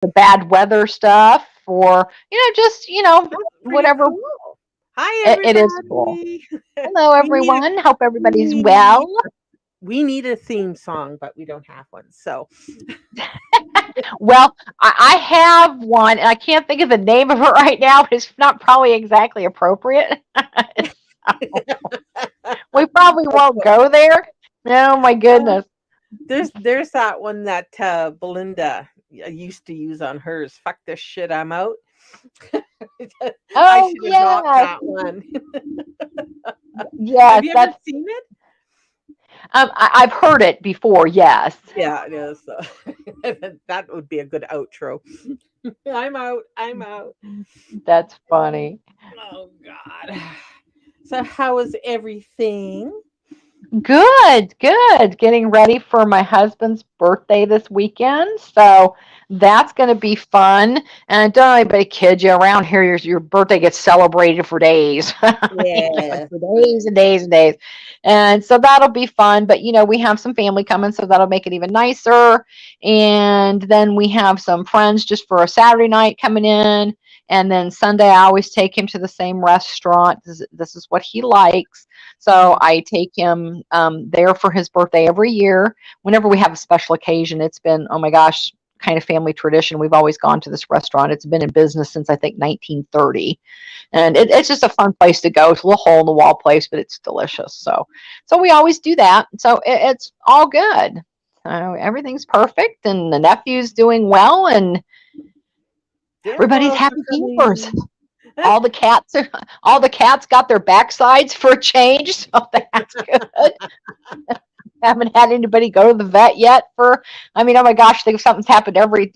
the bad weather stuff, or just That's pretty whatever. cool. Hi, It is cool. everybody. Hello, we need a everyone. Hope everybody's we well. need we need a theme song, but we don't have one. So Well, I have one, and I can't think of the name of it right now, but it's not probably exactly appropriate. We probably won't go there. Oh my uh, goodness. there's that one that Belinda used to use on hers. Fuck this shit, I'm out. I Oh should adopt yes, that one. Have yes. you ever That's seen it? I've heard it before. Yes, Yeah, it is. So that would be a good outro. I'm out. I'm out. that's funny. Oh God. So how is everything? Good, good. Getting ready for my husband's birthday this weekend. So that's going to be fun. And don't let anybody kid you. Around here, your birthday gets celebrated for days. Yeah. For days and days and days. And so that'll be fun. But, we have some family coming, so that'll make it even nicer. And then we have some friends just for a Saturday night coming in. And then Sunday, I always take him to the same restaurant. This is what he likes. So Mhm. I take him there for his birthday every year. Whenever we have a special occasion, it's been, oh my gosh, kind of family tradition. We've always gone to this restaurant. It's been in business since I think 1930. And it's just a fun place to go. It's a little hole in the wall place, but it's delicious. So we always do that. So it's all good. So everything's perfect, and the nephew's doing well, and They're everybody's all happy campers. becoming All the cats all the cats got their backsides for a change, so that's good. Haven't had anybody go to the vet yet for, I mean, oh my gosh, I think something's happened every,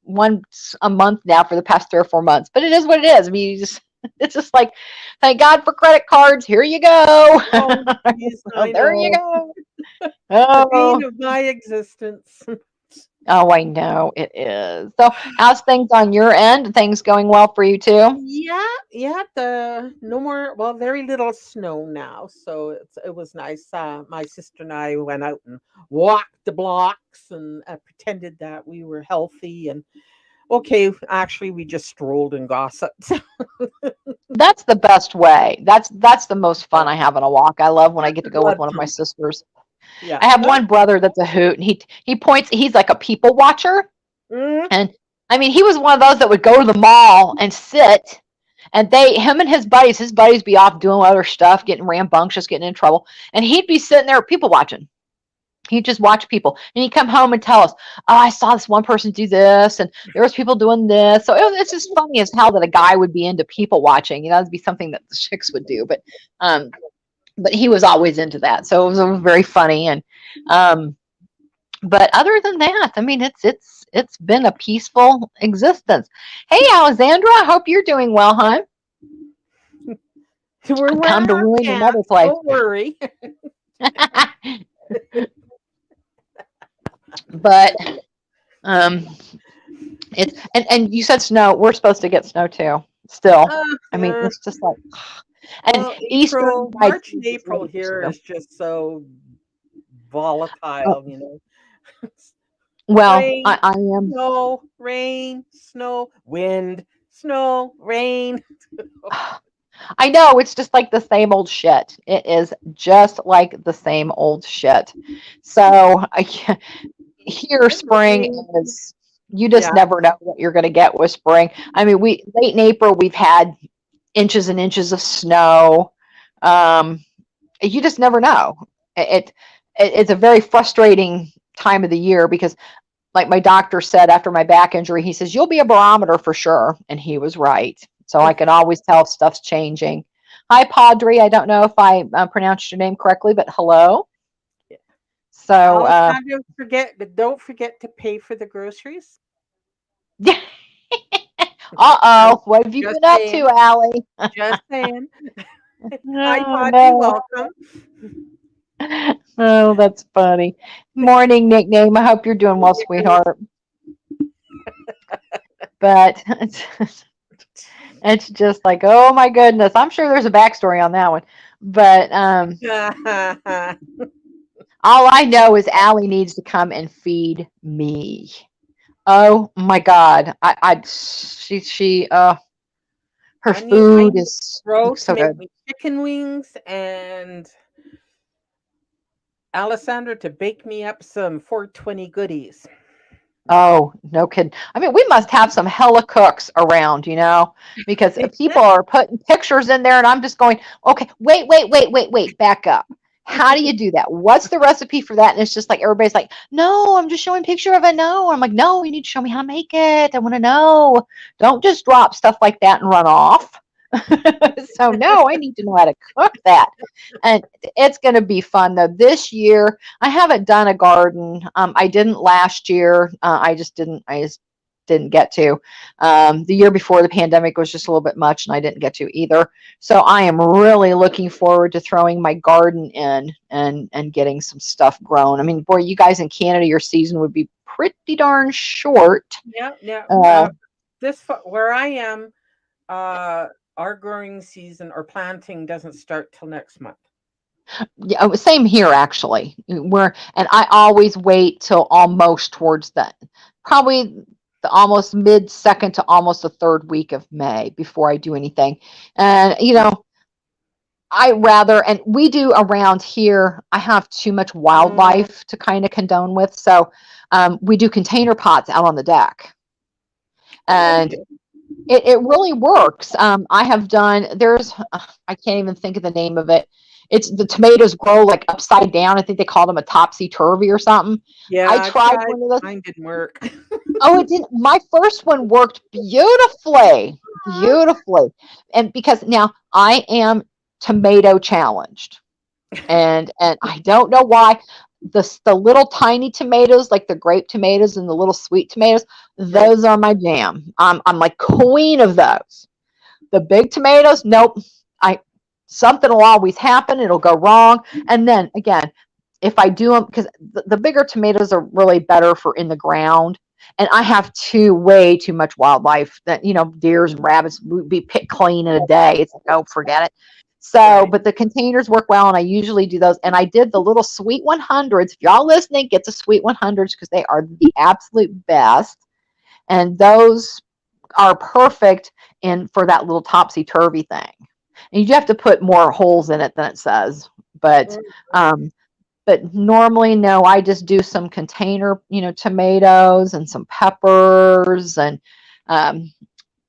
once a month now for the past 3 or 4 months. But it is what it is. I mean, you just it's just like, thank God for credit cards. Here you go. Oh, geez, So I there you know. go. The bane Oh, of my existence. oh, I know it is. So how's things on your end? Things going well for you too? Yeah, yeah, the no more well, very little snow now, so it was nice. My sister and I went out and walked the blocks and pretended that we were healthy and okay, actually we just strolled and gossiped. That's the best way. That's the most fun Yeah, I have on a walk. I love when I get get the to go with blood one of my pumping. sisters. Yeah. I have one brother that's a hoot, and he points. He's like a people watcher, Mm, and I mean, he was one of those that would go to the mall and sit, and him and his buddies be off doing other stuff, getting rambunctious, getting in trouble, and he'd be sitting there people watching. He'd just watch people, and he'd come home and tell us, "Oh, I saw this one person do this, and there was people doing this." So it's just funny as hell that a guy would be into people watching. That'd be something that the chicks would do, um, but he was always into that. So it was very funny, and um, but other than that, I mean, it's been a peaceful existence. Hey, Alexandra, I hope you're doing well, hon. we're I've wearing come to our ruin another pants, place. don't worry. But um, it's and you said snow. We're supposed to get snow too. Still, I mean, Uh, it's just like, and well, Eastern April, by March and Jesus April late here too. is just so Oh, volatile, you know. well, Rain, I am. snow, rain, snow, wind, snow, rain. I know it's just like the same old shit. It is just like the same old shit. So here, spring Rain. is. You just Yeah. never know what you're going to get with spring. I mean, we late in April we've had inches and inches of snow. Um, you just never know. It's a very frustrating time of the year because, like my doctor said after my back injury, he says you'll be a barometer for sure, and he was right. So I can always tell if stuff's changing. Hi, Padre. I don't know if I pronounced your name correctly, but hello. So, Alexandra, forget, but don't forget to pay for the groceries. Just, uh-oh, what have you just been up to, saying. Allie? Just saying. Hi, Oh Audrey. no. Welcome. Oh, that's funny. Morning, nickname. I hope you're doing well, sweetheart. But it's just like, oh my goodness. I'm sure there's a backstory on that one. But all I know is Allie needs to come and feed me. Oh my God. She her food Onion is grow looks to so make good. me chicken wings, and Alessandra to bake me up some 420 goodies. Oh, no kidding. I mean, we must have some hella cooks around, because people are putting pictures in there and I'm just going, okay, wait, back up. How do you do that? What's the recipe for that? And it's just like everybody's like, no, I'm just showing a picture of it. No. I'm like, no, you need to show me how to make it. I want to know. Don't just drop stuff like that and run off. So no, I need to know how to cook that. And it's going to be fun though. This year, I haven't done a garden. I didn't last year. I just didn't get to. The year before the pandemic was just a little bit much, and I didn't get to either. So I am really looking forward to throwing my garden in and getting some stuff grown. I mean, boy, you guys in Canada, your season would be pretty darn short. Yeah, yeah. Uh, Where I am, uh, our growing season or planting doesn't start till next month. Yeah, same here actually. And I always wait till almost towards probably the almost mid second to almost the third week of May before I do anything. And and we do around here, I have too much Mm, wildlife to kind of condone with. So we do container pots out on the deck. oh, And it really works. I have done, I can't even think of the name of it. It's the tomatoes grow like upside down. I think they call them a topsy turvy or something. yeah, I I tried tried. one of those. Mine didn't work. Oh, it didn't. My first one worked beautifully, beautifully. And because now I am tomato challenged, and I don't know why. The little tiny tomatoes, like the grape tomatoes and the little sweet tomatoes, Right. those are my jam. I'm like queen of those. The big tomatoes, nope. I Something will always happen. It'll go wrong. And then again, if I do them, because the bigger tomatoes are really better for in the ground. And I have way too much wildlife that, deers and rabbits would be picked clean in a day. It's like, oh, forget it. So, Right. but the containers work well, and I usually do those. And I did the little sweet 100s. If y'all listening, get the sweet 100s because they are the absolute best. And those are perfect in for that little topsy turvy thing. And you have to put more holes in it than it says, but Mm, um, but normally no, I just do some container, tomatoes and some peppers, and um,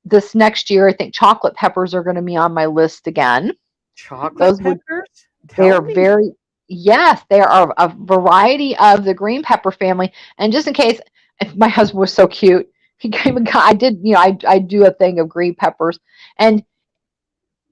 this next year I think chocolate peppers are going to be on my list again. chocolate Those would peppers? They Tell are me. very Yes, they are a variety of the green pepper family. And just in case, if my husband was so cute, he came and got, I did, I do a thing of green peppers, and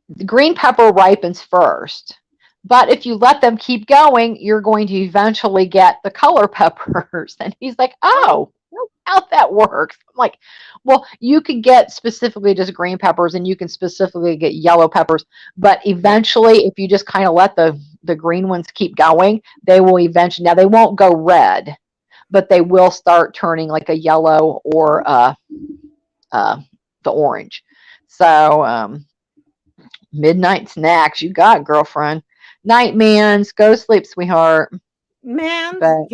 the green pepper ripens first. But if you let them keep going, you're going to eventually get the color peppers. And he's like, Oh, oh, that's how that works. I'm like, well, you can get specifically just green peppers and you can specifically get yellow peppers. But okay. eventually, if you just kind of let the green ones keep going, they will eventually, now they won't go red, but they will start turning like a yellow or uh, the orange. So, midnight snacks. You got it, girlfriend. Night mans. Go to sleep, sweetheart. Man, But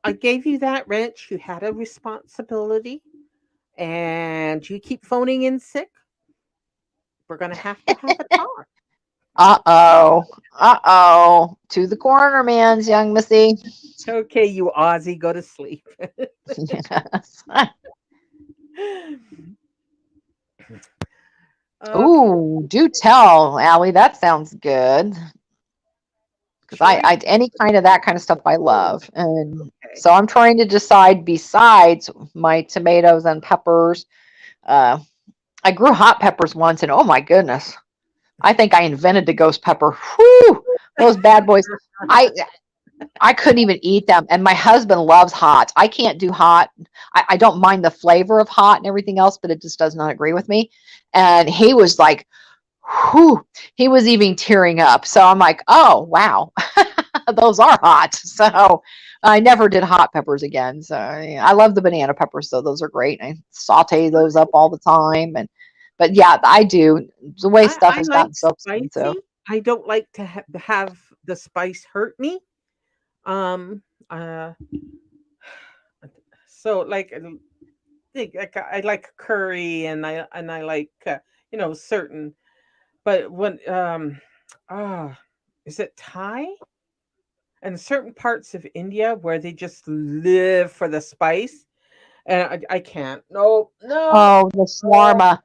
I gave you that wrench. You had a responsibility, and you keep phoning in sick. We're going to have a talk. uh-oh. Uh-oh. To the corner, man's young missy. Okay, you Aussie, go to sleep. Yes. Okay. Ooh, do tell, Allie. That sounds good. Because Shall we? any kind of that kind of stuff I love. And Okay. so I'm trying to decide besides my tomatoes and peppers. Uh, I grew hot peppers once, and oh my goodness, I think I invented the ghost pepper. Whew, those bad boys. I I couldn't even eat them. And my husband loves hot. I can't do hot. I don't mind the flavor of hot and everything else, but it just does not agree with me. And he was like, whew, he was even tearing up. So I'm like, oh wow, those are hot. So I never did hot peppers again. So yeah, I love the banana peppers, so those are great. I saute those up all the time. But yeah, I do. The way stuff I has like gotten so expensive. spicy. I don't like to have the spice hurt me. Um, uh, so like think like I like curry, and I like certain. But when ah, is it Thai? And certain parts of India where they just live for the spice, and I can't. No, no, Oh, the no. shawarma.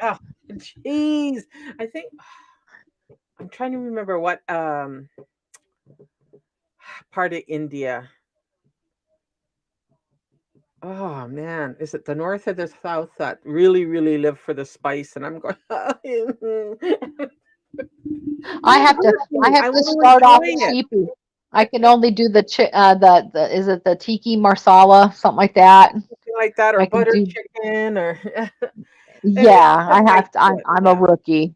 Oh, jeez. I think I'm trying to remember what part of India. Oh man, is it the north or the south that really, really live for the spice? And I'm going, I don't have to hurt I me. have I to want to start off enjoy it. cheapy. I can only do the is it the tiki marsala, something like that. Something like that, or I can butter do chicken, or it's yeah, just I like have to I'm a yeah. rookie.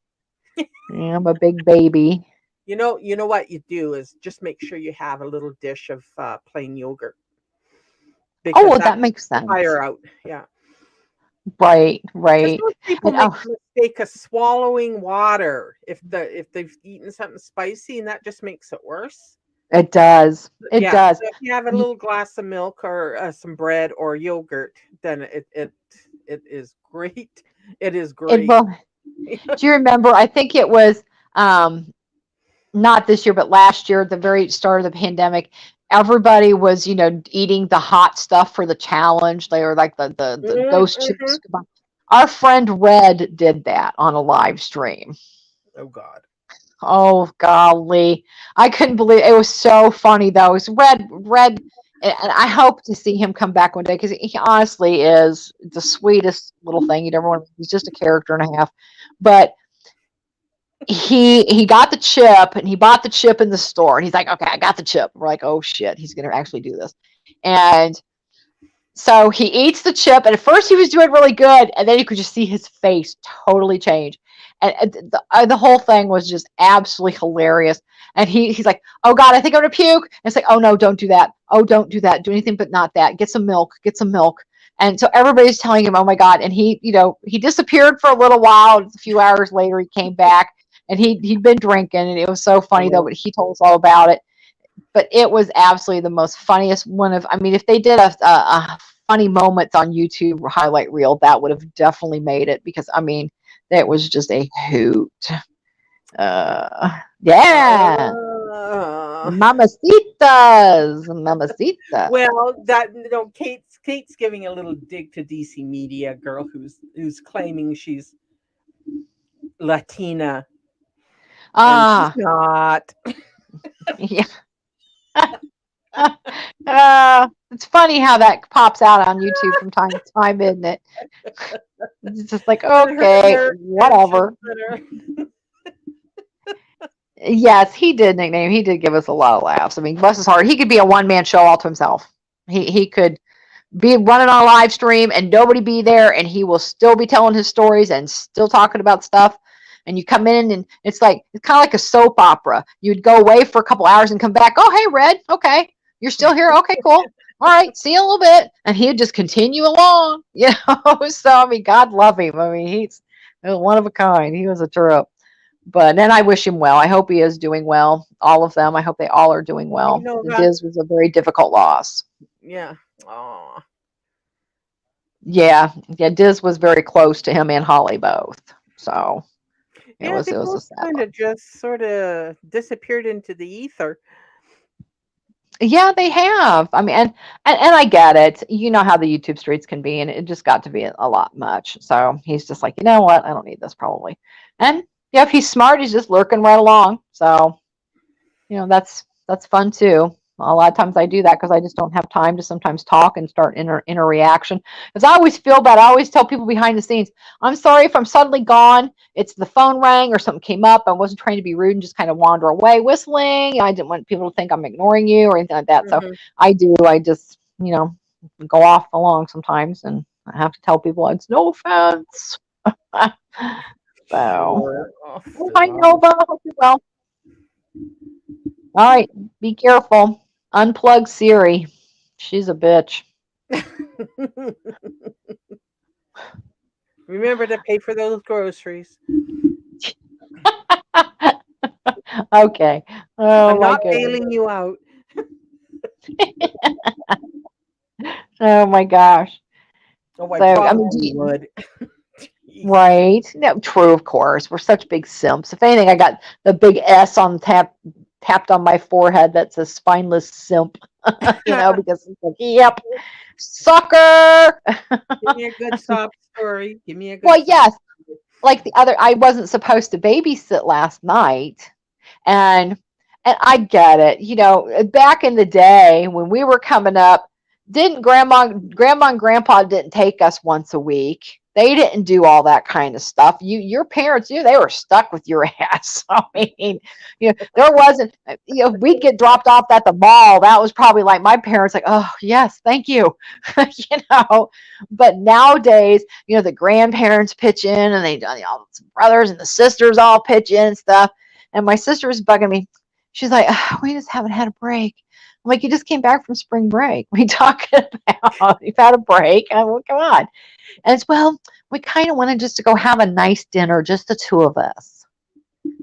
Yeah, I'm a big baby. You know what you do is just make sure you have a little dish of plain yogurt Oh, because well, that that makes will sense. tire out. Yeah, Right, because right. most people And make oh, the mistake of swallowing water if they've eaten something spicy, and that just makes it worse. it does. It Yeah, does. so if you have a Y- little glass of milk or some bread or yogurt, then it is great. It is It great. will. Do you remember? I think it was um not this year, but last year at the very start of the pandemic, everybody was, eating the hot stuff for the challenge. They were like the Mhm, ghost mhm. chips. Our friend Red did that on a live stream. Oh God. Oh golly. I couldn't believe it was so funny though. It's Red and I hope to see him come back one day because he honestly is the sweetest little thing you'd ever want. He's just a character and a half. But he got the chip and he bought the chip in the store and he's like, okay, I got the chip. We're like, oh shit, he's gonna actually do this. And so he eats the chip, and at first he was doing really good, and then you could just see his face totally change. And the whole thing was just absolutely hilarious. And he's like, "Oh God, I think I'm gonna puke." And it's like, "Oh no, don't do that. Oh, don't do that. Do anything but not that. Get some milk. Get some milk." And so everybody's telling him, "Oh my God!" And he disappeared for a little while. A few hours later, he came back, and he'd been drinking, and it was so funny though. Oh, But he told us all about it, but it was absolutely the most funniest one of. I mean, if they did a funny moments on YouTube highlight reel, that would have definitely made it because I mean, that was just a hoot. Yeah, uh, mamacitas, mamacitas. well, Kate's giving a little dig to DC Media girl who's claiming she's Latina, and she's Ah, not. yeah. It's funny how that pops out on YouTube from time to time, isn't it? It's just like, And okay, her whatever. intentions that are Yes, he did nickname. He did give us a lot of laughs. I mean, bless his heart. He could be a one man show all to himself. He could be running on a live stream and nobody be there, and he will still be telling his stories and still talking about stuff. And you come in, and it's kind of like a soap opera. You'd go away for a couple hours and come back. Oh, hey, Red. Okay, you're still here. Okay, cool. All right, see you in a little bit, and he'd just continue along. So I mean, God love him. I mean, he's one of a kind. He was a trip. But then I wish him well. I hope he is doing well. All of them. I hope they all are doing you well. know that Diz was a very difficult loss. yeah. Oh, Yeah, yeah. Diz was very close to him and Holly both. So it yeah, was they it was a both sad kind one. of just sort of disappeared into the ether. Yeah, they have. I mean, and I get it. You know how the YouTube streets can be, and it just got to be a lot much. So he's just like, you know what? I don't need this probably. And yeah, if he's smart, he's just lurking right along. So that's fun too. A lot of times I do that because I just don't have time to sometimes talk and start inner reaction. Because I always feel bad. I always tell people behind the scenes, I'm sorry if I'm suddenly gone. It's the phone rang or something came up. I wasn't trying to be rude and just kind of wander away whistling. I didn't want people to think I'm ignoring you or anything like that. So Hmm. I do. I just, go off along sometimes and I have to tell people it's no offense. So, Sure. Oh, oh, hi Phil. Nova. Hope you're well. All right, be careful. Unplug Siri. She's a bitch. Remember to pay for those groceries. Okay. I'm Oh my not goodness. bailing you out. Oh my gosh. Oh, I So, I mean, probably would. right? No, true, of course. We're such big simps. If anything, I got the big S on tapped on my forehead that says spineless simp, because it's like, yep, sucker. Give me a good sob story. Give me a Well, good sob yes, story. like I wasn't supposed to babysit last night, and I get it. Back in the day when we were coming up, didn't grandma and grandpa didn't take us once a week. They didn't do all that kind of stuff. Your parents, they were stuck with your ass. I mean, there wasn't, we'd get dropped off at the mall. That was probably like my parents, like, oh yes, thank you, you know. But nowadays, the grandparents pitch in, and the brothers and the sisters all pitch in and stuff. And my sister was bugging me. She's like, we just haven't had a break. I'm like, you just came back from spring break. We talking about you've had a break. I'm like, come on. And it's, well, we kind of wanted just to go have a nice dinner, just the two of us.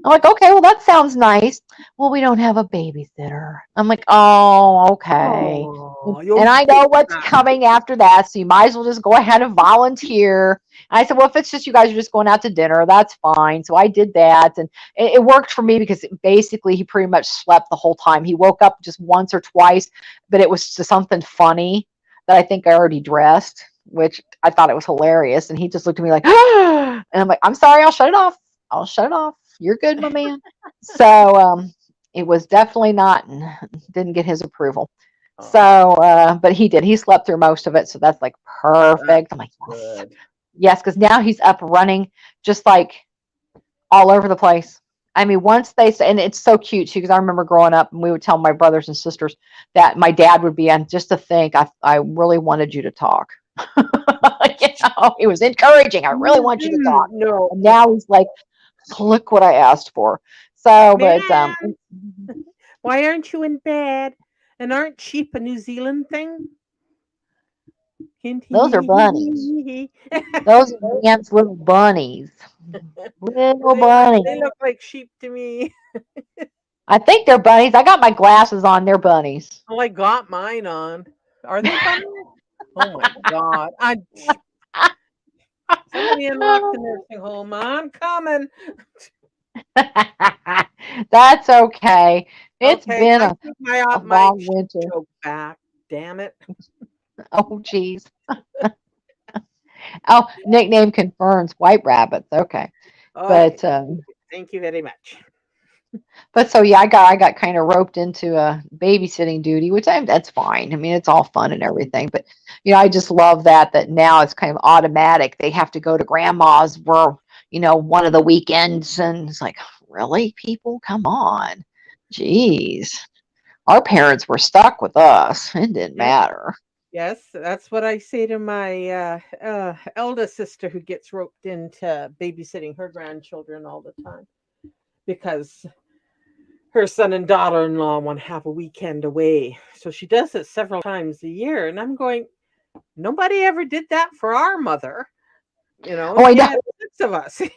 I'm like, okay, well, that sounds nice. Well, we don't have a babysitter. I'm like, oh, okay. Oh, And you I know big what's bastard. coming after that, so you might as well just go ahead and volunteer. And I said, well, if it's just you guys are just going out to dinner, that's fine. So I did that, and it worked for me because basically he pretty much slept the whole time. He woke up just once or twice, but it was just something funny that I think I already dressed, which I thought it was hilarious. And he just looked at me like, and I'm like, I'm sorry, I'll shut it off. I'll shut it off. You're good, my man. So it was definitely not, didn't get his approval. So, Oh, but he did. He slept through most of it, so that's like that's perfect. I'm like, yes, good. yes, because now he's up running, just like all over the place. I mean, once they say, and it's so cute too, because I remember growing up, and we would tell my brothers and sisters that my dad would be, and just to think, I really wanted you to talk. He was encouraging. I really want you to talk. No, And no, now he's like, look what I asked for. So, but man. Why aren't you in bed? And aren't sheep a New Zealand thing? Hint, those are hee, bunnies. hee, hee, Those are Dan's little bunnies. Little They bunnies. look like sheep to me. I think they're bunnies. I got my glasses on. They're bunnies. Oh, I got mine on. Are they bunnies? Oh my god! Somebody unlock the nursing home. I'm coming. That's okay. It's Okay, been I a, take a my long sheep winter. joke back. Damn it! Oh, geez. Oh, nickname confirms white rabbits. Okay. Okay, But thank you very much. so yeah, I got kind of roped into a babysitting duty, which that's fine. I mean, it's all fun and everything, but I just love that now it's kind of automatic. They have to go to grandma's for one of the weekends, and it's like, really, people, come on, jeez. Our parents were stuck with us. It didn't Yes, matter. yes, that's what I say to my eldest sister who gets roped into babysitting her grandchildren all the time because her son and daughter-in-law want to have a weekend away. So she does it several times a year, and I'm going, nobody ever did that for our mother. Oh, I She know. had six of us. So,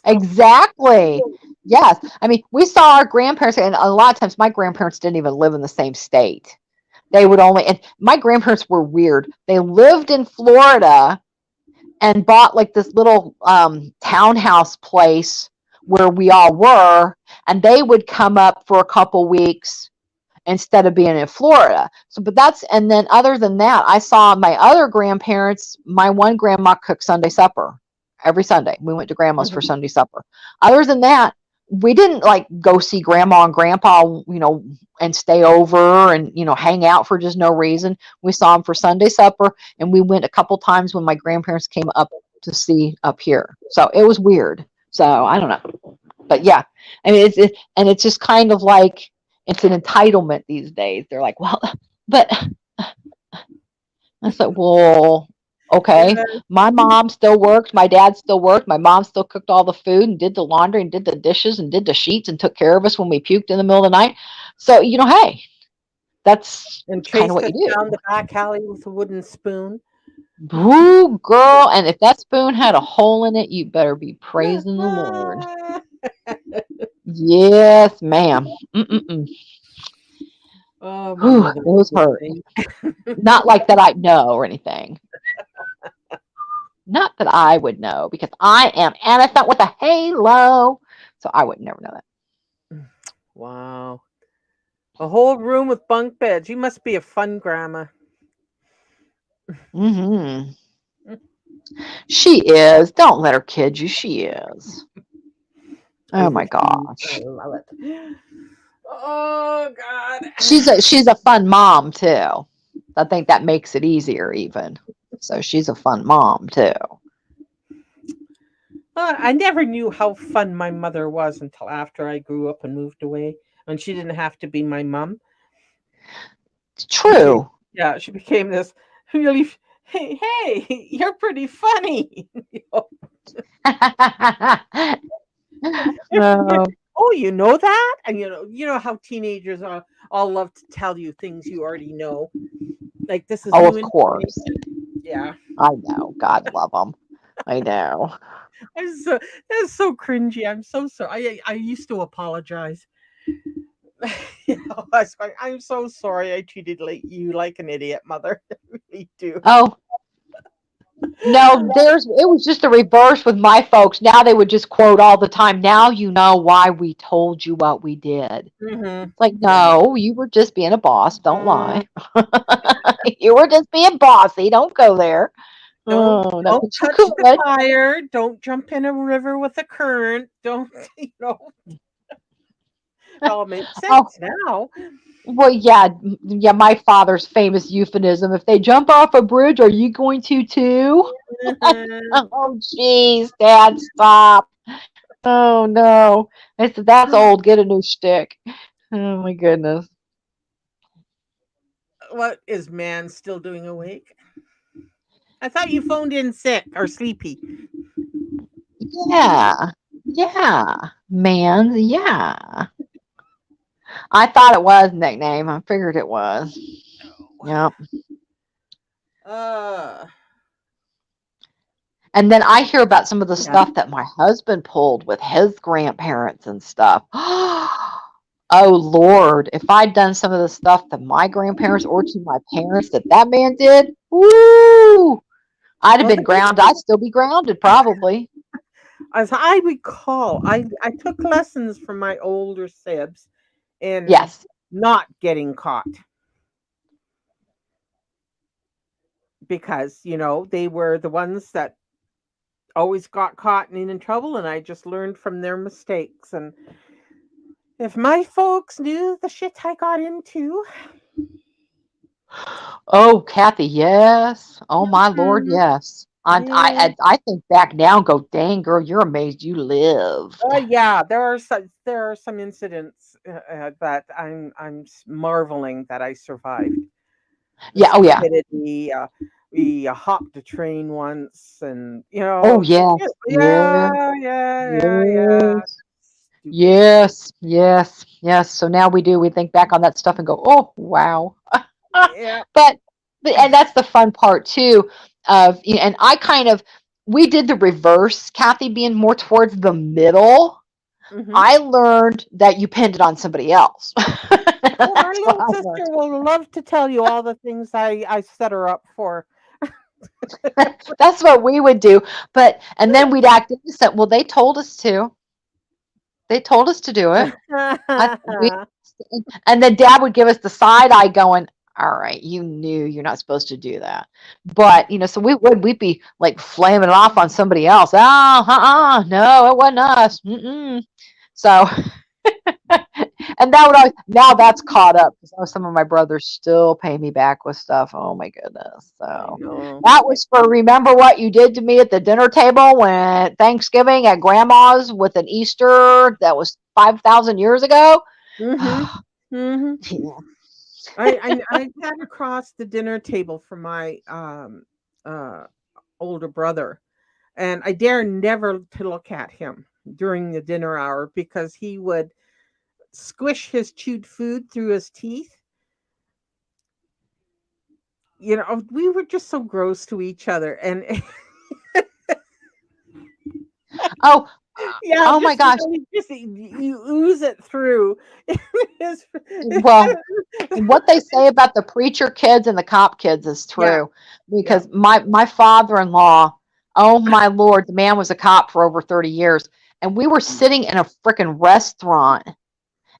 Exactly. Yes. I mean, we saw our grandparents, and a lot of times my grandparents didn't even live in the same state. They would only, and my grandparents were weird. They lived in Florida and bought like this little townhouse place where we all were, and they would come up for a couple weeks instead of being in Florida. So, but and then other than that, I saw my other grandparents. My one grandma cooked Sunday supper every Sunday. We went to grandma's for mhm. Sunday supper. Other than that, we didn't like go see grandma and grandpa, and stay over and, hang out for just no reason. We saw them for Sunday supper, and we went a couple times when my grandparents came up to see up here. So it was weird. So I don't know. But yeah, I mean, and it's just kind of like, it's an entitlement these days. They're like, well, but I said, well, Yeah, okay. My mom still worked. My dad still worked. My mom still cooked all the food and did the laundry and did the dishes and did the sheets and took care of us when we puked in the middle of the night. So, hey, that's and kind of chased what us you down the back alley with a wooden spoon. do. Ooh, girl. And if that spoon had a hole in it, you better be praising the Lord. Yes, ma'am. Mm-mm-mm. Oh, my Whew, mother it was was the hurt. same. Not like that I know or anything. Not that I would know because I am innocent with a halo. So I would never know that. Wow. A whole room with bunk beds. You must be a fun grandma. Hmm. She is. Don't let her kid you. She is. I Oh my refuse. gosh. I love it. Oh God. She's a fun mom too. I think that makes it easier even. So she's a fun mom too. I never knew how fun my mother was until after I grew up and moved away, and she didn't have to be my mom. She, True. yeah, she became this really. Hey, you're pretty funny. No. Oh, you know that, and you know how teenagers are all love to tell you things you already know. Like this is Oh, new of course. information. Yeah, I know. God love them. I know. I'm so that's so cringy. I'm so sorry. I used to apologize. I was going, I'm so sorry. I treated like you like an idiot, mother. I really do. Oh, no, it was just the reverse with my folks. Now they would just quote all the time. Now you know why we told you what we did. Hmm. Like, Yeah. no, you were just being a boss. Don't Mm, lie. You were just being bossy. Don't go there. don't Oh, no, don't but you touch the could. fire. Don't jump in a river with a current. Don't it all makes Oh, sense now. well, yeah, yeah. My father's famous euphemism: "If they jump off a bridge, are you going to too?" Mhm. Oh, jeez, Dad, stop. Oh no, I said that's old. Get a new stick. Oh my goodness. What is man still doing awake? I thought you phoned in sick or sleepy. Yeah, yeah, man, yeah. I thought it was a nickname. I figured it was. Yep. Uh, And then I hear about some of the yeah. stuff that my husband pulled with his grandparents and stuff. Oh Lord, if I'd done some of the stuff that my grandparents or to my parents that that man did, woo, I'd have Well, been grounded. I'd still be grounded probably. as I recall, I took lessons from my older sibs in Yes. not getting caught because they were the ones that always got caught and in trouble, and I just learned from their mistakes. And if my folks knew the shit I got into, Oh, Cathy, yes. Oh my Lord, mhm, yes. yeah. I think back now and go, dang girl, you're amazed you lived. Yeah, there are some incidents that I'm marveling that I survived. The Yeah, oh yeah. stupidity. We hopped a train once, and Oh yeah, yes. Yeah. yeah, yeah, yeah, yeah. Yes. Stupid. Yes. Yes. Yes. So now we think back on that stuff and go, oh wow. Yeah. but and that's the fun part too of and I kind of we did the reverse, Cathy being more towards the middle. Hmm. I learned that you pinned it on somebody else. Oh, my That's what little I learned. sister will love to tell you all the things I set her up for. That's what we would do. But and then we'd act innocent. Well, they told us to. They told us to do it. We and then Dad would give us the side eye, going, "All right, you knew you're not supposed to do that." But so we'd be like flaming it off on somebody else. Oh, no, it wasn't us. Mm-mm. So and that would always now that's caught up because some of my brothers still pay me back with stuff. Oh my goodness. I So know. that was for remember what you did to me at the dinner table when Thanksgiving at grandma's with an Easter that was 5,000 years ago. Hmm. Hmm. Yeah. I sat across the dinner table from my uh older brother, and I dare never to look at him during the dinner hour because he would squish his chewed food through his teeth. We were just so gross to each other, and Oh, yeah, oh my gosh. just you ooze it through. His- Well, what they say about the preacher kids and the cop kids is yeah, true yeah. because my father-in-law Oh my Lord, the man was a cop for over 30 years. And we were sitting in a freaking restaurant,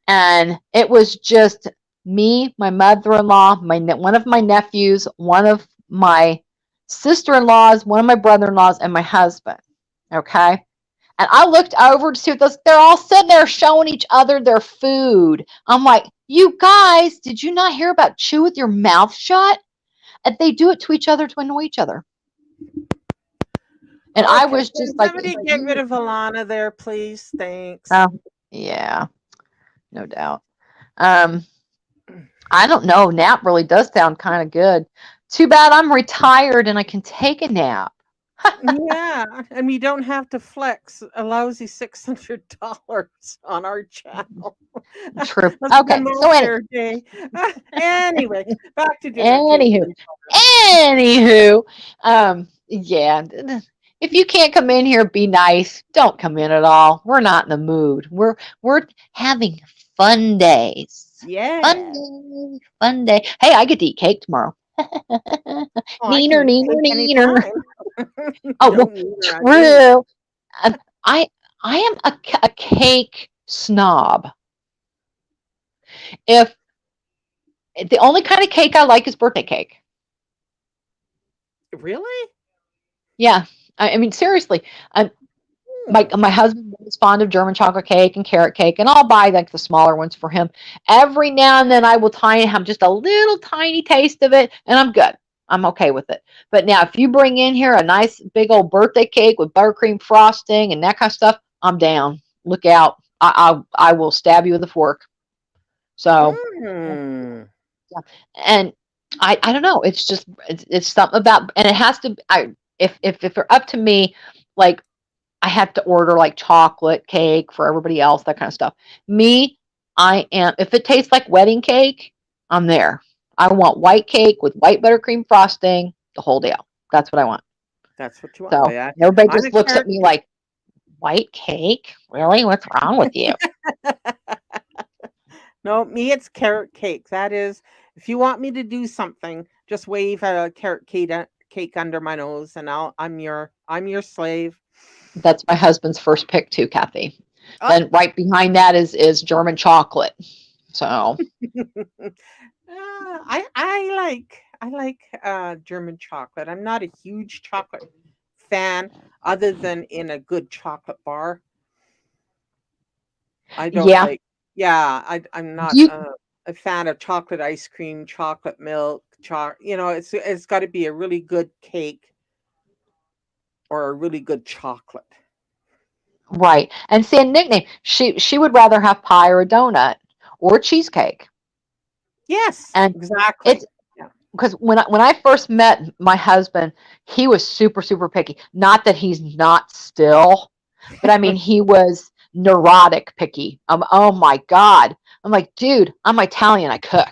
and it was just me, my mother-in-law, one of my nephews, one of my sister-in-laws, one of my brother-in-laws, and my husband. Okay. And I looked over to see what they're all sitting there showing each other their food. I'm like, you guys, did you not hear about chew with your mouth shut? And they do it to each other to annoy each other. And I Okay, was can just like, somebody get rid of Alana there, please? Thanks. oh, yeah, no doubt. I don't know. Nap really does sound kind of good. Too bad I'm retired and I can take a nap. Yeah, and we don't have to flex a lousy $600 on our channel. True. That's a Okay. So welfare day. Anyway, back to dinner anywho, table. yeah. If you can't come in here, be nice. Don't come in at all. We're not in the mood. We're having fun days. Yeah. Fun day. Hey, I get to eat cake tomorrow. Oh, I can Neener, eat neener, cake neener. anytime. Oh, No well, wiener on me. true. I I am a cake snob. If the only kind of cake I like is birthday cake. Really? Yeah, I mean seriously. Hmm. My husband is fond of German chocolate cake and carrot cake, and I'll buy like the smaller ones for him. Every now and then, I will have just a little tiny taste of it, and I'm good. I'm okay with it. But now, if you bring in here a nice big old birthday cake with buttercream frosting and that kind of stuff, I'm down. Look out! I will stab you with a fork. So, Hmm. yeah. And I don't know. It's just it's something about, and it has to. If they're up to me, like I have to order like chocolate cake for everybody else, that kind of stuff. Me, if it tastes like wedding cake, I'm there. I want white cake with white buttercream frosting, the whole deal. That's what I want. That's what you want. So Yeah. everybody I'm just a looks at carrot me cake. like, white cake? Really? What's wrong with you? No, me, it's carrot cake. That is, if you want me to do something, just wave a carrot cake under my nose, and I'm your slave. That's my husband's first pick too, Cathy. Oh, Then right behind that is German chocolate. So I like German chocolate. I'm not a huge chocolate fan, other than in a good chocolate bar. I don't yeah. like. Yeah, I'm Do not you a fan of chocolate ice cream, chocolate milk, it's got to be a really good cake or a really good chocolate. right. And see a nickname. She would rather have pie or a donut or cheesecake. Yes, And exactly. it's Yeah. because when I first met my husband, he was super super picky. Not that he's not still, but I mean he was neurotic picky. Oh my god. I'm like, dude, I'm Italian. I cook,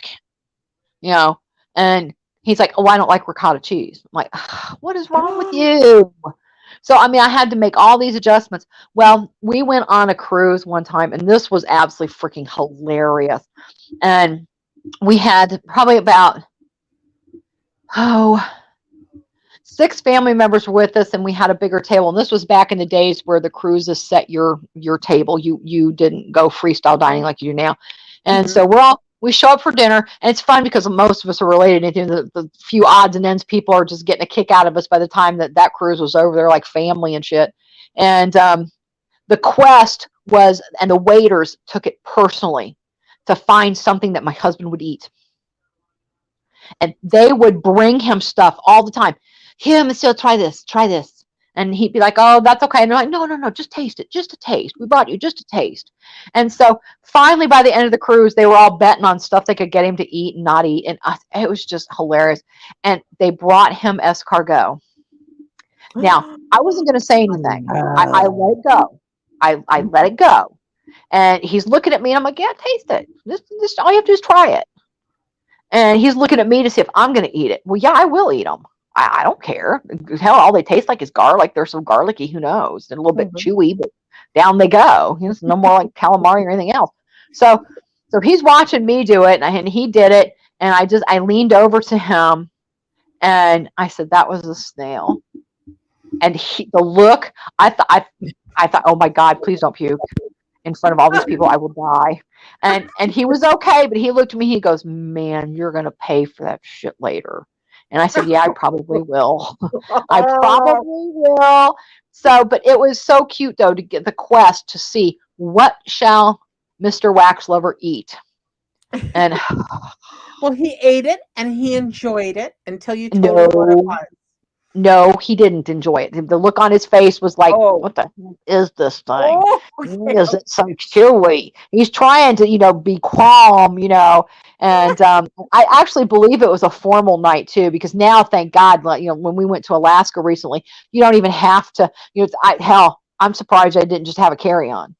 you know. And he's like, oh, I don't like ricotta cheese. I'm like, what is wrong with you? So I mean, I had to make all these adjustments. Well, we went on a cruise one time, and this was absolutely freaking hilarious. And we had probably about oh 6 family members were with us, and we had a bigger table. And this was back in the days where the cruises set your table. You didn't go freestyle dining like you do now. And Mhm. so we show up for dinner, and it's fun because most of us are related. And the few odds and ends people are just getting a kick out of us by the time that cruise was over. They're like family and shit. And the quest was, and the waiters took it personally to find something that my husband would eat, and they would bring him stuff all the time. Here, Monsieur, try this, try this. And he'd be like, oh, that's okay. And they're like, no, no, no, just taste it, just a taste. We brought you just a taste. And so finally, by the end of the cruise, they were all betting on stuff they could get him to eat and not eat. And it was just hilarious. And they brought him escargot. Now, I wasn't going to say I anything. I love. let it go. I let it go. And he's looking at me, and I'm like, yeah, taste it. This all you have to do is try it. And he's looking at me to see if I'm going to eat it. Well, yeah, I will eat them. I don't care. Hell, all they taste like is garlic. They're so garlicky, who knows? They're a little bit Mhm. chewy, but down they go. It's no more like calamari or anything else. So, so he's watching me do it, and he did it. And I leaned over to him, and I said, "That was a snail." And the look, I thought, oh my God, please don't puke in front of all these people. I will die. And he was okay, but he looked at me. He goes, "Man, you're gonna pay for that shit later." And I said, "Yeah, I probably will. I probably will." So, but it was so cute though to get the quest to see what shall Mr. Waxlover eat. And Well, he ate it and he enjoyed it until you told him what it no, was. no, he didn't enjoy it. The look on his face was like, Oh, "What the heck is this thing? oh, okay. Is it so chewy?" He's trying to, be calm, And I actually believe it was a formal night too, because now, thank God, like, when we went to Alaska recently, you don't even have to. Hell, I'm surprised I didn't just have a carry on.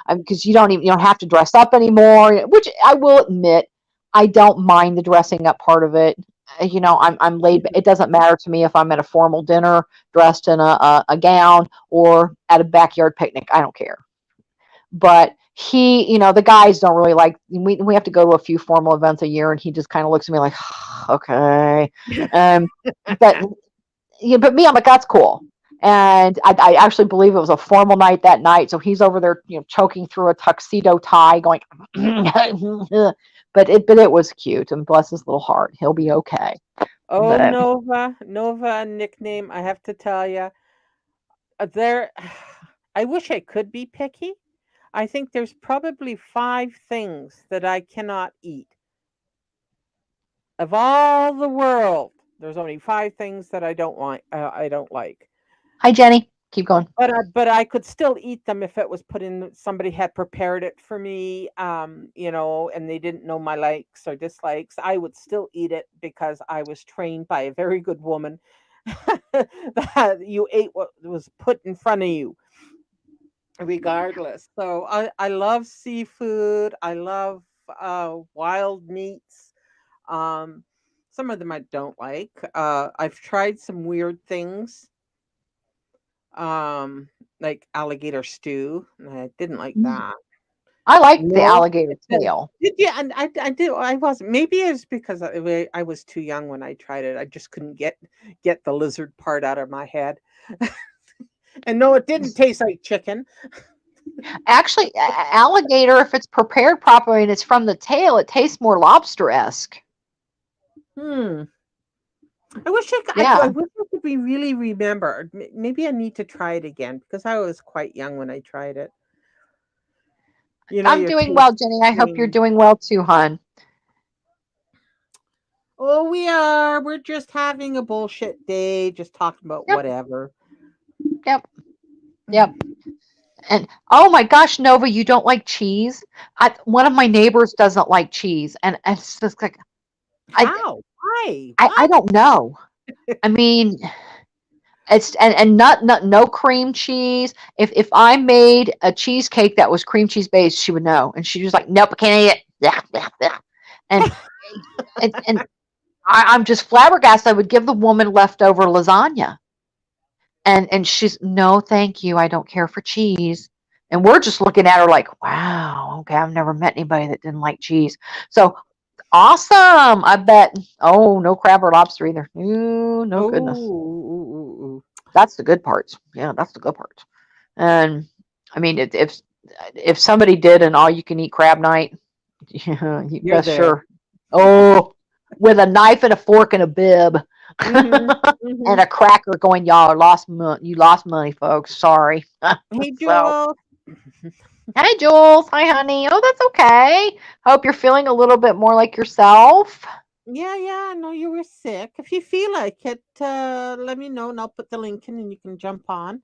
Because you don't have to dress up anymore. Which I will admit, I don't mind the dressing up part of it. I'm laid. It doesn't matter to me if I'm at a formal dinner dressed in a gown or at a backyard picnic. I don't care. But the guys don't really like. We have to go to a few formal events a year, and he just kind of looks at me like, okay. Um, but yeah, but me, I'm like, that's cool. And I actually believe it was a formal night that night. So he's over there, choking through a tuxedo tie, going, but it was cute. And bless his little heart, he'll be okay. Oh, But Nova nickname. I have to tell you, there. I wish I could be picky. I think there's probably 5 things that I cannot eat. Of all the world, there's only 5 things that I don't want. I don't like. hi, Jenny. Keep going. But I could still eat them if it was put in. Somebody had prepared it for me, and they didn't know my likes or dislikes. I would still eat it because I was trained by a very good woman that you ate what was put in front of you, regardless. So I love seafood. I love wild meats. Um, some of them I don't like. I've tried some weird things, um, like alligator stew. And I didn't like Mm. that. I like the No, alligator tail. did you? And I do. I wasn't. Maybe it's because I was too young when I tried it. I just couldn't get the lizard part out of my head. And no, it didn't taste like chicken. Actually, alligator, if it's prepared properly and it's from the tail, it tastes more lobster-esque. Hmm. I wish I Yeah, wish I could be really remembered. Maybe I need to try it again because I was quite young when I tried it. I'm Your doing taste well, Jenny. I hope you're change. doing well too, hon. Oh, we are. We're just having a bullshit day, just talking about Yep, whatever. yep, yep. And oh my gosh, Nova, you don't like cheese? One of my neighbors doesn't like cheese, and it's just like I, How? Why? I What? don't know. I mean, it's and not no cream cheese. If I made a cheesecake that was cream cheese based, she would know, and she was like, "Nope, I can't eat it." Blah, blah, blah. And and I'm just flabbergasted. I would give the woman leftover lasagna, and she's, "No, thank you. I don't care for cheese." And we're just looking at her like, "Wow, okay, I've never met anybody that didn't like cheese." So awesome. I bet. Oh, no crab or lobster either. Ooh, no Oh, goodness. ooh. That's the good parts. Yeah, that's the good parts. And I mean, if somebody did an all you can eat crab night, yeah, you You're best there. sure. Oh, with a knife and a fork and a bib. Mhm. And Mhm. a cracker going, y'all lost money. You lost money, folks. Sorry. Hey, So, Joel. hi, Jules. Hi, honey. Oh, that's okay. Hope you're feeling a little bit more like yourself. Yeah. I know you were sick. If you feel like it, let me know and I'll put the link in and you can jump on,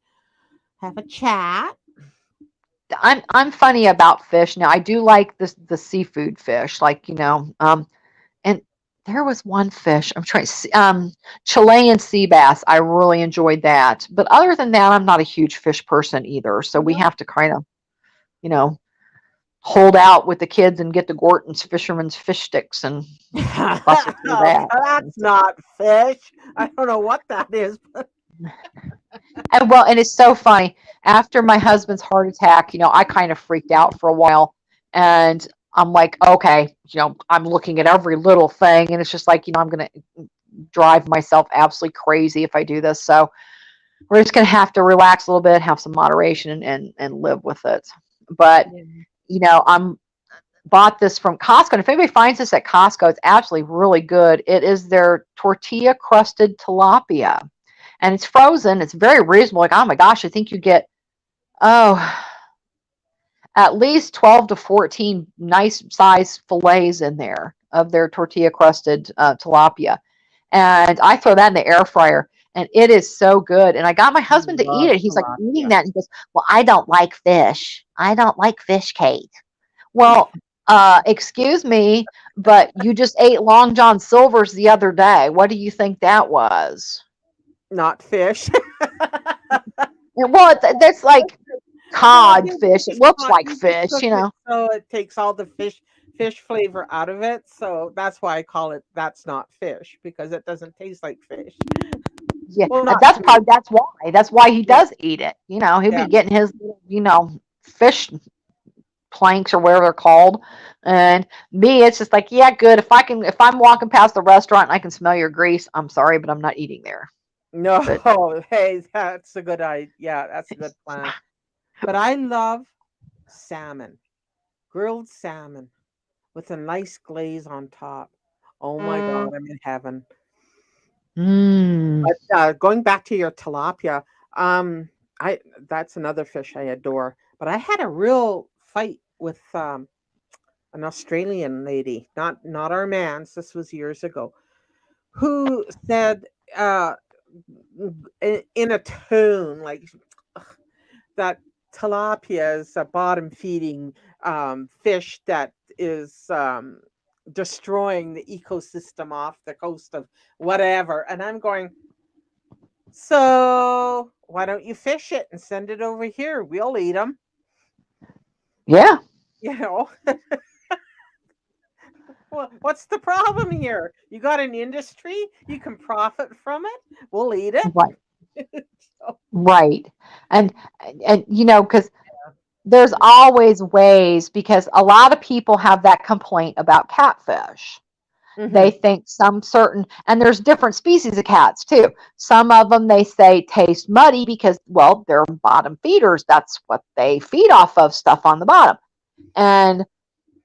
have a chat. I'm funny about fish. Now, I do like the seafood fish, like, and there was one fish I'm trying. Chilean sea bass. I really enjoyed that. But other than that, I'm not a huge fish person either. So we No. have to kind of, you know, hold out with the kids and get the Gorton's Fisherman's fish sticks and bustle through that. That's not fish. I don't know what that is. And well, and it's so funny. After my husband's heart attack, I kind of freaked out for a while, and I'm like, okay, I'm looking at every little thing, and it's just like, I'm gonna drive myself absolutely crazy if I do this. So we're just going to have to relax a little bit, have some moderation, and live with it. But, Yeah. I'm bought this from Costco. And if anybody finds this at Costco, it's actually really good. It is their tortilla crusted tilapia. And it's frozen. It's very reasonable. Like, oh my gosh, I think you get, oh, at least 12 to 14 nice size fillets in there of their tortilla crusted tilapia. And I throw that in the air fryer. And it is so good. And I got my I husband to eat love it. He's like eating tilapia. that. And he goes, well, I don't like fish. I don't like fish, Kate. Well, excuse me, but you just ate Long John Silver's the other day. What do you think that was? Not fish. Well, that's like No, cod you fish. It just looks not like you just fish, cook it so it takes all the fish flavor out of it. So that's why I call it that's not fish because it doesn't taste like fish. Yeah, Well, not that's to me. probably that's why. That's why he Yeah, does eat it. He'll yeah. be getting his, fish planks or whatever they're called. And me, it's just like, yeah, good. If I'm walking past the restaurant and I can smell your grease, I'm sorry, but I'm not eating there. No, But hey, that's a good idea. Yeah, that's a good plan. But I love salmon, grilled salmon with a nice glaze on top. Oh my mm, God, I'm in heaven. mm, But going back to your tilapia, um, I that's another fish I adore. But I had a real fight with an Australian lady, not our man's. This was years ago, who said uh, in a tone like that tilapia is a bottom feeding fish that is destroying the ecosystem off the coast of whatever. And I'm going, so why don't you fish it and send it over here? We'll eat them. yeah, You know, well, what's the problem here? You got an industry, you can profit from it. We'll eat right, it. So, right. And because there's always ways, because a lot of people have that complaint about catfish. They mhm. think some certain, and there's different species of cats too. Some of them they say taste muddy because, well, they're bottom feeders. That's what they feed off of, stuff on the bottom. And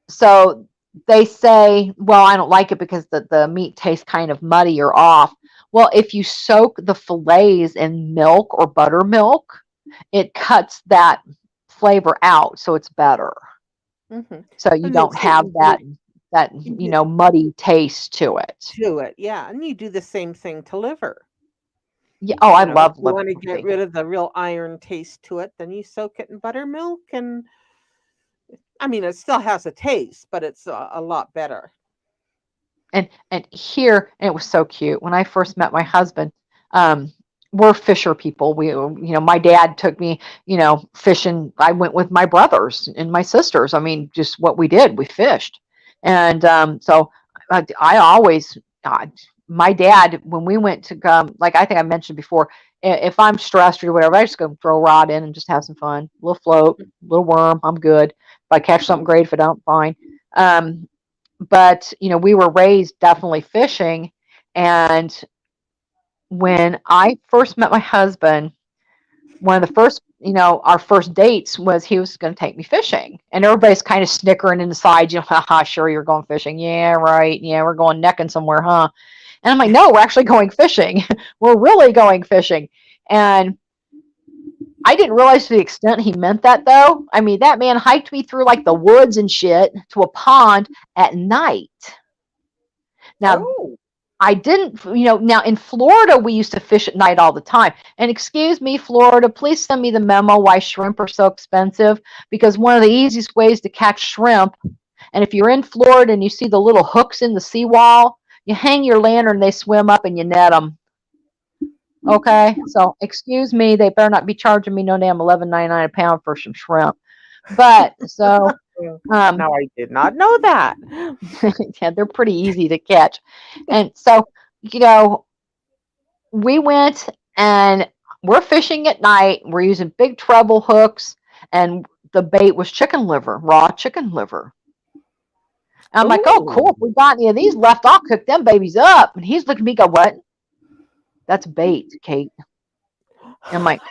so they say, well, I don't like it because the meat tastes kind of muddy or off. Well, if you soak the fillets in milk or buttermilk, it cuts that flavor out, so it's better. Mhm. So you And they don't say have that you do muddy taste to it. to it, yeah, and you do the same thing to liver. Yeah. Oh, I If love you liver wanna get steak. rid of the real iron taste to it, then you soak it in buttermilk, and I mean, it still has a taste, but it's a lot better. And here, and it was so cute when I first met my husband. Um, we're fisher people. My dad took me, fishing. I went with my brothers and my sisters. I mean, just what we did, we fished. And so I always, my dad, when we went to like I think I mentioned before, if I'm stressed or whatever, I just go throw a rod in and just have some fun. A little float, a little worm, I'm good. If I catch something great, if I don't, fine. Um, but we were raised definitely fishing. And when I first met my husband, one of the first, our first dates was he was going to take me fishing, and everybody's kind of snickering inside, haha, sure, you're going fishing, yeah, right, yeah, we're going necking somewhere, huh? And I'm like, no, we're actually going fishing. We're really going fishing. And I didn't realize to the extent he meant that, though. I mean, that man hiked me through like the woods and shit to a pond at night. Now, Oh, I didn't, now in Florida, we used to fish at night all the time. And excuse me, Florida, please send me the memo why shrimp are so expensive. Because one of the easiest ways to catch shrimp, and if you're in Florida and you see the little hooks in the seawall, you hang your lantern, they swim up and you net them. Okay, so excuse me, they better not be charging me no damn 11.99 a pound for some shrimp. But so, yeah. um, Now I did not know that. yeah, they're pretty easy to catch. And so, you know, we went and we're fishing at night. We're using big treble hooks, and the bait was chicken liver, raw chicken liver. And I'm like, oh, cool. Oh, If we got any of these left, I'll cook them babies up. And he's looking at me, go, what? That's bait, Kate. I'm like,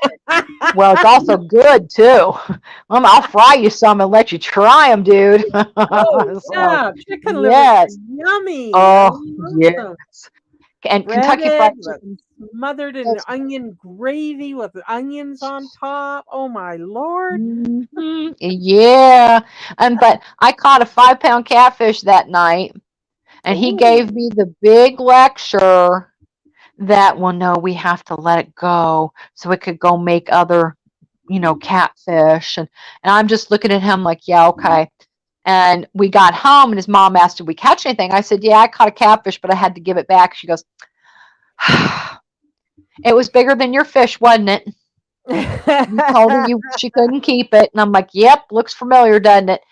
well, it's also good too. I'll fry you some and let you try them, dude. Oh, So, yeah, chicken livers are yes. yummy. I Oh, love yes. them. And Kentucky Breaded, Fried but Chicken. smothered in onion gravy with onions on top. Oh my lord. Yeah. But I caught a 5-pound catfish that night, and he gave Ooh. me the big lecture that, well, no, we have to let it go so it could go make other, catfish. And I'm just looking at him like, yeah, okay. And we got home, and his mom asked, did we catch anything? I said, yeah, I caught a catfish, but I had to give it back. She goes, it was bigger than your fish, wasn't it? You told her she couldn't keep it. And I'm like, yep, looks familiar, doesn't it?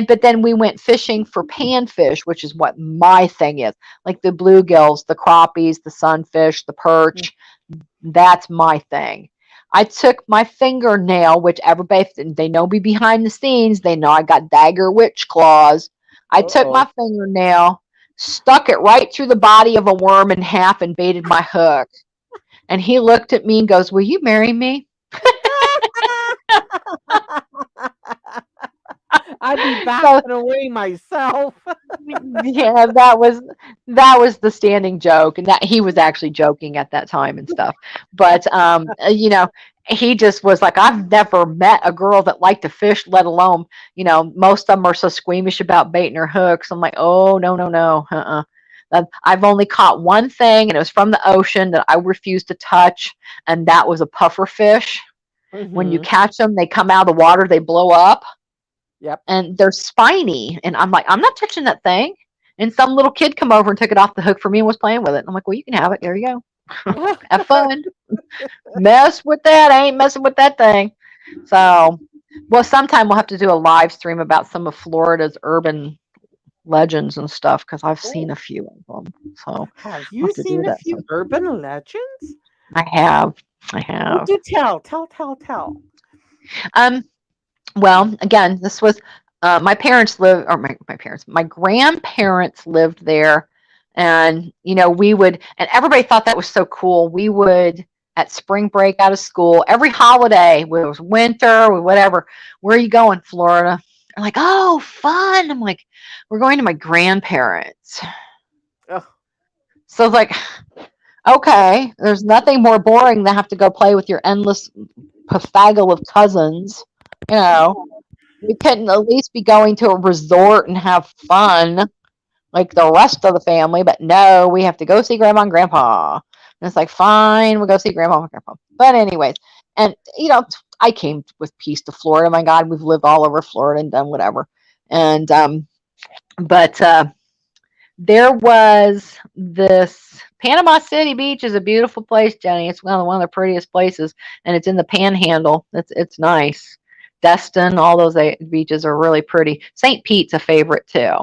But then we went fishing for panfish, which is what my thing is. Like the bluegills, the crappies, the sunfish, the perch. That's my thing. I took my fingernail, which everybody, they know me behind the scenes. They know I got dagger witch claws. I took Uh-oh. my fingernail, stuck it right through the body of a worm in half, and baited my hook. And he looked at me and goes, will you marry me? I'd be So backing away myself. yeah, that was the standing joke, and that he was actually joking at that time and stuff. But he just was like, I've never met a girl that liked to fish, let alone, most of them are so squeamish about baiting her hooks. I'm like, oh, no, no, no, I've only caught one thing, and it was from the ocean that I refused to touch, and that was a puffer fish. When you Hmm. catch them, they come out of the water, they blow up, Yep. and they're spiny. And I'm like, I'm not touching that thing. And some little kid come over and took it off the hook for me and was playing with it. And I'm like, well, you can have it. There you go. Have fun. Mess with that. I ain't messing with that thing. So, well, sometime we'll have to do a live stream about some of Florida's urban legends and stuff, because I've seen a few of them. So Have we'll you have to do seen a that few sometime. urban legends? I have. I Oh, have. do tell, tell, tell, tell. Um, Well, again, this was my parents lived, or my parents, my grandparents lived there, and we would, and everybody thought that was so cool. We would at spring break out of school, every holiday, whether it was winter or whatever. Where are you going, Florida? They're like, oh, fun. I'm like, we're going to my grandparents. Oh, So it's like, okay, there's nothing more boring than have to go play with your endless pafaggle of cousins. You know, we couldn't at least be going to a resort and have fun like the rest of the family, but no, we have to go see grandma and grandpa. And it's like, fine, we'll go see grandma and grandpa. But anyways, and I came with peace to Florida. My God, we've lived all over Florida and done whatever. And but there was this Panama City Beach is a beautiful place, Jenny. It's one of the prettiest places, and it's in the Panhandle. It's nice. Destin, all those beaches are really pretty. St. Pete's a favorite too,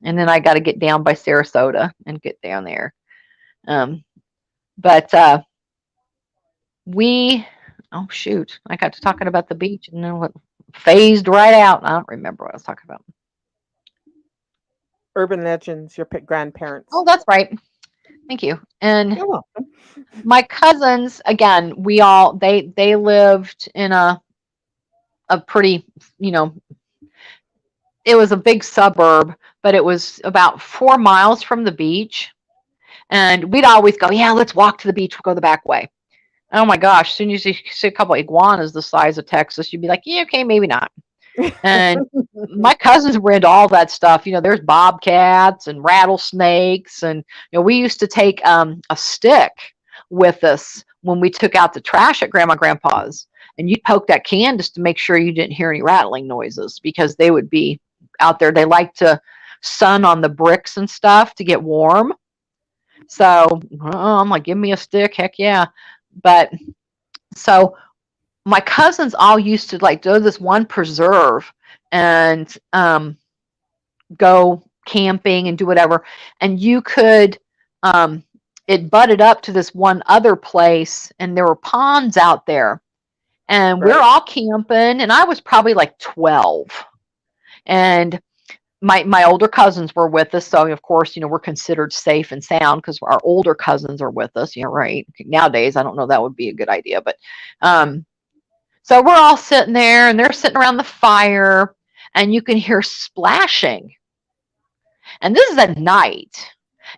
and then I got to get down by Sarasota and get down there. Um, but we, oh shoot, I got to talking about the beach, and then what phased right out. I don't remember what I was talking about. urban legends, your grandparents. Oh, that's right. Thank you. And You're welcome. my cousins, again, they lived in a pretty, it was a big suburb, but it was about 4 miles from the beach. And we'd always go, yeah, let's walk to the beach. We'll go the back way. Oh my gosh, as soon as you see a couple of iguanas the size of Texas, you'd be like, yeah, okay, maybe not. And my cousins were into all that stuff. There's bobcats and rattlesnakes. And, we used to take a stick with us when we took out the trash at Grandma and Grandpa's. And you'd poke that can just to make sure you didn't hear any rattling noises, because they would be out there. They like to sun on the bricks and stuff to get warm. So I'm like, give me a stick. Heck yeah. But so my cousins all used to like go to this one preserve and go camping and do whatever. And you could, it butted up to this one other place, and there were ponds out there. And we're Right. all camping, and I was probably like 12. And my older cousins were with us, so of course, we're considered safe and sound because our older cousins are with us. Right? Nowadays, I don't know that would be a good idea, but so we're all sitting there, and they're sitting around the fire, and you can hear splashing. And this is at night.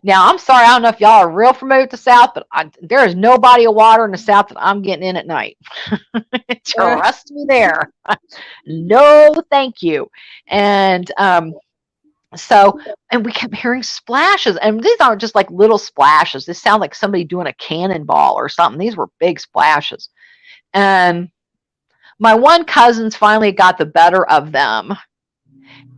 Now, I'm sorry, I don't know if y'all are real familiar with the South, but there is no body of water in the South that I'm getting in at night. Trust me there. No, thank you. And so, and we kept hearing splashes, and these aren't just like little splashes. This sound like somebody doing a cannonball or something. These were big splashes. And my one cousins finally got the better of them,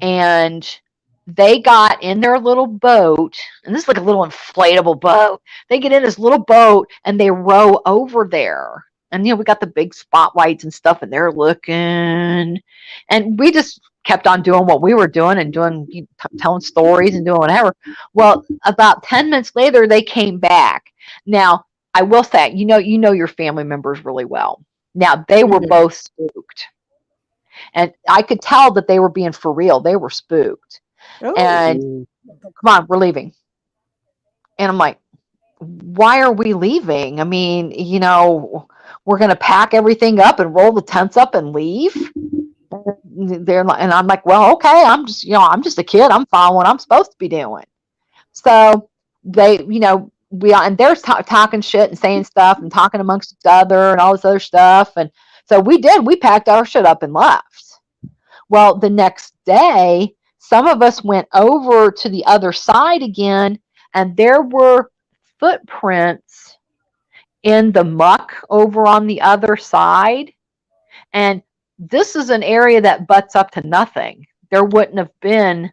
and they got in their little boat, and this is like a little inflatable boat. They get in this little boat and they row over there. And we got the big spotlights and stuff, and they're looking, and we just kept on doing what we were doing and telling stories and doing whatever. Well, about 10 minutes later, they came back. Now, I will say, you know your family members really well. Now, they were both spooked. And I could tell that they were being for real. They were spooked. And come on, we're leaving. And I'm like, why are we leaving? I mean, we're going to pack everything up and roll the tents up and leave. And I'm like, well, okay, I'm just a kid. I'm following what I'm supposed to be doing. So they, and they're talking shit and saying stuff and talking amongst each other and all this other stuff. And so we packed our shit up and left. Well, the next day, some of us went over to the other side again, and there were footprints in the muck over on the other side. And this is an area that butts up to nothing. There wouldn't have been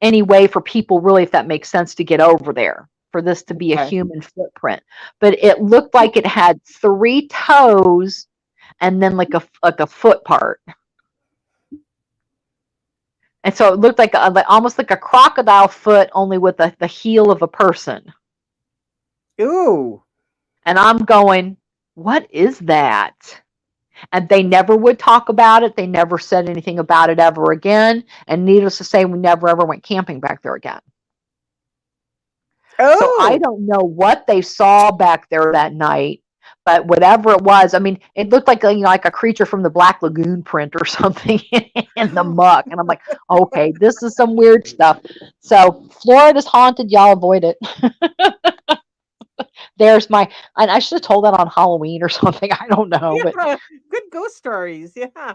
any way for people, really, if that makes sense, to get over there for this to be a human footprint. But it looked like it had 3 toes and then like a foot part. And so it looked like almost like a crocodile foot, only with the heel of a person. Ooh. And I'm going, what is that? And they never would talk about it. They never said anything about it ever again. And needless to say, we never ever went camping back there again. Oh. So I don't know what they saw back there that night. But whatever it was, I mean, it looked like like a creature from the Black Lagoon print or something in the muck. And I'm like, okay, this is some weird stuff. So Florida's haunted. Y'all avoid it. There's and I should have told that on Halloween or something. I don't know. Yeah, but good ghost stories. Yeah.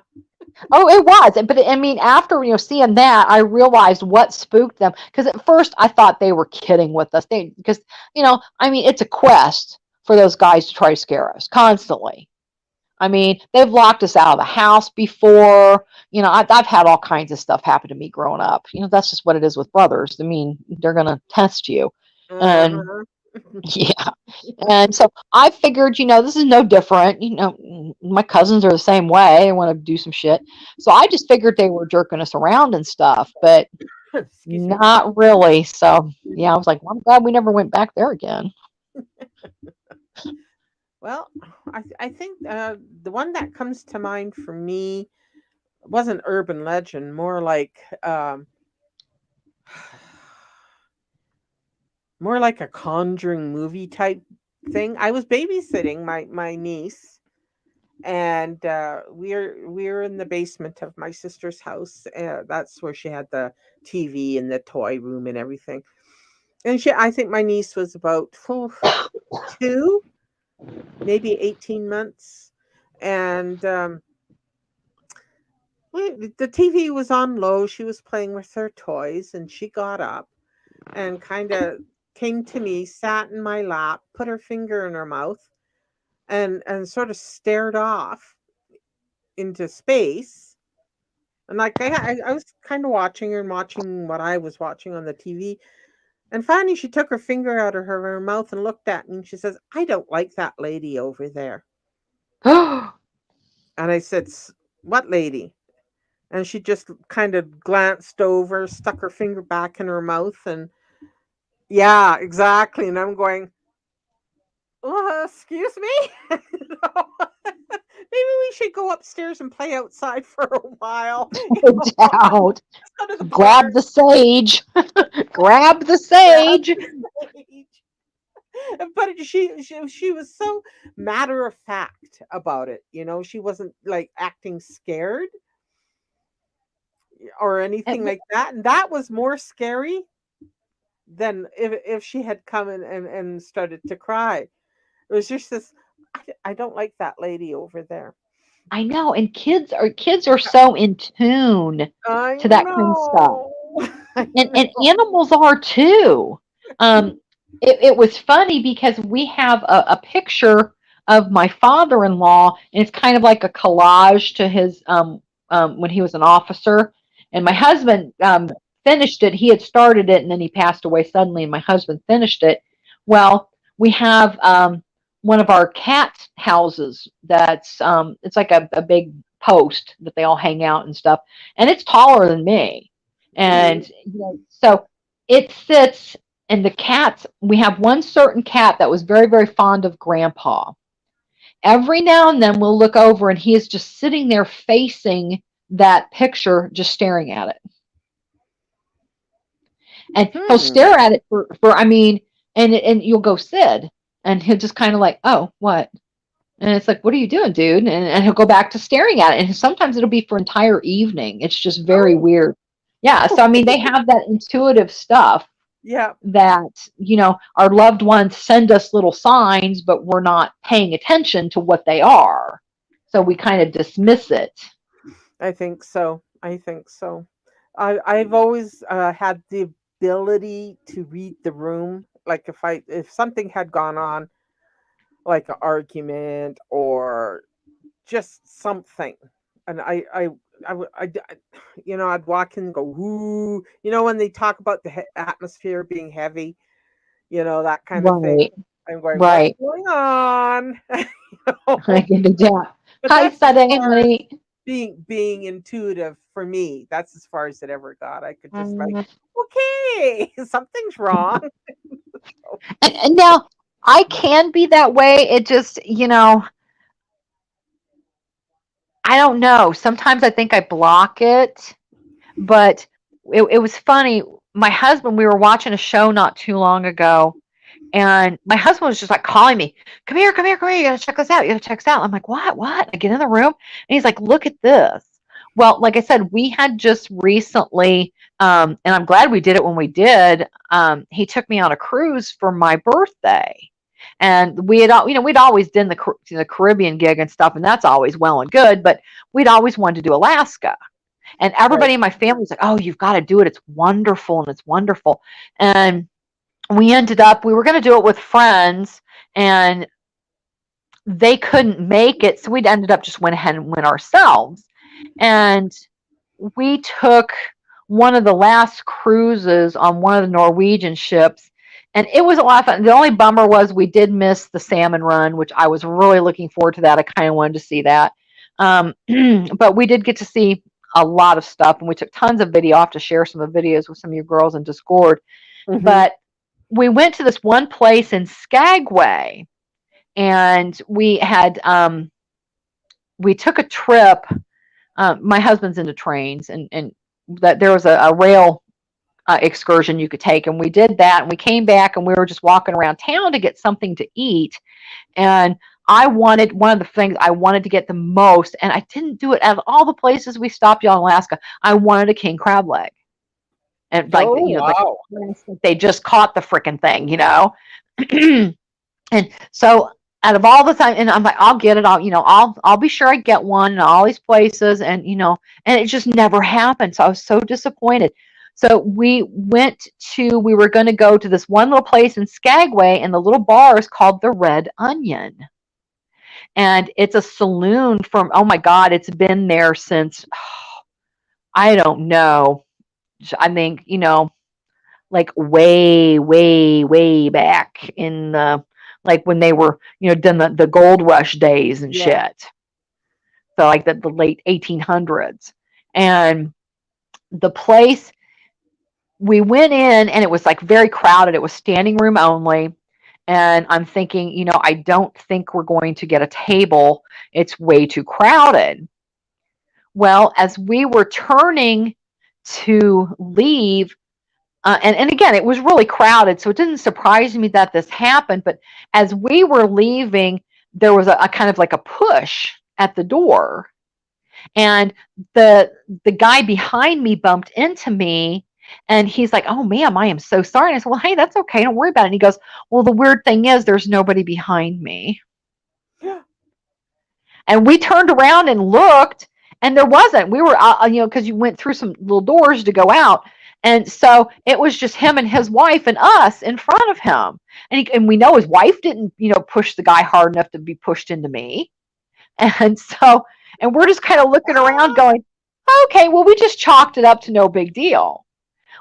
Oh, it was. But I mean, after seeing that, I realized what spooked them. Because at first I thought they were kidding with us. Because I mean, it's a quest for those guys to try to scare us constantly. I mean, they've locked us out of the house before. I've had all kinds of stuff happen to me growing up. That's just what it is with brothers. I mean, they're going to test you. And yeah. And so I figured, this is no different. My cousins are the same way. They want to do some shit. So I just figured they were jerking us around and stuff, but not really. So yeah, I was like, well, I'm glad we never went back there again. Well, I think the one that comes to mind for me wasn't urban legend, more like a Conjuring movie type thing. I was babysitting my niece, and we're in the basement of my sister's house. That's where she had the TV and the toy room and everything. And I think my niece was about 2, maybe 18 months, and the TV was on low. She was playing with her toys, and she got up and kind of came to me, sat in my lap, put her finger in her mouth, and sort of stared off into space. And like I was kind of watching her and watching what I was watching on the TV. And finally she took her finger out of her mouth and looked at me, and she says, "I don't like that lady over there." And I said, "What lady?" And she just kind of glanced over, stuck her finger back in her mouth, and yeah, exactly. And I'm going, excuse me? maybe we should go upstairs and play outside for a while. No doubt. Out of the Grab barn. the sage. Grab the Grab sage. the sage. But she was so matter of fact about it. She wasn't like acting scared or anything And like that. And that was more scary than if she had come and started to cry. It was just this. I don't like that lady over there. I know, and kids are so in tune I to that kind of stuff. know. I And know. animals are too. Um, it was funny because we have a picture of my father-in-law, and it's kind of like a collage to his when he was an officer. And my husband finished it. He had started it, and then he passed away suddenly. And my husband finished it. Well, we have one of our cat houses that's it's like a big post that they all hang out and stuff, and it's taller than me. And so it sits, and the cats, we have one certain cat that was very, very fond of Grandpa. Every now and then we'll look over and he is just sitting there facing that picture, just staring at it. And he'll Hmm. stare at it for I mean, and you'll go, Sid, and he'll just kind of like, oh, what? And it's like, what are you doing, dude? And he'll go back to staring at it. And sometimes it'll be for entire evening. It's just very Oh. weird. Yeah. So, I mean, they have that intuitive stuff Yeah. that, our loved ones send us little signs, but we're not paying attention to what they are. So we kind of dismiss it. I think so. I think so. I've always had the ability to read the room. Like if something had gone on, like an argument or just something, and I'd walk in and go, "Ooh," when they talk about the atmosphere being heavy, that kind of thing. Right. I'm going, "What's Right. going on?" I get it. Yeah. But Hi, that's as Sunday, far as honey. being intuitive for me. That's as far as it ever got. I could just like, And, okay, something's wrong. and now I can be that way. It just, I don't know. Sometimes I think I block it, but it was funny. My husband, we were watching a show not too long ago, and my husband was just like calling me, come here, come here, come here. You gotta check this out. You gotta check this out. I'm like, what? What? I get in the room, and he's like, look at this. Well, like I said, we had just recently, and I'm glad we did it when we did. He took me on a cruise for my birthday. And we had, we'd always done the Caribbean gig and stuff, and that's always well and good. But we'd always wanted to do Alaska, and Right. everybody in my family was like, "Oh, you've got to do it. It's wonderful, and it's wonderful." And we were going to do it with friends, and they couldn't make it, so we'd ended up just went ahead and went ourselves. And we took one of the last cruises on one of the Norwegian ships, and it was a lot of fun. The only bummer was we did miss the salmon run, which I was really looking forward to that. I kind of wanted to see that. But we did get to see a lot of stuff, and we took tons of video. I have to share some of the videos with some of you girls in Discord. Hmm. But we went to this one place in Skagway, and we took a trip. My husband's into trains, and that there was a rail excursion you could take, and we did that. And we came back, and we were just walking around town to get something to eat. And I wanted one of the things I wanted to get the most, and I didn't do it out of all the places we stopped in Alaska. I wanted a king crab leg, and Oh, wow. they just caught the freaking thing. And so out of all the time, and I'm like, I'll get it. I'll be sure I get one in all these places, and it just never happened. So I was so disappointed. So we were going to go to this one little place in Skagway, and the little bar is called the Red Onion. And it's a saloon from, oh my God, it's been there since, I don't know. I think, like way, way, way back in the, like when they were, done the gold rush days and Yeah. shit. So like the late 1800s. And the place, we went in, and it was like very crowded. It was standing room only. And I'm thinking, I don't think we're going to get a table. It's way too crowded. Well, as we were turning to leave, and again, it was really crowded, so it didn't surprise me that this happened. But as we were leaving, there was a kind of like a push at the door, and the guy behind me bumped into me, and he's like, "Oh, ma'am, I am so sorry." And I said, "Well, hey, that's okay. Don't worry about it." And he goes, "Well, the weird thing is, there's nobody behind me." And we turned around and looked, and there wasn't. We were, because you went through some little doors to go out. And so it was just him and his wife and us in front of him. And we know his wife didn't, push the guy hard enough to be pushed into me. And so, and we're just kind of looking around going, okay, well, we just chalked it up to no big deal.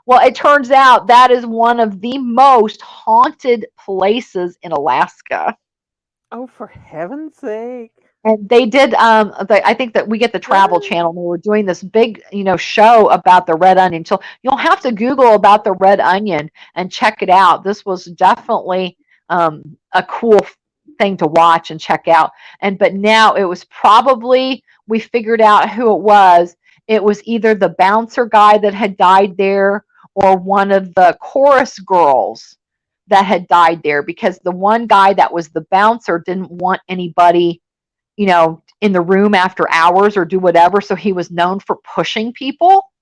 Well, it turns out that is one of the most haunted places in Alaska. Oh, for heaven's sake. And they did. I think that we get the Travel Channel. And they were doing this big, show about the Red Onion. So you'll have to Google about the Red Onion and check it out. This was definitely a cool thing to watch and check out. But now it was probably, we figured out who it was. It was either the bouncer guy that had died there, or one of the chorus girls that had died there, because the one guy that was the bouncer didn't want anybody in the room after hours or do whatever. So he was known for pushing people.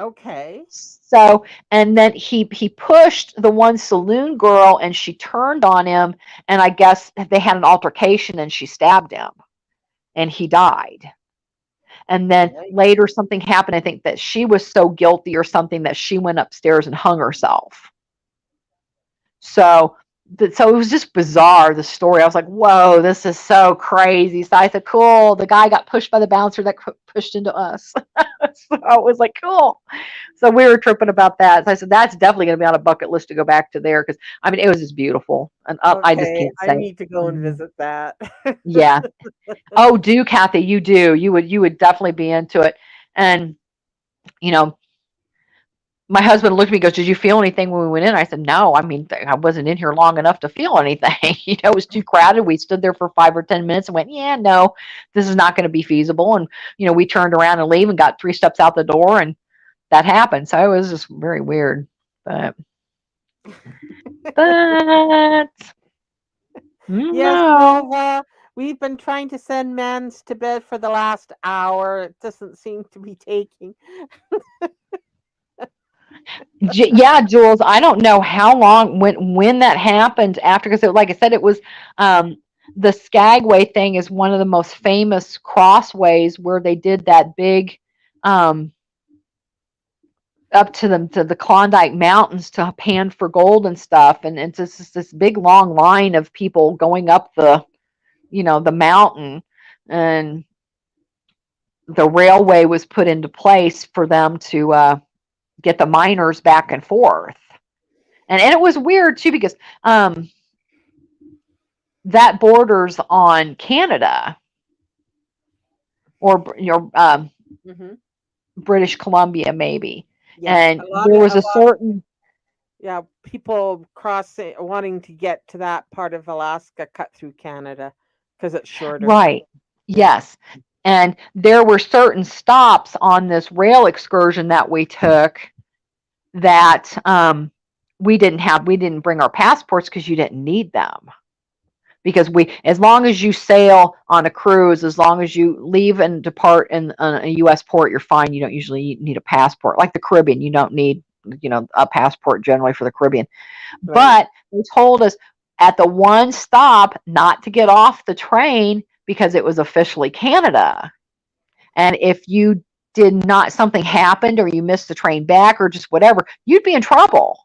Okay. So, and then he pushed the one saloon girl, and she turned on him, and I guess they had an altercation, and she stabbed him, and he died. And then later something happened. I think that she was so guilty or something that she went upstairs and hung herself. So it was just bizarre, the story. I was like, whoa, this is so crazy. So I said, cool. The guy got pushed by the bouncer that pushed into us. So it was like, cool. So we were tripping about that. So I said, that's definitely going to be on a bucket list to go back to there, because it was just beautiful. And I just can't say. I need to go and visit that. Yeah. Oh, do, Cathy, you do. You would definitely be into it. And my husband looked at me and goes, "Did you feel anything when we went in?" I said, "No. I wasn't in here long enough to feel anything. It was too crowded. We stood there for 5 or 10 minutes and went, yeah, no, this is not going to be feasible." And, we turned around and leave and got 3 steps out the door, and that happened. So it was just very weird. But Yes, no. well, we've been trying to send Mans to bed for the last hour. It doesn't seem to be taking. Yeah, Jules, I don't know how long when that happened after, because like I said, it was the Skagway thing is one of the most famous crossways where they did that big up to the Klondike Mountains to pan for gold and stuff, and it's just this big long line of people going up the the mountain, and the railway was put into place for them to get the miners back and forth. And it was weird too, because that borders on Canada, or Mm-hmm. British Columbia maybe. Yeah, And there was a certain people crossing, wanting to get to that part of Alaska, cut through Canada because it's shorter. right. Yeah. Yes. And there were certain stops on this rail excursion that we took that we didn't bring our passports, because you didn't need them. Because as long as you sail on a cruise, as long as you leave and depart in a U.S. port, you're fine. You don't usually need a passport. Like the Caribbean, you don't need, a passport generally for the Caribbean. Right. But they told us at the one stop not to get off the train, because it was officially Canada. And if you did not, something happened, or you missed the train back, or just whatever, you'd be in trouble.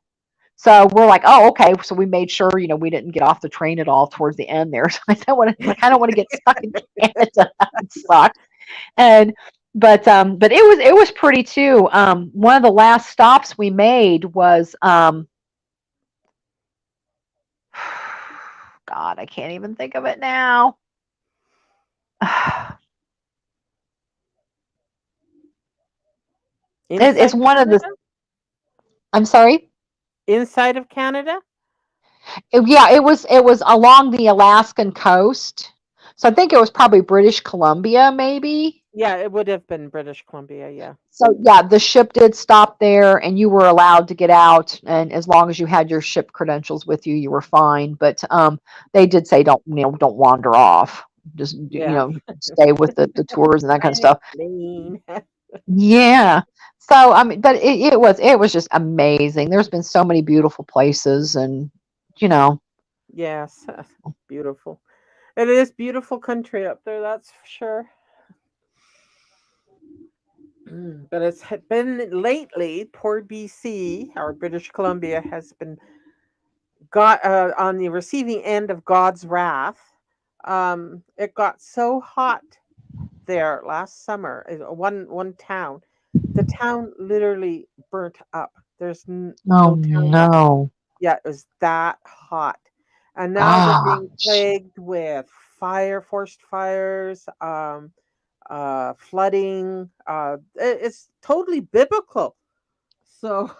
So we're like, oh, okay. So we made sure, we didn't get off the train at all towards the end there. So I kind of want to get stuck in Canada. It sucked. But it was pretty too. One of the last stops we made was, God, I can't even think of it now. It's one of the. I'm sorry. Inside of Canada? Yeah, it was along the Alaskan coast. So I think it was probably British Columbia, maybe. Yeah, it would have been British Columbia. Yeah. So yeah, the ship did stop there, and you were allowed to get out, and as long as you had your ship credentials with you, you were fine. But they did say don't wander off. Just Yeah. stay with the tours and that kind of Kind of stuff. clean. Yeah. So I mean, but it was just amazing. There's been so many beautiful places, and you know, Yes. Beautiful. It is beautiful country up there, that's for sure. But it's been lately, poor BC, or British Columbia, has been got on the receiving end of God's wrath. It got so hot there last summer. One town, the town literally burnt up. There's oh no town left. no, Yeah, it was that hot, and now they're being gosh. plagued with forced fires, flooding. It's totally biblical. So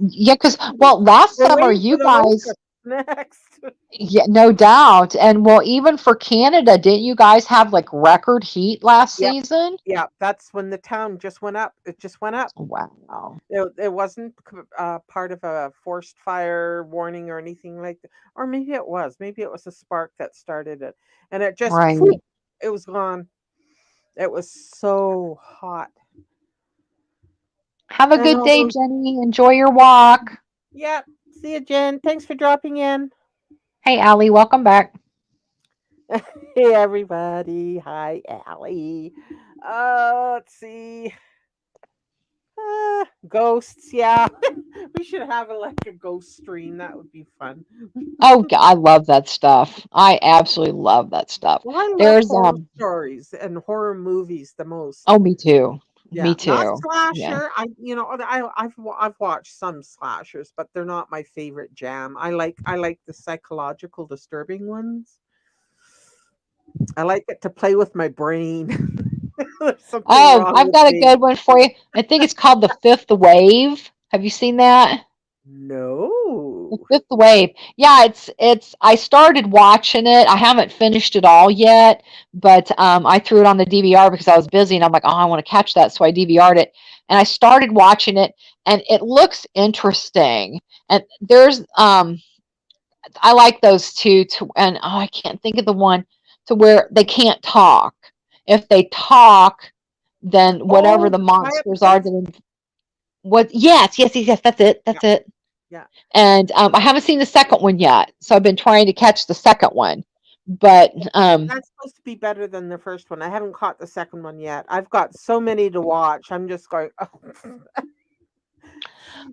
Yeah, because well, last we're summer waiting for you the guys, locust next. yeah, no doubt, and well, even for Canada, didn't you guys have like record heat last Yep, season? yeah, that's when the town just went up. It just went up. Wow. It wasn't part of a forced fire warning or anything like that. Or maybe it was. Maybe it was a spark that started it. And it just, Right. poof, it was gone. It was so hot. Have a And good all day, those, Jenny. Enjoy your walk. yeah. See you, Jen. Thanks for dropping in. Hey, Allie, welcome back. Hey, everybody. Hi, Allie. Let's see. Ghosts, yeah. We should have like a ghost stream. That would be fun. Oh, I love that stuff. I absolutely love that stuff. Well, I love There's horror stories and horror movies the most. oh, me too. Yeah, Me not too. Yeah. slasher. I've watched some slashers, but they're not my favorite jam. I like the psychological disturbing ones. I like it to play with my brain. There's something Oh, wrong I've with got a me. good one for you. I think it's called The Fifth Wave. Have you seen that? The No. Fifth Wave. Yeah, it's I started watching it. I haven't finished it all yet, but I threw it on the DVR because I was busy and I'm like, "Oh, I want to catch that." So I DVR'd it and I started watching it and it looks interesting. And there's I like those two to and oh, I can't think of the one to where they can't talk. If they talk, then whatever Oh, the the quiet monsters are place. that what yes, that's it. Yeah, That's it. yeah. And I haven't seen the second one yet, so I've been trying to catch the second one. But That's supposed to be better than the first one. I haven't caught the second one yet. I've got so many to watch. I'm just going, oh.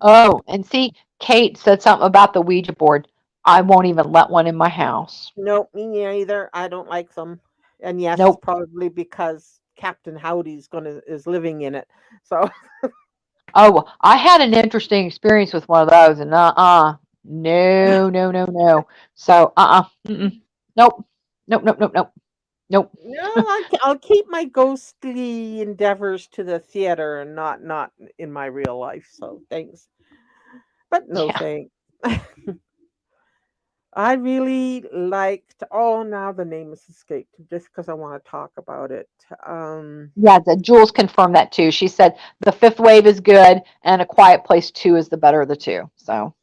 oh, and see, Kate said something about the Ouija board. I won't even let one in my house. Nope, me neither. I don't like them. And yes, it's Nope. probably because Captain Howdy's gonna is living in it. So Oh, I had an interesting experience with one of those, and no, no, no, no. So nope, nope, nope, nope, nope, nope. no, I'll keep my ghostly endeavors to the theater and not in my real life. So thanks, but no Yeah, thanks. I really liked. Oh, now the name has escaped just because I want to talk about it. yeah. The Jules confirmed that too. She said the Fifth Wave is good, and A Quiet Place 2 is the better of the two. So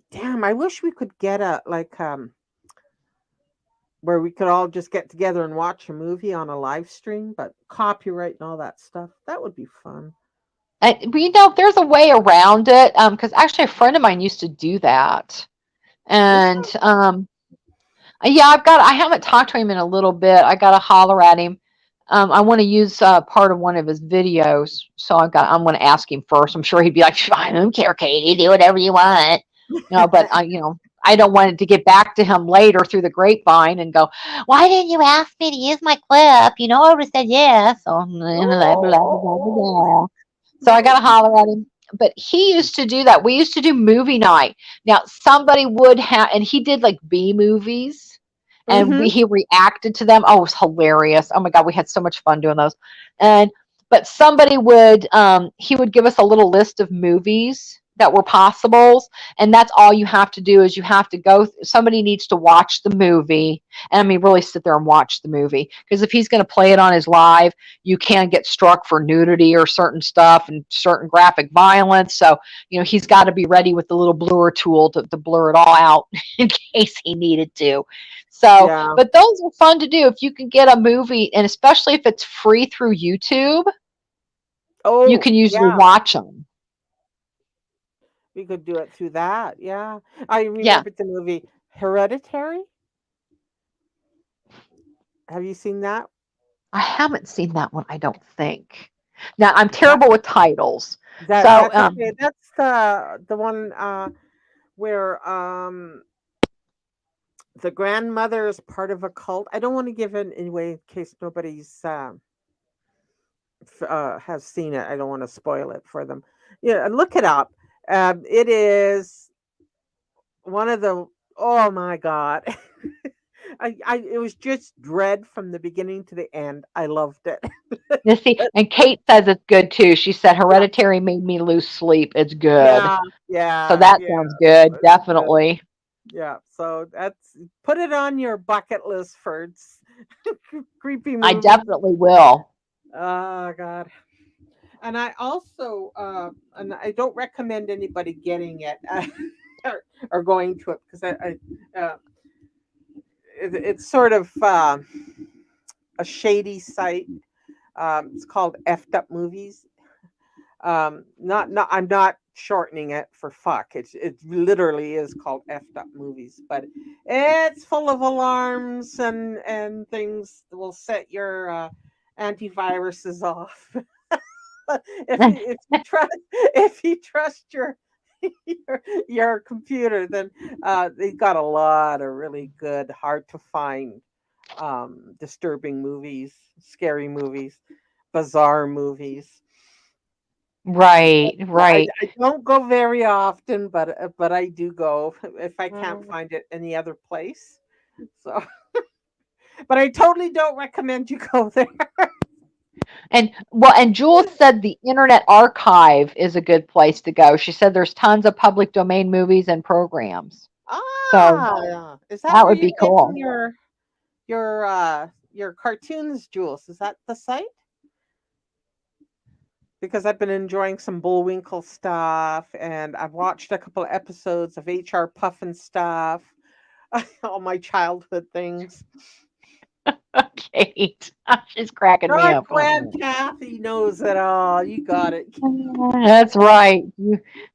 Damn, I wish we could get a where we could all just get together and watch a movie on a live stream, but copyright and all that stuff. That would be fun. but there's a way around it. Because actually, a friend of mine used to do that, Is and yeah, I haven't talked to him in a little bit. I got to holler at him. I want to use part of one of his videos, so I'm going to ask him first. I'm sure he'd be like, "I don't care, Katie. Do whatever you want." But I don't want it to get back to him later through the grapevine and go, "Why didn't you ask me to use my clip? I would have said yes." So blah, blah, blah, blah, blah. So I got to nice. holler at him. But he used to do that. We used to do movie night. Now somebody would have, and he did like B movies and Mm-hmm. he reacted to them. Oh, it was hilarious. Oh my God, we had so much fun doing those. And but somebody would he would give us a little list of movies that were possibles, and that's all you have to do is you have to go somebody needs to watch the movie, and I mean really sit there and watch the movie, because if he's going to play it on his live, you can get struck for nudity or certain stuff and certain graphic violence. So he's got to be ready with the little blur tool to blur it all out in case he needed to. So Yeah. but those are fun to do if you can get a movie, and especially if it's free through YouTube, you Oh, can usually yeah. watch them. We could do it through that. Yeah. I Yeah. remembered the movie Hereditary. Have you seen that? I haven't seen that one, I don't think. Now, I'm That terrible with titles. So, that's okay. That's the one where the grandmother is part of a cult. I don't want to give it anyway in case nobody's has seen it. I don't want to spoil it for them. Yeah, look it up. It is one of the, oh my god. It was just dread from the beginning to the end. I loved it. you see, and Kate says it's good too. She said Yeah, Hereditary made me lose sleep. It's good. yeah, So yeah, that yeah. sounds good, It's good. definitely. Yeah, so that's, put it on your bucket list for creepy I movies. definitely will. Oh god. And I also and I don't recommend anybody getting it or going to it because it's sort of a shady site. It's called effed up movies. Not I'm not shortening it for fuck. It literally is called effed up movies, but it's full of alarms and things that will set your antiviruses off. If you trust your computer, then they got a lot of really good, hard to find, disturbing movies, scary movies, bizarre movies. Right, right. I don't go very often, but I do go if I can't Mm. find it any other place. So, but I totally don't recommend you go there. And Jules said the Internet Archive is a good place to go. She said there's tons of public domain movies and programs. So Ah, is that that where would you're be getting cool. your cartoons, Jules? Is that the site? Because I've been enjoying some Bullwinkle stuff, and I've watched a couple of episodes of HR Puffin stuff, all my childhood things. Kate, she's cracking me Dark up on web that. Kathy knows it all. You got it. That's right.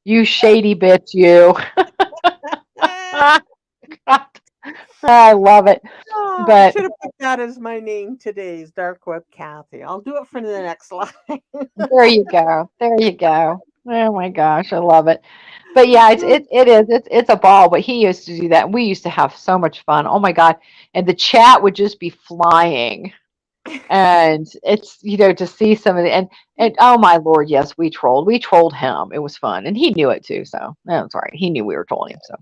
You shady bitch, you. I love it. Oh, I But should have put that as my name today's Dark Web Kathy. I'll do it for the next line. there you go. There you go. Oh my gosh, I love it. But yeah, it's a ball. But he used to do that. We used to have so much fun. Oh my God. And the chat would just be flying. And it's to see some of the and oh my Lord, yes, we trolled him. It was fun, and he knew it too. So that's all right. He knew we were trolling him, so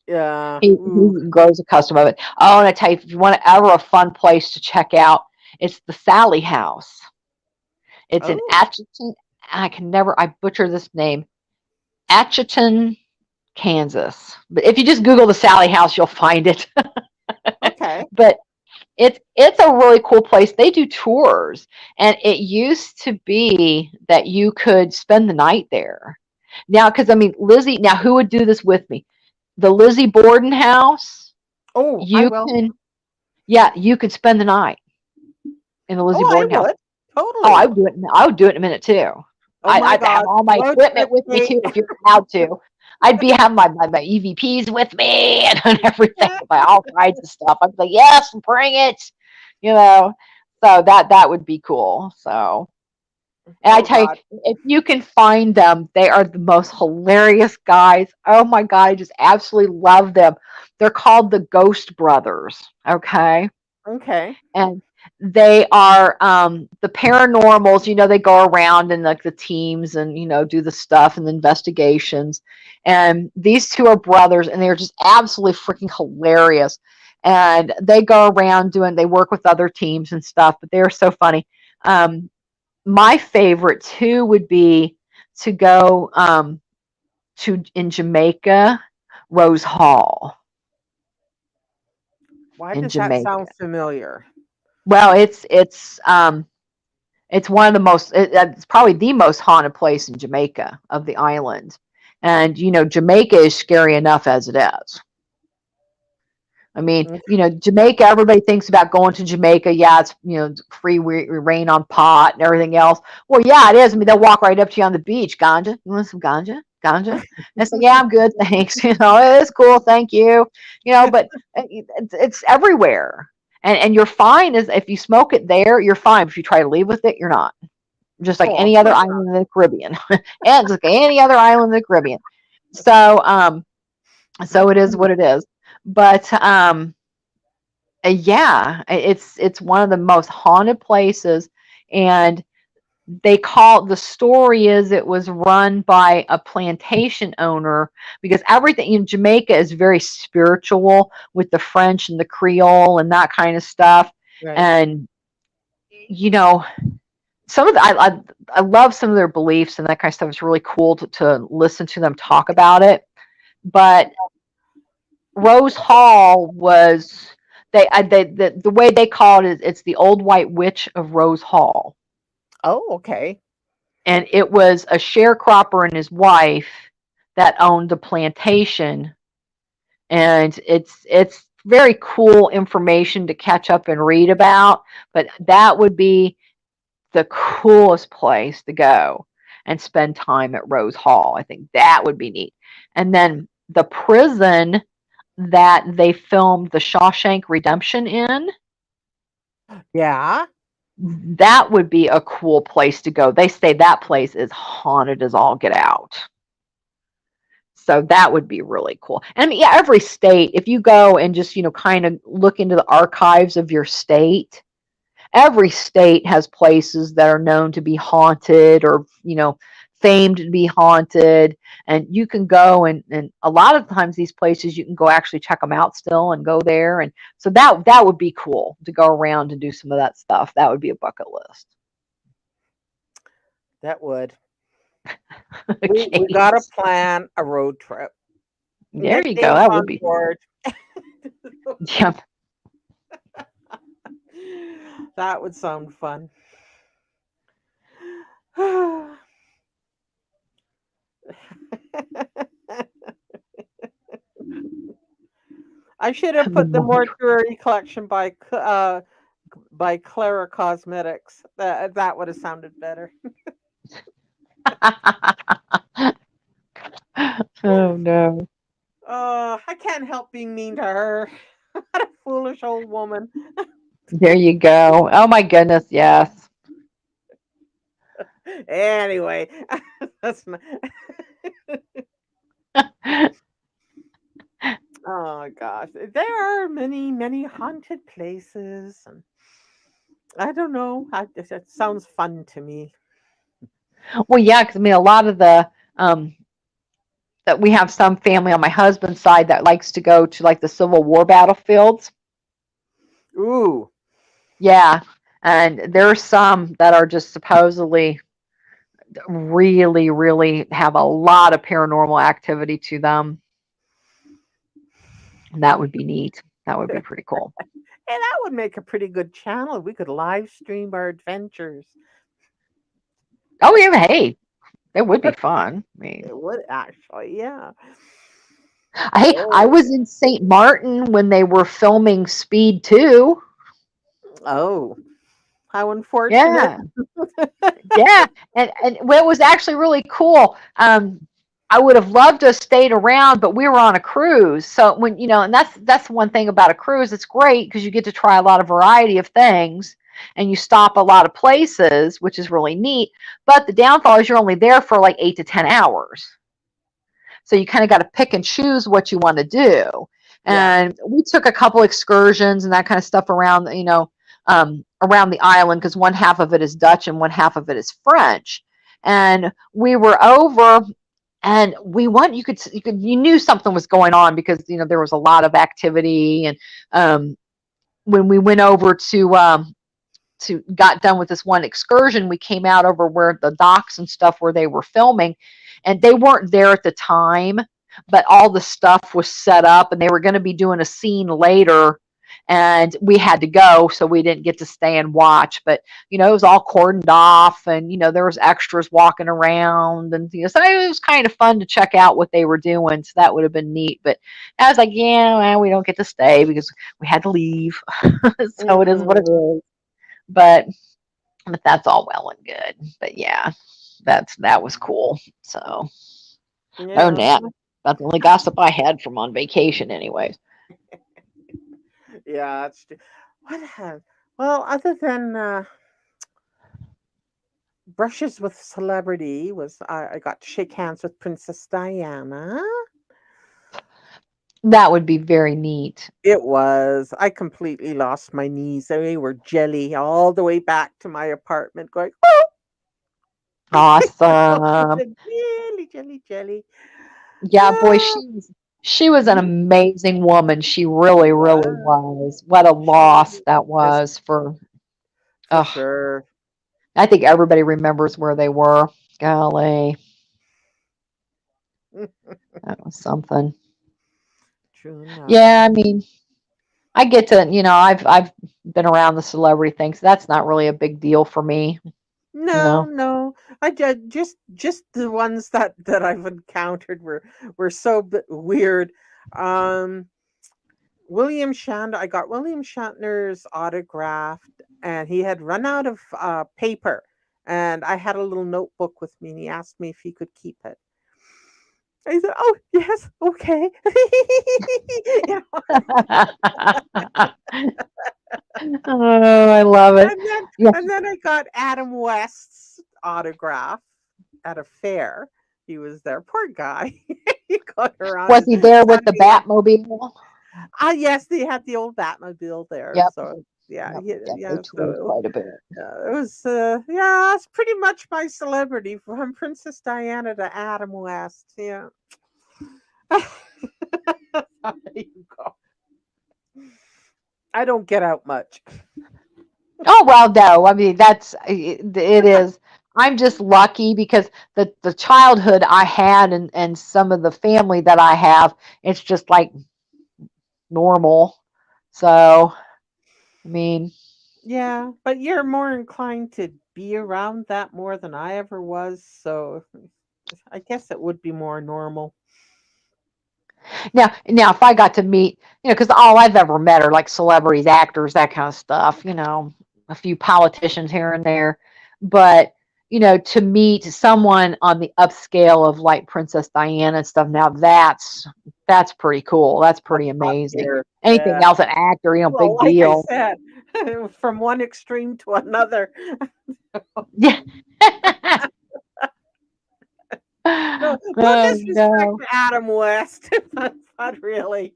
Yeah. he Ooh. grows accustomed of it. Oh, and I tell you, if you want ever a fun place to check out, it's the Sally House. It's in Oh, Atchison. I butcher this name, Atchison, Kansas. But if you just Google the Sally House, you'll find it. okay. But it's a really cool place. They do tours, and it used to be that you could spend the night there. Now, because I mean, Lizzie. Now, who would do this with me? The Lizzie Borden house. Oh, I You will. can, yeah, you could spend the night in the Lizzie Oh, I Borden house. would. Oh, I Totally. would do it. I would do it in a minute too. Oh my I'd have God. all my Road equipment trip with me date. too, if you're allowed to. I'd be having my EVPs with me and everything, by all kinds of stuff. I'd be like, yes, bring it. You know, so that would be cool. So, and I Oh tell you, God. if you can find them, they are the most hilarious guys. Oh my God, I just absolutely love them. They're called the Ghost Brothers. Okay. Okay. And they are the paranormals. They go around and like the teams and do the stuff and the investigations, and these two are brothers, and they're just absolutely freaking hilarious, and they go around they work with other teams and stuff, but they're so funny. My favorite too would be to go in Jamaica, Rose Hall Why in does that Jamaica. sound familiar? Well, it's one of the most, it's probably the most haunted place in Jamaica of the island. And, Jamaica is scary enough as it is. I mean, Mm. Jamaica, everybody thinks about going to Jamaica. Yeah, it's, free rain on pot and everything else. Well, yeah, it is. I mean, they'll walk right up to you on the beach. Ganja? You want some ganja? Ganja? And it's like, yeah, I'm good. Thanks. It's cool. Thank you. But it's everywhere. And you're fine as if you smoke it there, you're fine. If you try to leave with it, you're not. Just like Oh, of any other course not. island in the Caribbean. And just like any other island in the Caribbean. So it is what it is. But yeah, it's one of the most haunted places, and the story is it was run by a plantation owner, because everything in Jamaica is very spiritual with the French and the Creole and that kind of stuff. Right. And some of the, I love some of their beliefs and that kind of stuff. It's really cool to listen to them talk about it. But Rose Hall was the way they call it is it's the old white witch of Rose Hall. Oh, okay. And it was a sharecropper and his wife that owned the plantation. And it's very cool information to catch up and read about, but that would be the coolest place to go and spend time at Rose Hall. I think that would be neat. And then the prison that they filmed the Shawshank Redemption in, Yeah. that would be a cool place to go. They say that place is haunted as all get out. So that would be really cool. And I mean, yeah, every state, if you go and just, kind of look into the archives of your state, every state has places that are known to be haunted or, famed to be haunted. And you can go and a lot of times these places you can go actually check them out still and go there. And so that would be cool to go around and do some of that stuff. That would be a bucket list. That would. We got to plan a road trip. There Get you go. Dave That would on be, board. yeah. That would sound fun. I should have put the mortuary collection by Clara Cosmetics. That would have sounded better. Oh no. I can't help being mean to her. What a foolish old woman. There you go. Oh my goodness, yes. Anyway, that's not. Oh gosh, there are many, many haunted places, and I don't know. It sounds fun to me. Well, yeah, because I mean, a lot of the that we have some family on my husband's side that likes to go to like the Civil War battlefields. Ooh, Yeah, and there's some that are just supposedly really, really have a lot of paranormal activity to them. That would be neat. That would be and pretty cool. that would make a pretty good channel. We could live stream our adventures. Oh yeah, hey, it would be fun. I mean, It would actually, yeah. hey, I Oh, was in St. Martin when they were filming Speed 2. oh, how unfortunate. Yeah. Yeah, and well, it was actually really cool. I would have loved to have stayed around, but we were on a cruise. So when and that's one thing about a cruise. It's great because you get to try a lot of variety of things, and you stop a lot of places, which is really neat. But the downfall is you're only there for like 8 to 10 hours, so you kind of got to pick and choose what you want to do. Yeah. And we took a couple excursions and that kind of stuff around, around the island because one half of it is Dutch and one half of it is French. And we were over, and we went. You knew something was going on because there was a lot of activity. And when we went over to got done with this one excursion, we came out over where the docks and stuff where they were filming, and they weren't there at the time, but all the stuff was set up, and they were going to be doing a scene later, and we had to go, so we didn't get to stay and watch. But it was all cordoned off, and there was extras walking around, and so it was kind of fun to check out what they were doing. So that would have been neat. But I was like, yeah, well, we don't get to stay because we had to leave. So it is what it Mm, is. But that's all well and good. But yeah, that was cool. So oh, yeah, yeah, that's the only gossip I had from on vacation, anyways. yeah, that's true. What have well, other than brushes with celebrity, was I got to shake hands with Princess Diana. That would be very neat. It was. I completely lost my knees. They were jelly all the way back to my apartment, going, oh, Awesome. jelly, jelly, jelly. Yeah, boy, Ah, she was an mhm, amazing woman. She she really, really was. was. What a She loss that was was for. for Oh, sure. I think everybody remembers where they were. Golly, that was something. True enough. Yeah, I mean, I get to, I've been around the celebrity thing, so that's not really a big deal for me. You No, know. no. Just the ones that I've encountered were so weird. Um, William Shatner. I got William Shatner's autograph, and he had run out of paper, and I had a little notebook with me, and he asked me if he could keep it. I said, "Oh yes, okay." You know, Oh, I love it. and then Yeah. and then I got Adam West's autograph at a fair. He was there. Poor guy. He got around Was and he there with the suddenly, Batmobile? ah, yes, they had the old Batmobile there. Yep. So yeah, Yep. he, Yeah, they yeah. toured So quite a bit. it was yeah, it's pretty much my celebrity from Princess Diana to Adam West. Yeah. There you go. I don't get out much. Oh, well, no. I mean, it is. I'm just lucky because the childhood I had and some of the family that I have, it's just like normal. So, I mean, Yeah, but you're more inclined to be around that more than I ever was, so I guess it would be more normal. now if I got to meet, because all I've ever met are like celebrities, actors, that kind of stuff, a few politicians here and there. But, to meet someone on the upscale of like Princess Diana and stuff, now that's pretty cool. That's That's pretty top amazing. tier. Anything Yeah. else, an actor, Well, big like I deal. said, from one extreme to another. Yeah. No, no Oh disrespect no. to Adam West, but not really.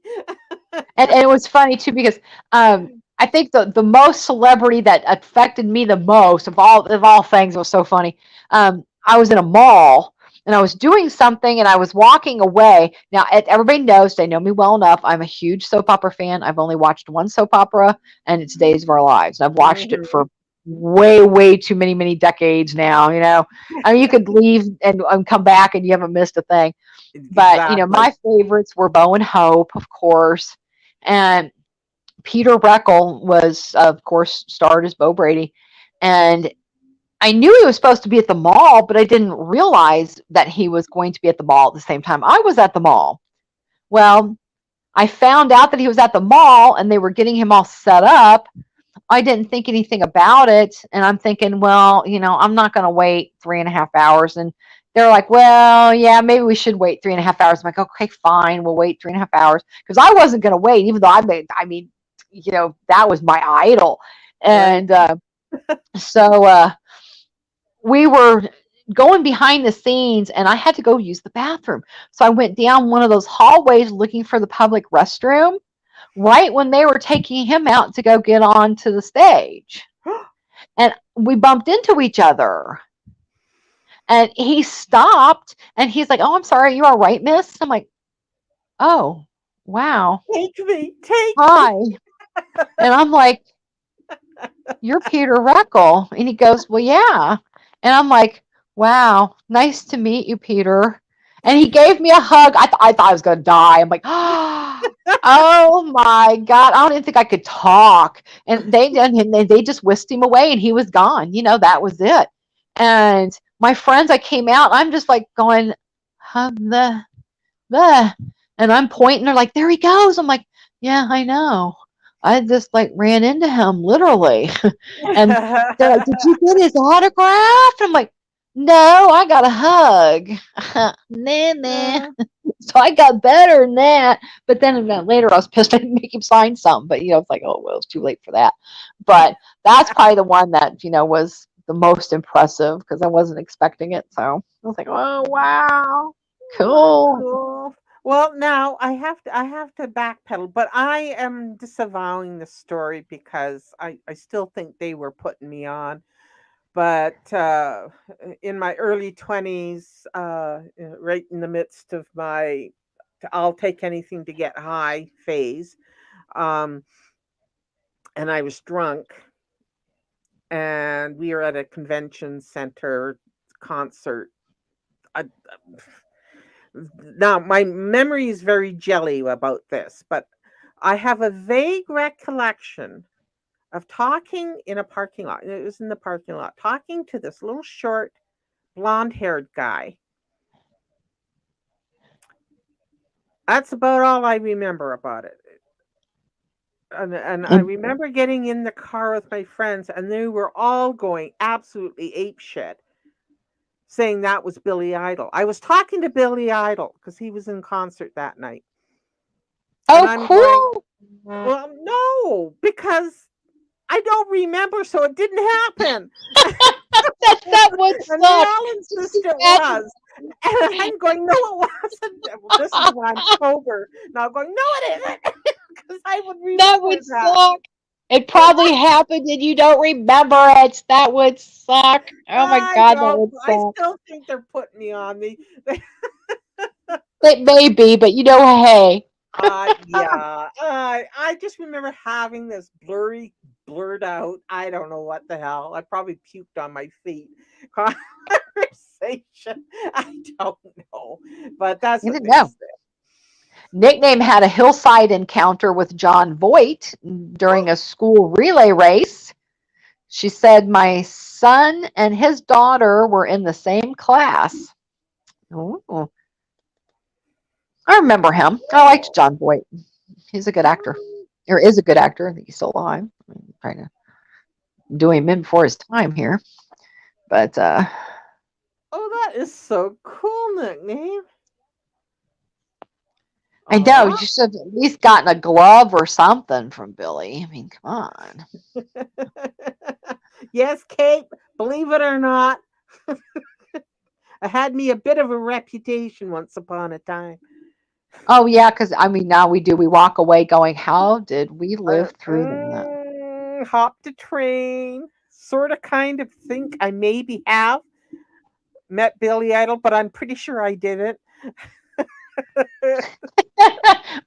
And it was funny too because I think the most celebrity that affected me the most of all things, was so funny. I was in a mall and I was doing something and I was walking away. Now everybody knows, they know me well enough. I'm a huge soap opera fan. I've only watched one soap opera, and it's Days of Our Lives. I've watched it Mhm. for way too many decades now. I mean, you could leave and come back and you haven't missed a thing. But Exactly. my favorites were Bo and Hope, of course, and Peter Reckell was, of course, starred as Bo Brady. And I knew he was supposed to be at the mall, but I didn't realize that he was going to be at the mall at the same time I was at the mall. Well, I found out that he was at the mall and they were getting him all set up. I didn't think anything about it. And I'm thinking, well, I'm not going to wait 3.5 hours. And they're like, well, yeah, maybe we should wait 3.5 hours. I'm like, okay, fine. We'll wait 3.5 hours. Because I wasn't going to wait, even though I mean, that was my idol. Right. And so we were going behind the scenes and I had to go use the bathroom. So I went down one of those hallways looking for the public restroom right when they were taking him out to go get onto the stage. And we bumped into each other. And he stopped and he's like, "Oh, I'm sorry. You all right, miss?" I'm like, "Oh, wow. Take me, take me. Hi." And I'm like, "You're Peter Reckell." And he goes, "Well, yeah." And I'm like, Wow. Nice to meet you, Peter. And he gave me a hug. I thought I was going to die. I'm like, oh my God. I don't even think I could talk. And they just whisked him away and he was gone. That was it. And my friends, I came out, I'm just like going, the, and I'm pointing. They're like, there he goes. I'm like, yeah, I know. I just like ran into him literally. And they're like, did you get his autograph? I'm like, no, I got a hug. Nah, nah. So I got better than that. But then later I was pissed I didn't make him sign some. But, it's like, oh, well, it's too late for that. But that's probably the one that, was the most impressive because I wasn't expecting it. So I was like, oh, wow. Cool. Cool. Well, now I have to backpedal, but I am disavowing the story because I still think they were putting me on. But in my early 20s, right in the midst of my I'll take anything to get high phase, um, and I was drunk, and we were at a convention center concert. I, Now, my memory is very jelly about this, but I have a vague recollection of talking in a parking lot. It was in the parking lot, talking to this little short, blonde haired guy. That's about all I remember about it. And I And remember getting in the car with my friends, and they were all going absolutely ape shit, saying that was Billy Idol. I was talking to Billy Idol because he was in concert that night. And oh, I'm going, cool. well, no, because I don't remember, so it didn't happen. That would And they suck. all Just insist it imagine. was. And I'm going, no, it wasn't. Well, this is when I'm sober. Now I'm going, no, it isn't. Because I would That remember would that. suck. It probably happened and you don't remember it. That would suck. Oh my I God, that don't. would I suck. still think they're putting me on. It may be, but hey. Yeah. I just remember having this blurred out. I don't know what the hell. I probably puked on my feet. Conversation. I don't know, but that's You what didn't they know. said. Nickname had a hillside encounter with John Voight during a school relay race. She said, my son and his daughter were in the same class. Ooh, I remember him. I liked John Voight. He's a good actor, or is a good actor. I think he's still alive. I'm trying to do him in before his time here. But Oh, that is so cool, nickname. I know Oh. you should have at least gotten a glove or something from Billy. I mean, come on. Yes, Kate, believe it or not, I had me a bit of a reputation once upon a time. Oh yeah, because I mean now we do. We walk away going, how did we live through that? Hopped a train, sort of kind of think I maybe have met Billy Idol, but I'm pretty sure I didn't.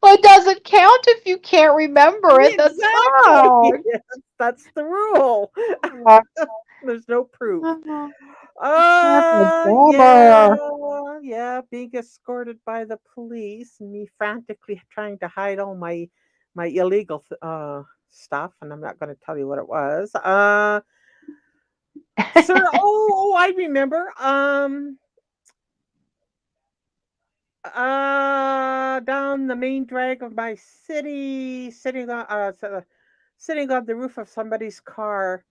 Well, it doesn't count if you can't remember it. That Exactly. sucks. Yes, that's the rule. Oh, There's no proof. that's a Yeah, bummer. yeah, being escorted by the police and me frantically trying to hide all my illegal stuff, and I'm not going to tell you what it was. Sir, I remember. Down the main drag of my city, sitting on the roof of somebody's car,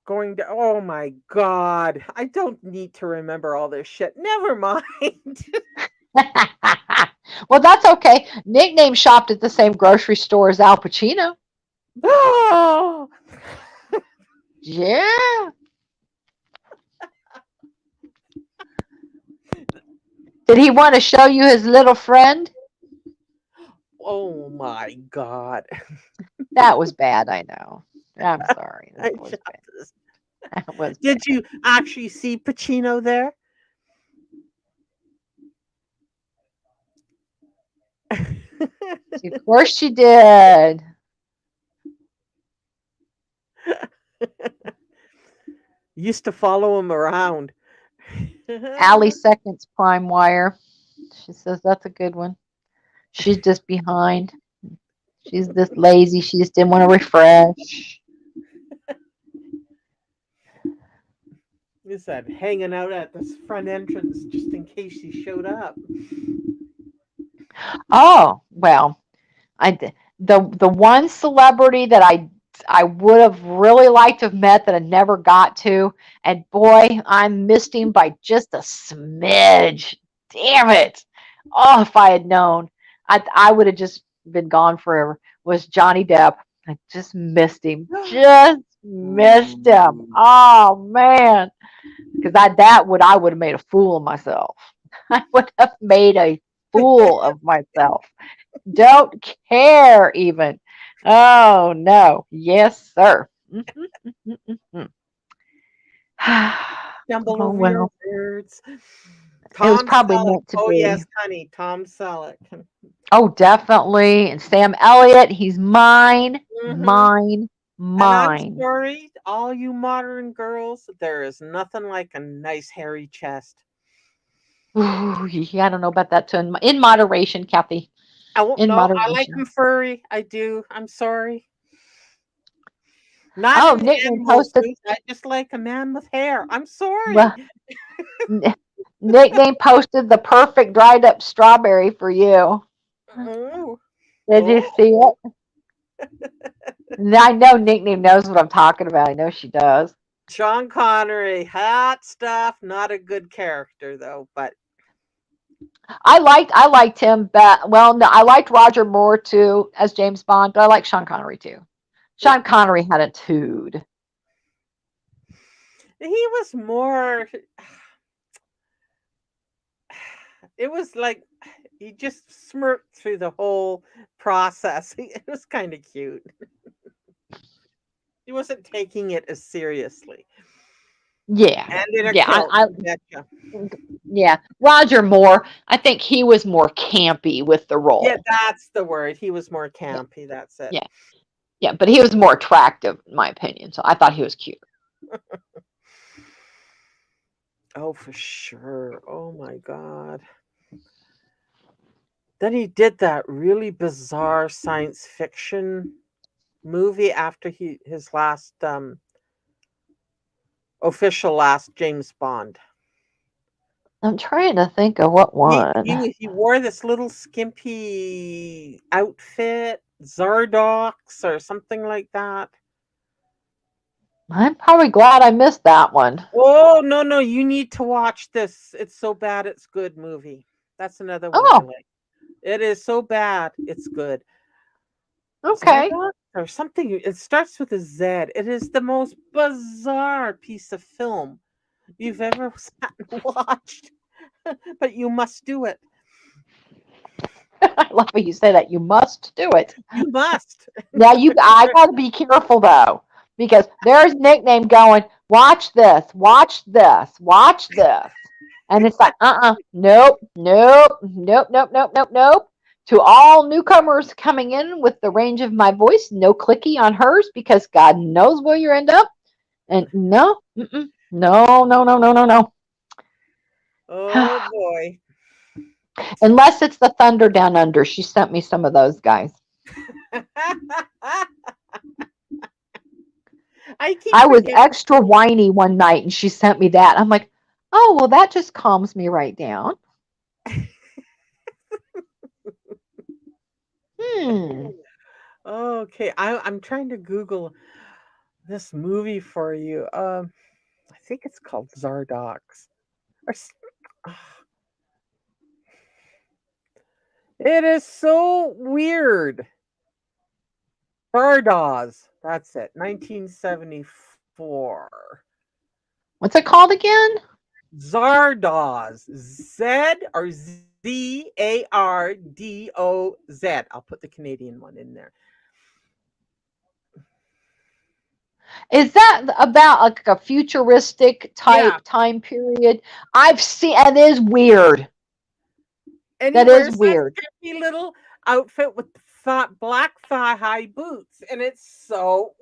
going to. Oh my god! I don't need to remember all this shit. Never mind. Well, that's okay. Nickname shopped at the same grocery store as Al Pacino. Oh, Yeah. Did he want to show you his little friend? oh my god! That was bad, I know. I'm sorry. I That was just- bad. That was Did bad. you actually see Pacino there? Of course she did. Used to follow him around. Allie Seconds Prime Wire. She says that's a good one. She's just behind. She's just lazy. She just didn't want to refresh. He said hanging out at this front entrance just in case he showed up. Oh well, the one celebrity that I would have really liked to have met that I never got to, and boy, I missed him by just a smidge. Damn it! Oh, if I had known, I would have just been gone forever. Was Johnny Depp? I just missed him. Just missed him. Oh man, because I would have made a fool of myself. I would have made a fool of myself. Don't care even. Oh no. Yes, sir. Stumble Oh over your well. words. It was Tom probably Selleck. meant to Oh be. yes, honey, Tom Selleck. Oh, definitely. And Sam Elliott, he's mine, Hmm. mine, And I'm mine. sorry, all you modern girls, there is nothing like a nice hairy chest. Ooh, yeah, I don't know about that too. In moderation, Kathy. I won't In know. I like moderation. them furry. I do. I'm sorry. Not Oh, in nickname animal posted. suits. I just like a man with hair. I'm sorry. Well, n- nickname posted the perfect dried up strawberry for you. Oh, Did you oh. see it? I know Nickname knows what I'm talking about. I know she does. Sean Connery, hot stuff. Not a good character though, but I liked him, but well, no, I liked Roger Moore too as James Bond, but I like Sean Connery too. yeah, Sean Connery had a tude. he was more. It was like he just smirked through the whole process. It was kind of cute. He wasn't taking it as seriously. Yeah, And in a yeah, kilt, you betcha. yeah. Roger Moore, I think he was more campy with the Yeah, role. that's the word. He was more Yeah, campy. That's it. yeah, yeah. But he was more attractive, in my opinion. So I thought he was cute. Oh, for sure. Oh my God. Then he did that really bizarre science fiction movie after his last official last James Bond. I'm trying to think of what one. He wore this little skimpy outfit, Zardox or something like that. I'm probably glad I missed that one. Oh no, no, you need to watch this. It's so bad it's good movie. That's another one I Oh, like. It is so bad it's good. okay. Zardox or something. It starts with a Z. It is the most bizarre piece of film you've ever sat and watched, but you must do it. I love how you say that. You must do it. You must. Now I gotta be careful though, because there's Nickname going, watch this, watch this, watch this. And it's like, nope, nope, nope, nope, nope, nope, nope. To all newcomers coming in with the range of my voice, no clicky on hers because God knows where you end up. And no, no, no, no, no, no, no. Oh boy. Unless it's the Thunder Down Under. She sent me some of those guys. I keep I was forgetting. extra whiny one night and she sent me that. I'm like, oh, well, that just calms me right down. Hmm. Okay, I'm trying to Google this movie for you. I think it's called Zardox. Or it is so weird. Zardoz. That's it. 1974. What's it called again? Zardoz. Z or Zardoz. I'll put the Canadian one in there. Is that about like a futuristic Yeah. type time period? I've seen, and it is weird. And he That is wears that weird. skimpy little outfit with black thigh high boots. And it's so.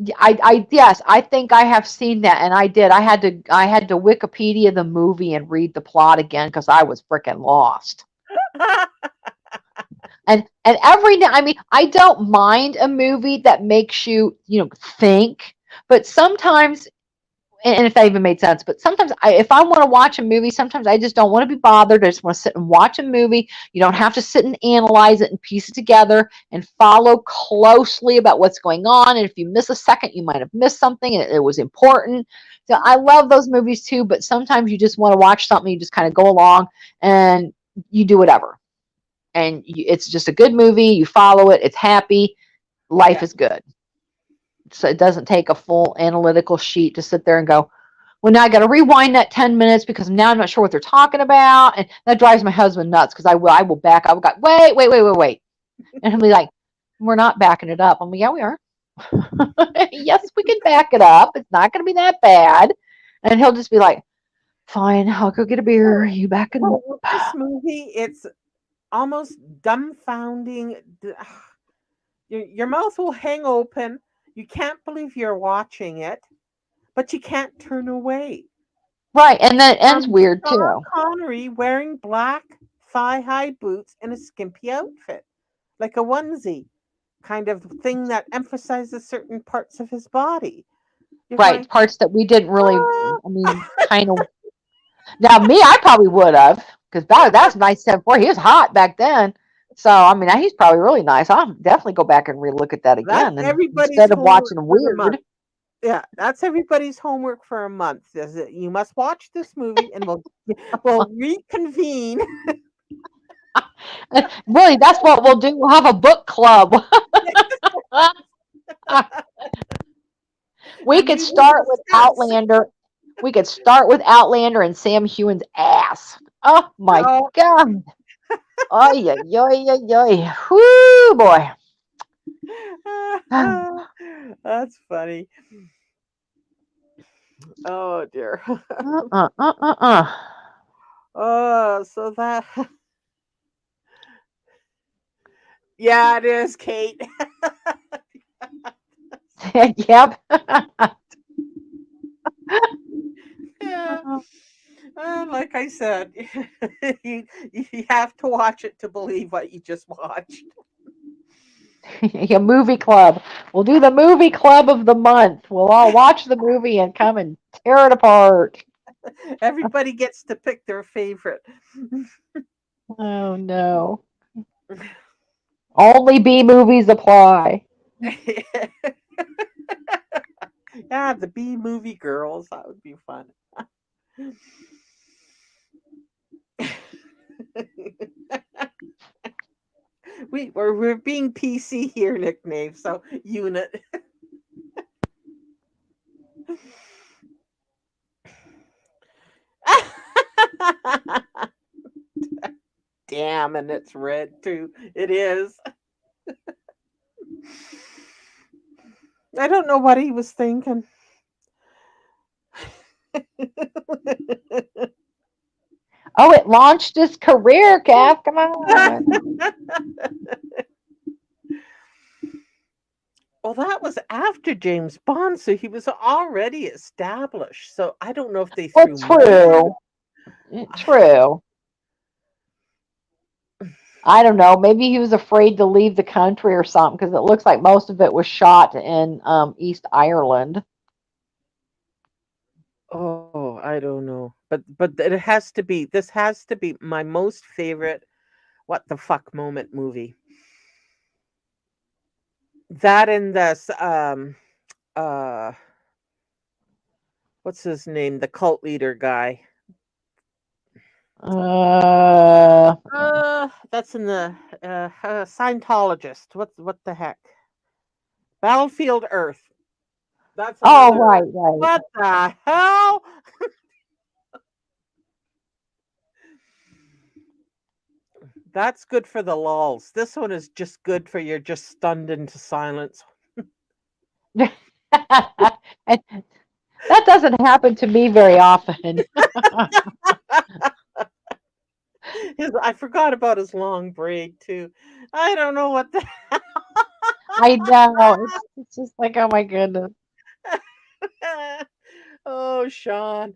Yes, I think I have seen that, and I did. I had to Wikipedia the movie and read the plot again because I was freaking lost. And every now, I mean, I don't mind a movie that makes you, think, but sometimes, and if that even made sense, but sometimes if I want to watch a movie, sometimes I just don't want to be bothered. I just want to sit and watch a movie. You don't have to sit and analyze it and piece it together and follow closely about what's going on. And if you miss a second, you might have missed something and it was important. So I love those movies too, but sometimes you just want to watch something, you just kind of go along and you do whatever. And it's just a good movie. You follow it. It's happy. Life Yeah. is good. So it doesn't take a full analytical sheet to sit there and go, well, now I got to rewind that 10 minutes because now I'm not sure what they're talking about. And that drives my husband nuts because I will back up. I'll go, wait. And he'll be like, we're not backing it up. I'm like, yeah, we are. Yes, we can back it up. It's not going to be that bad. And he'll just be like, fine, I'll go get a beer. You back it up. This movie, it's almost dumbfounding. Your mouth will hang open. You can't believe you're watching it, but you can't turn away. Right. And then it ends weird Sean too. Connery wearing black thigh-high boots and a skimpy outfit, like a onesie kind of thing that emphasizes certain parts of his body. You're Right. going, Parts that we didn't really, "Ah." I mean, kind of. Now, me, I probably would have because that's 1974. He was hot back then. So, I mean, he's probably really nice. I'll definitely go back and relook at that That's again. And everybody's instead of homework watching for the month. weird, Yeah, that's everybody's homework for a month. Is that you must watch this movie, and we'll reconvene. really, that's what we'll do. We'll have a book club. We And could we will start with discuss. Outlander. We could start with Outlander and Sam Hewen's ass. Oh my Oh, God. Oh, yeah, yeah. Whoo, boy. that's funny. Oh dear. Uh. Oh, so that. Yeah, it is, Kate. Yep. Yeah. Like I said, you have to watch it to believe what you just watched. A movie club. We'll do the movie club of the month. We'll all watch the movie and come and tear it apart. Everybody gets to pick their favorite. Oh no. Only B movies apply. Yeah, the B movie girls. That would be fun. We're being PC here, nickname. So unit. Damn, and it's red too. It is. I don't know what he was thinking. Oh, it launched his career, Kath. Come on. Well, that was after James Bond, so he was already established. So I don't know if they Well, threw more. true. True. I don't know. Maybe he was afraid to leave the country or something because it looks like most of it was shot in East Ireland. Oh, I don't know. But it has to be this has to be my most favorite what the fuck moment movie. That and this uh what's his name? The cult leader guy. Uh, That's in the Scientologist. What the heck? Battlefield Earth. That's oh, another. right. What the hell? That's good for the lulls. This one is just good for you're just stunned into silence. And that doesn't happen to me very often. I forgot about his long braid too. I don't know what the I know. It's just like, oh my goodness. Oh, Sean.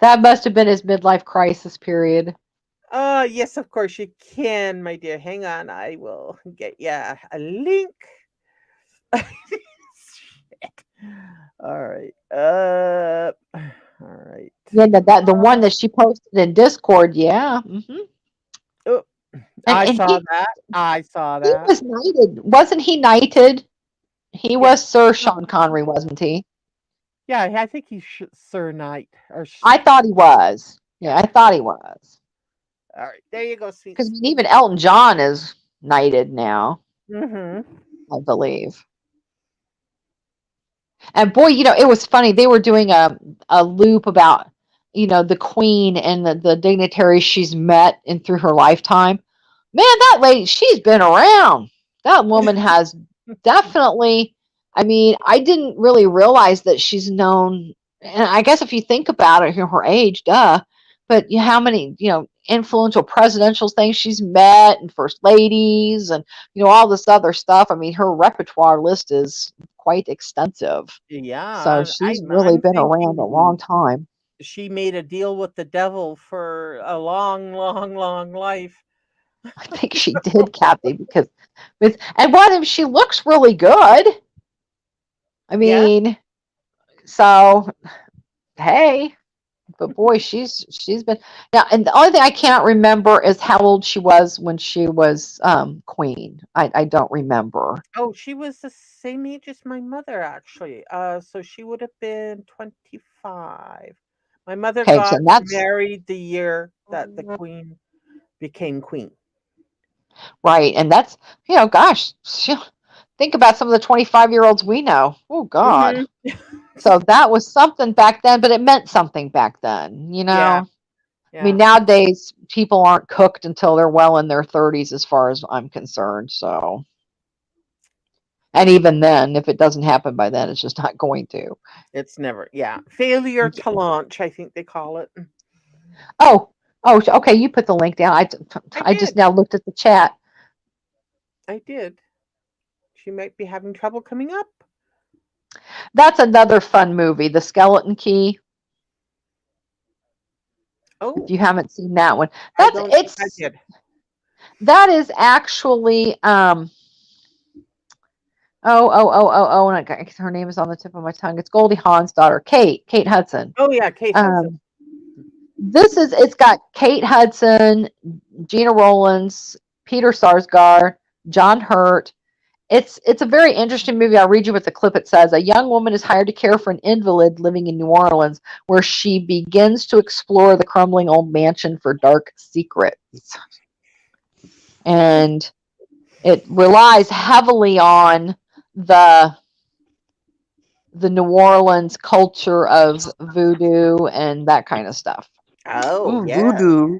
That must have been his midlife crisis period. Oh, yes, of course you can, my dear. Hang on. I will get a link. Shit. All right. All right. Yeah, the one that she posted in Discord. Yeah. Oh, And I and saw that. I saw he that. was knighted. Wasn't he knighted? He Yes. was Sir Sean Connery, wasn't he? Yeah, I think he's Sir Knight. I thought he was. Yeah, I thought he was. All right. There you go, sweet. Because even Elton John is knighted now, Mm-hmm. I believe. And boy, it was funny. They were doing a loop about, the queen and the dignitaries she's met in through her lifetime. Man, that lady, she's been around. That woman has definitely, I mean, I didn't really realize that she's known, and I guess if you think about it, her age, duh, but how many, influential presidential things she's met and first ladies and, all this other stuff. I mean, her repertoire list is quite extensive. So Yeah, she's really I'm been around a long thinking time. she made a deal with the devil for a long, long, long life. I think she did, Kathy, because and what if she looks really good? I Yeah. mean, so hey, but boy, she's been now. And the only thing I can't remember is how old she was when she was queen. I don't remember. Oh, she was the same age as my mother, actually. So she would have been 25. My mother Okay, so got that's married the year that the queen became queen. right, and that's gosh, think about some of the 25-year-olds we know. Oh God. Hmm. So that was something back then, but it meant something back then. Yeah, I mean, yeah. nowadays people aren't cooked until they're well in their 30s, as far as I'm concerned. So, and even then, if it doesn't happen by then, it's just not going to. It's never, yeah. Failure to launch, I think they call it. Oh, okay. You put the link down. I I just did. now looked at the chat. I did. She might be having trouble coming up. That's another fun movie, The Skeleton Key. If Oh, you haven't seen that one, I don't think I did. that is actually and her name is on the tip of my tongue. It's Goldie Hawn's daughter, Kate Hudson. Oh, yeah, Kate Hudson. It's got Kate Hudson, Gina Rowlands, Peter Sarsgaard, John Hurt. It's a very interesting movie. I'll read you what the clip it says. A young woman is hired to care for an invalid living in New Orleans, where she begins to explore the crumbling old mansion for dark secrets. And it relies heavily on the New Orleans culture of voodoo and that kind of stuff. Oh, Ooh, yeah. voodoo.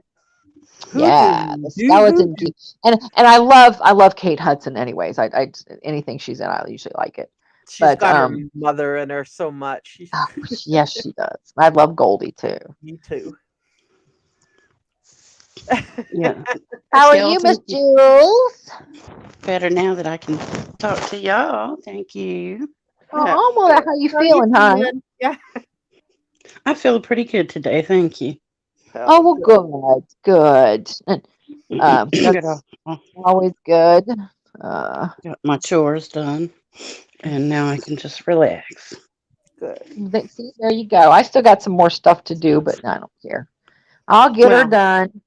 Yeah, Hoodoo. the skeleton key, and I love Kate Hudson. Anyways, I anything she's in, I usually like it. She's But got her mother in her so much. yes, she does. I love Goldie too. Me too. Yeah. How are you, Miss Skeleton key. Jules? Better now that I can talk to y'all. Thank you. Yeah. Oh, well, how you How are you feeling, hon? feeling? Yeah. I feel pretty good today. Thank you. Oh, well, good. And, Got that's always good. my chores done, and now I can just relax. Good. See, there you go. I still got some more stuff to do, but I don't care. I'll get her Well, done.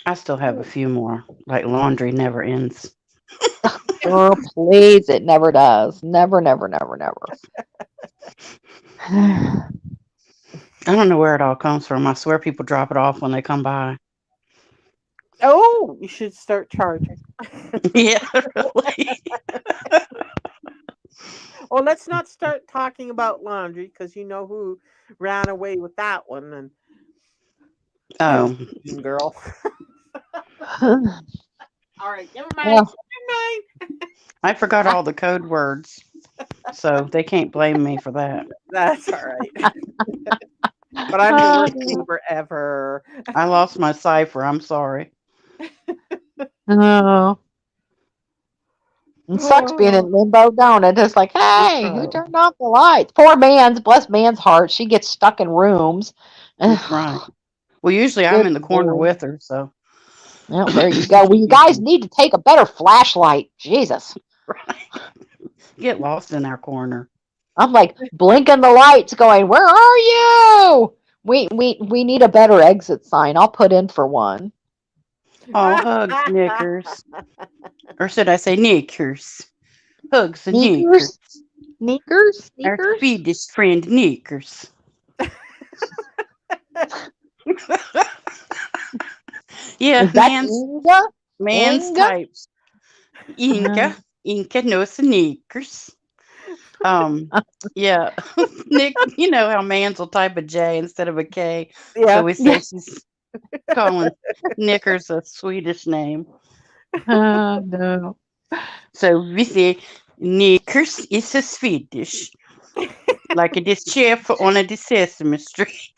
I still have a few more. Like laundry never ends. Girl, please, it never does. Never, never, never, never. I don't know where it all comes from. I swear people drop it off when they come by. Oh, you should start charging. Yeah, really. Well, let's not start talking about laundry because you know who ran away with that one. And that was Oh, mean girl. All right, never mind. Well, Never mind. I forgot all the code words, so they can't blame me for that. That's all right. But I'm the worst neighbor ever. I lost my cipher. I'm sorry. oh. It sucks being in limbo, don't it? It's like, hey, who turned off the lights? Poor man's, bless man's heart. She gets stuck in rooms. Right. Well, usually I'm Good in the corner Lord. with her, so. Well, there you go. Well, you guys need to take a better flashlight. Jesus. Right. Get lost in our corner. I'm like blinking the lights, going, "Where are you? We need a better exit sign. I'll put in for one." Oh, hugs, knickers. Or should I say knickers? Hugs and knickers. Sneakers, Our sneakers. Swedish friend knickers. Yeah, Is that Inga? man's Inga? types. Inca no sneakers. Yeah. Nick, you know how mans will type a J instead of a K. Yeah. So we say she's calling knickers a Swedish name. No. So we say knickers is a Swedish. Like it is chef on a Sesame Street.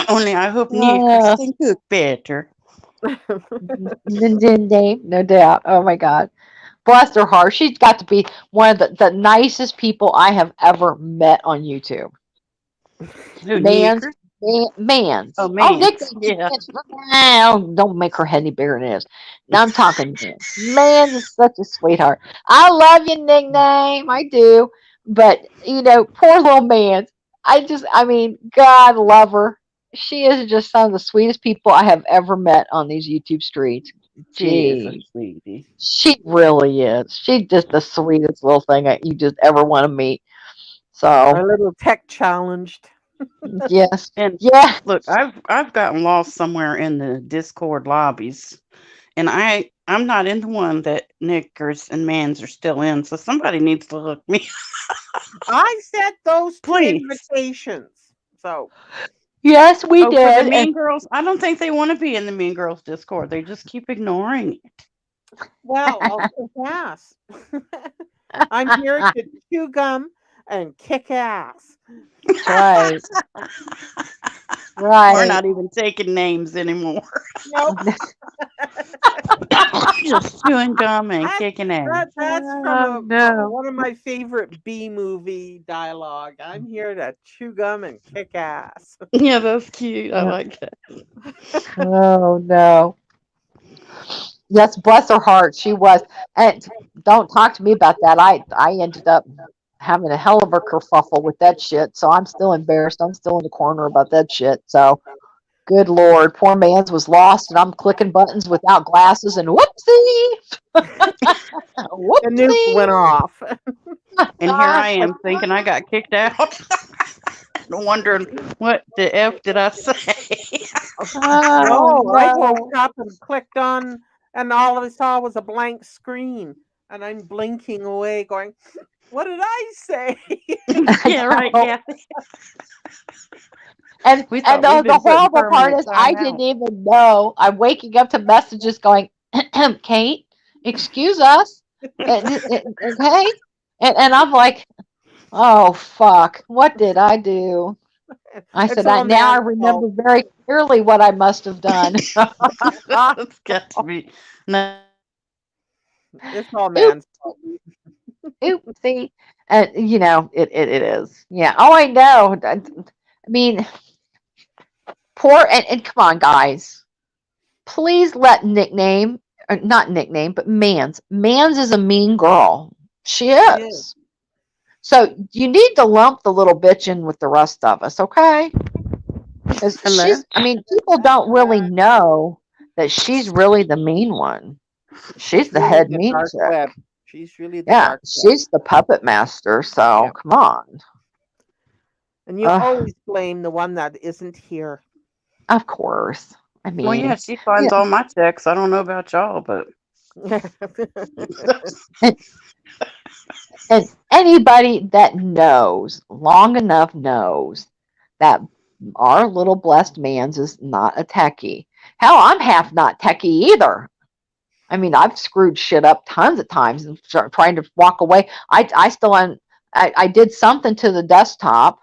Only I hope knickers can cook better. No doubt. Oh my God. Bless her heart. She's got to be one of the nicest people I have ever met on YouTube. Who, Mans. knickers? Mans. Oh, Oh, Nick. mans. Yeah. Oh, don't make her head any bigger than it is. Now I'm talking Mans. Mans is such a sweetheart. I love your nickname. I do. But, poor little Mans. I mean, God love her. She is just some of the sweetest people I have ever met on these YouTube streets. She is a Jeez. sweetie. She really is. She's just the sweetest little thing that you just ever want to meet. A So, little tech challenged. yes. And Yeah. look, I've gotten lost somewhere in the Discord lobbies, and I'm not in the one that knickers and mans are still in. So somebody needs to look me. I sent those two Please. invitations. So Yes, we Oh, for did. the And Mean Girls, I don't think they want to be in the Mean Girls Discord. They just keep ignoring it. well, I'll pass. I'm here to chew gum and kick ass. that's right. We're Right. not even taking names anymore. Nope. Just chewing gum and That- kicking ass. That's Oh, from no. one of my favorite B movie dialogue. I'm here to chew gum and kick ass. Yeah, that's cute. I like that. Oh, no. Yes, bless her heart. She was. And don't talk to me about that. I ended up having a hell of a kerfuffle with that shit. So I'm still embarrassed. I'm still in the corner about that shit. So good Lord, poor man's was lost, and I'm clicking buttons without glasses, and whoopsie, The nuke went off. And here I am thinking I got kicked out. Wondering what the F did I say? No, I no. woke up and clicked on, and all I saw was a blank screen. And I'm blinking away, going, "What did I say?" Yeah, right, Cathy. And We thought the we'd been putting horrible part permanent is I time didn't out. even know. I'm waking up to messages going, Kate, excuse us. Okay. And I'm like, oh, fuck. What did I do? I It's said, all now I man's remember fault. very clearly what I must have done. It's got to be. No, It's all man's fault. Oopsie. And, it is. Yeah. Oh, I know. I mean, poor, and come on, guys. Please let nickname, or not nickname, but Mans. Mans is a mean girl. She She is. is. So you need to lump the little bitch in with the rest of us, okay? Because hello. people don't really know that she's really the mean one. She's the Really head the mean dark chick. web. She's really the Yeah, dark web. she's the puppet master. So Yeah. come on. And you always blame the one that isn't here. Of course. Well, yeah, she finds all my checks. I don't know about y'all, but And anybody that knows long enough knows that our little blessed man's is not a techie. Hell, I'm half not techie either. I mean, I've screwed shit up tons of times and trying to walk away. I did something to the desktop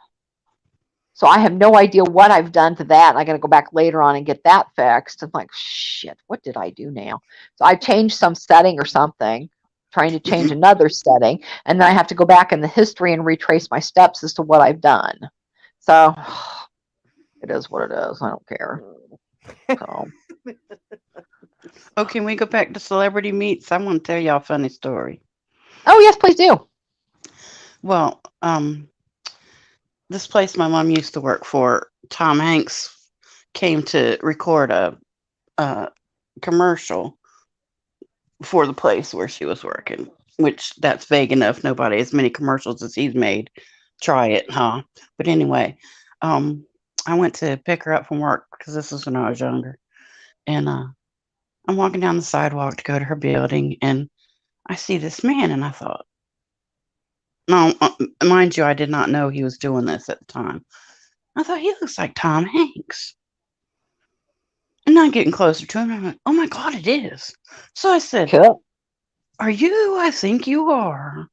So I have no idea what I've done to that. And I got to go back later on and get that fixed. I'm like, shit, what did I do now? So I changed some setting or something, trying to change another setting. And then I have to go back in the history and retrace my steps as to what I've done. So it is what it is. I don't care. So. Oh, can we go back to celebrity meets? I want to tell y'all a funny story. Oh, yes, please do. Well, this place my mom used to work for, Tom Hanks came to record a commercial for the place where she was working, which that's vague enough. Nobody as many commercials as he's made. Try it, huh? But anyway, I went to pick her up from work because this was when I was younger, and I'm walking down the sidewalk to go to her building, and I see this man, and I thought, no, mind you, I did not know he was doing this at the time. I thought, he looks like Tom Hanks. And I'm getting closer to him, and I'm like, oh my God, it is. So I said, Cool. are you who I think you are?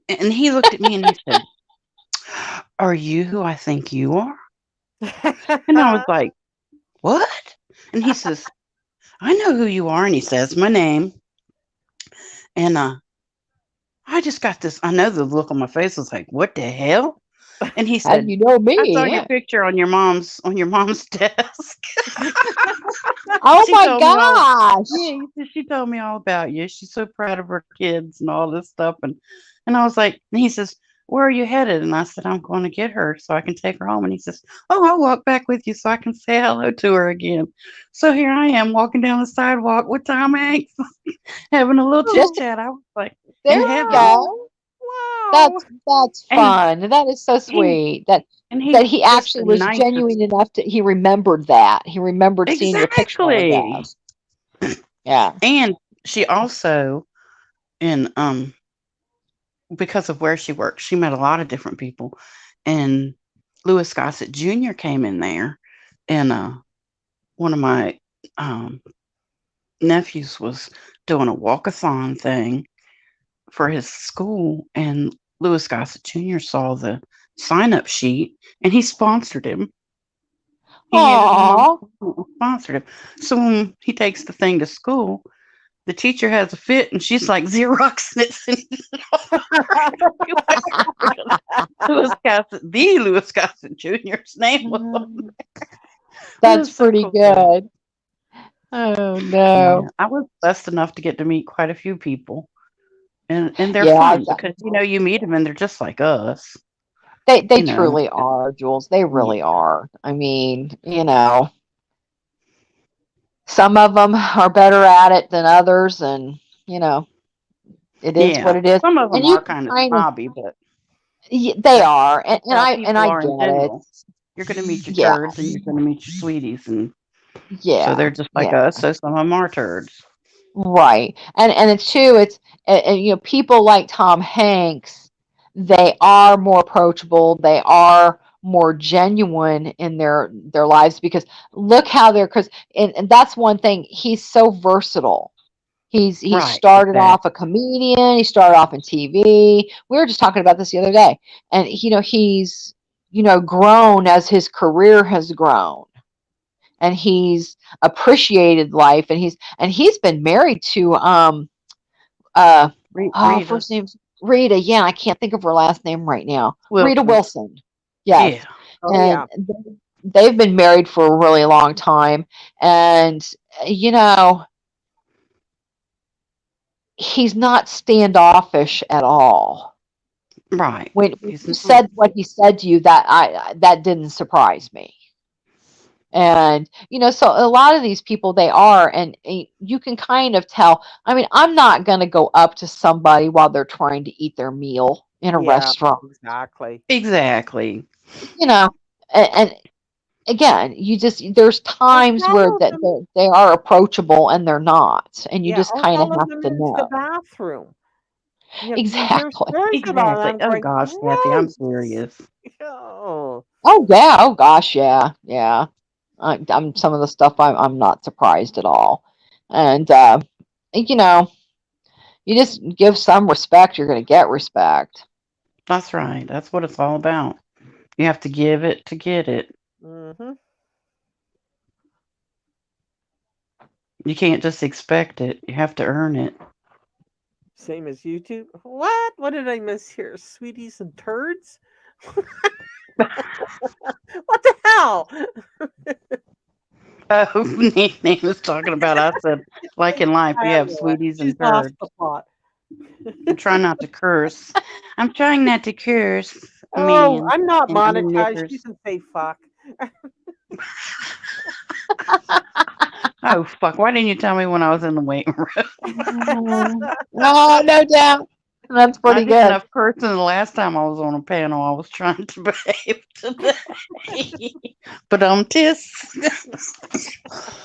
And he looked at me and he said, are you who I think you are? And I was like, what? And he says, I know who you are. And he says my name. And I just got this. I know the look on my face was like, what the hell? And he How do said, you know me? I saw your Yeah. picture on your mom's desk. Oh She my told me all, gosh. yeah, she told me all about you. She's so proud of her kids and all this stuff. And I was like, and he says, where are you headed? And I said, I'm going to get her so I can take her home. And he says, oh, I'll walk back with you so I can say hello to her again. So here I am walking down the sidewalk with Tom Hanks, having a little chit Just chat. I was like there in you heaven. go. Wow. That's And fun. That is so he sweet. That he's he just actually the was nicest. genuine enough to he remembered that. He remembered seeing your picture on her Exactly. desk. Yeah. And she also, in because of where she worked, she met a lot of different people. And Louis Gossett Jr. came in there, and one of my um, nephews was doing a walkathon thing for his school, and Louis Gossett Jr. saw the sign up sheet, and he sponsored him. He handed him on, Aw. sponsored him. So when he takes the thing to school, the teacher has a fit, and she's like Xeroxing it. Louis Gossett, the Louis Gossett Jr.'s name was on there. It That's was so pretty cool. good. Oh Yeah, no. I was blessed enough to get to meet quite a few people, and they're Yeah, fun because you meet them and they're just like us. they You know, truly are, Jules. They yeah, really are. I mean, some of them are better at it than others, and you know, it is yeah. what it is. Some of And them you are can kind of kind of, snobby, but they that's are, just how and people I are in get it. general. You're going to meet your Yeah, turds and you're going to meet your sweeties, and so yeah, they're just like yeah. us. So some of them are turds. Right. And it's too, and, people like Tom Hanks, they are more approachable. They are more genuine in their lives because look how they're, because, and that's one thing. He's so versatile. He Right, started off a exactly. comedian. He started off in TV. We were just talking about this the other day. And, he's, grown as his career has grown, and he's appreciated life, and he's been married to uh Rita, first name's Rita. Yeah, I can't think of her last name right now. Rita Wilson. Wilson. Yes. Yeah, Oh And yeah. they've been married for a really long time, and you know he's not standoffish at all. right. When He's he not. said what he said to you, that didn't surprise me. And so a lot of these people, they are, and you can kind of tell. I mean, I'm not going to go up to somebody while they're trying to eat their meal in a Yeah, restaurant, exactly. Exactly. you know and again, there's Or times where follow them. they are approachable and they're not, and you Yeah, just or kind of follow have them to into the know. bathroom. You hear Exactly. stories about it. Exactly. I'm Oh going, gosh, Kathy, I'm gross. serious. Oh, Oh yeah, oh gosh, yeah, yeah. I'm some of the stuff I'm not surprised at all. And you know you just give some respect, you're going to get respect. That's right. That's what it's all about. You have to give it to get it. Hmm. You can't just expect it. You have to earn it. Same as YouTube. What? What did I miss here? Sweeties and turds? What the hell? Oh, Nene was talking about. I said, like in life, I we don't have know. sweeties She's and lost turds. the plot. I'm trying not to curse. I'm trying not to curse. Oh, Man, I'm not and monetized. You nippers. can say fuck. Oh fuck! Why didn't you tell me when I was in the waiting room? Oh, no doubt. That's I pretty did good. enough cursing the last time I was on a panel. I was trying to behave today. But tis.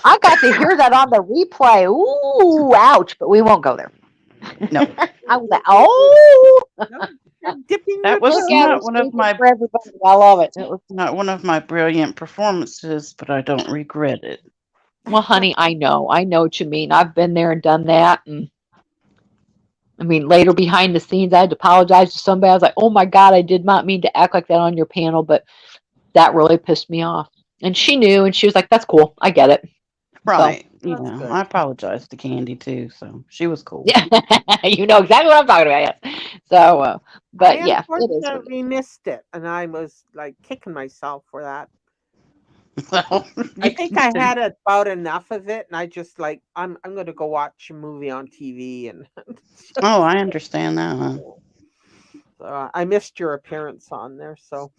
I got to hear that on the replay. Ooh, ouch! But we won't go there. No, I was like, oh, No, you're dipping that your was look at toe. her not one of speaking my for everybody. I love it. It was, not one of my brilliant performances, but I don't regret it. well, honey, I know what you mean. I've been there and done that, and I mean, later behind the scenes, I had to apologize to somebody. I was like, oh my God, I did not mean to act like that on your panel, but that really pissed me off. And she knew, and she was like, that's cool. I get it. So, Right. That's Yeah. good. I apologized to Candy too, so she was cool. yeah, you know exactly what I'm talking about. Yes. So, I but yeah, it is what it unfortunately missed it, and I was like kicking myself for that. Well, I you think can I say, had about enough of it, and I just like I'm going to go watch a movie on TV, and oh, I understand that. Huh? I missed your appearance on there. So,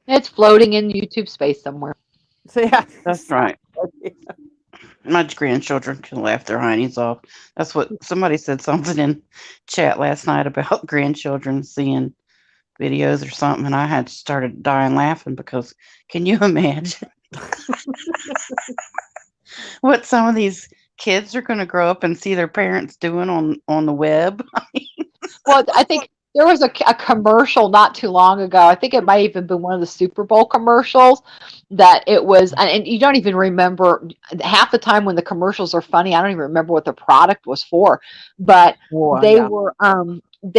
It's floating in YouTube space somewhere. so yeah, That's right. My grandchildren can laugh their heinies off. That's what somebody said something in chat last night about grandchildren seeing videos or something, and I had started dying laughing because can you imagine what some of these kids are going to grow up and see their parents doing on the web? Well, I think there was a commercial not too long ago. I think it might even been one of the Super Bowl commercials that it was, and you don't even remember half the time when the commercials are funny. I don't even remember what the product was for, but oh they yeah.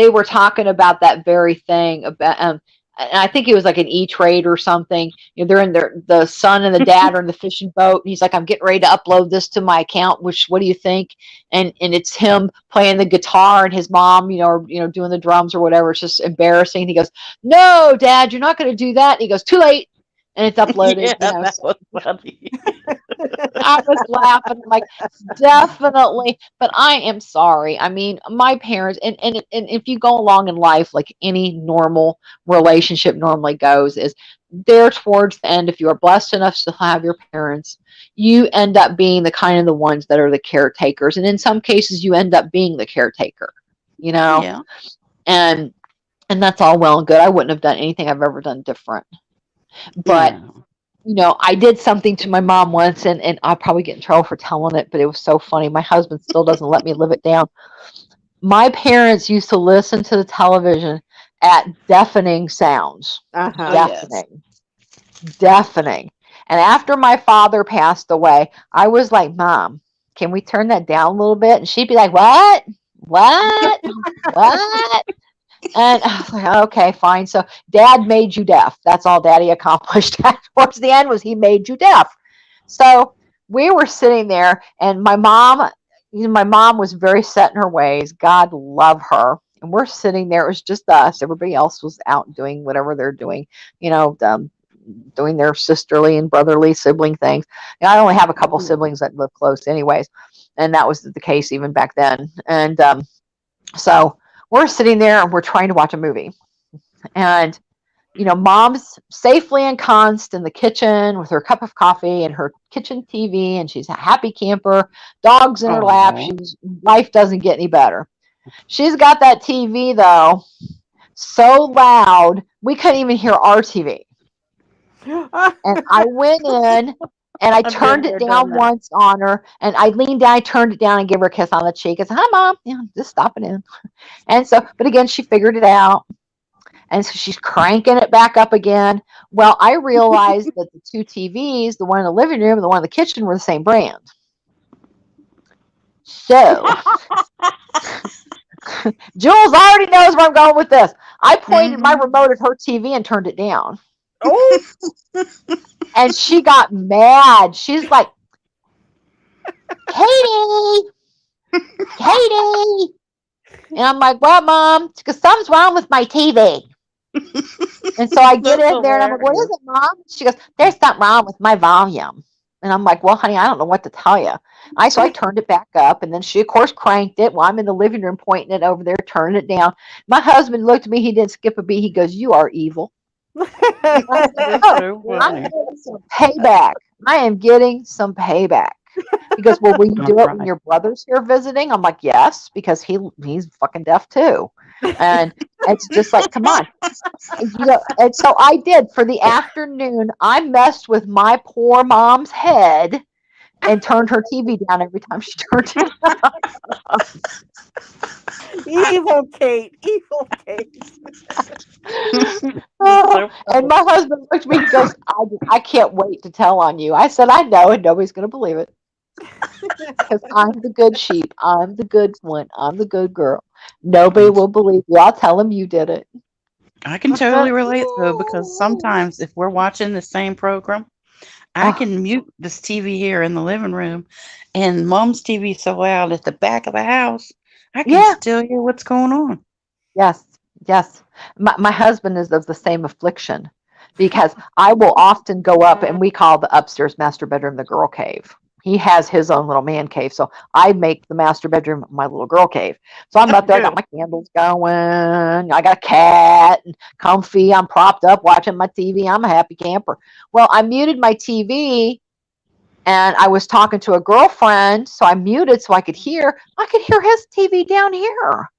were talking about that very thing about and I think it was like an E-Trade or something. You know, they're in the son and the dad are in the fishing boat, and he's like, "I'm getting ready to upload this to my account. Which, what do you think?" And it's him playing the guitar and his mom, or doing the drums or whatever. It's just embarrassing. He goes, "No, Dad, you're not going to do that." And he goes, "Too late," and it's uploaded. Yeah, that So was funny. I was laughing like, definitely, but I am sorry. I mean, my parents, and if you go along in life like any normal relationship normally goes, is there towards the end, if you are blessed enough to have your parents, you end up being the kind of the ones that are the caretakers, and in some cases, you end up being the caretaker, you know, Yeah, and and that's all well and good. I wouldn't have done anything I've ever done different, but no. I did something to my mom once, and I'll probably get in trouble for telling it, but it was so funny. My husband still doesn't let me live it down. My parents used to listen to the television at deafening sounds, Oh Uh-huh. yes. deafening, deafening. And after my father passed away, I was like, Mom, can we turn that down a little bit? And she'd be like, What? What? What? And I was like, okay, fine. So dad made you deaf. That's all daddy accomplished. Towards the end was he made you deaf. So we were sitting there and my mom was very set in her ways. God love her. And we're sitting there. It was just us. Everybody else was out doing whatever they're doing, doing their sisterly and brotherly sibling things. I only have a couple siblings that live close anyways. And that was the case even back then. And so we're sitting there and we're trying to watch a movie. And, mom's safely ensconced in the kitchen with her cup of coffee and her kitchen TV, and she's a happy camper, dogs in her lap. Oh, Life doesn't get any better. She's got that TV, though, so loud, we couldn't even hear our TV. And I went in and I I've been turned it there, done down that. once on her, and I leaned down, I turned it down and gave her a kiss on the cheek. I said, Hi, Mom. Yeah, just stopping in. And so, but again, she figured it out. And so she's cranking it back up again. Well, I realized that the two TVs, the one in the living room and the one in the kitchen, were the same brand. So Jules already knows where I'm going with this. I pointed my Mhm. remote at her TV and turned it down. Oh, And she got mad. She's like, Katie, Katie. And I'm like, what, Mom? Because something's wrong with my TV. And so I get That's in there and I'm like, what is hilarious. it, Mom? She goes, there's something wrong with my volume. And I'm like, well, honey, I don't know what to tell you. So I turned it back up, and then she, of course, cranked it while I'm in the living room pointing it over there, turning it down. My husband looked at me. He didn't skip a beat. He goes, you are evil. And I said, That's oh, so I'm funny. getting some payback. I am getting some payback. He goes, well, will you That's do it when right. your brother's here visiting? I'm like, yes, because he's fucking deaf too. And it's just like, come on. And so I did for the afternoon. I messed with my poor mom's head and turned her TV down every time she turned it. evil Kate, evil Kate. That's Oh, so and funny. my husband looked at me and goes, I can't wait to tell on you. I said, I know, and nobody's going to believe it because I'm the good sheep. I'm the good one. I'm the good girl. Nobody will believe you. I'll tell them you did it. I can totally relate though, because sometimes if we're watching the same program, I Oh, can mute this TV here in the living room, and Mom's TV is so loud at the back of the house, I can yeah. still hear what's going on. Yes, yes. My husband is of the same affliction because I will often go up, and we call the upstairs master bedroom the girl cave. He has his own little man cave. So I make the master bedroom my little girl cave. So I'm up there, I got my candles going. I got a cat and comfy. I'm propped up watching my TV. I'm a happy camper. Well, I muted my TV and I was talking to a girlfriend. So I muted so I could hear. I could hear his TV down here.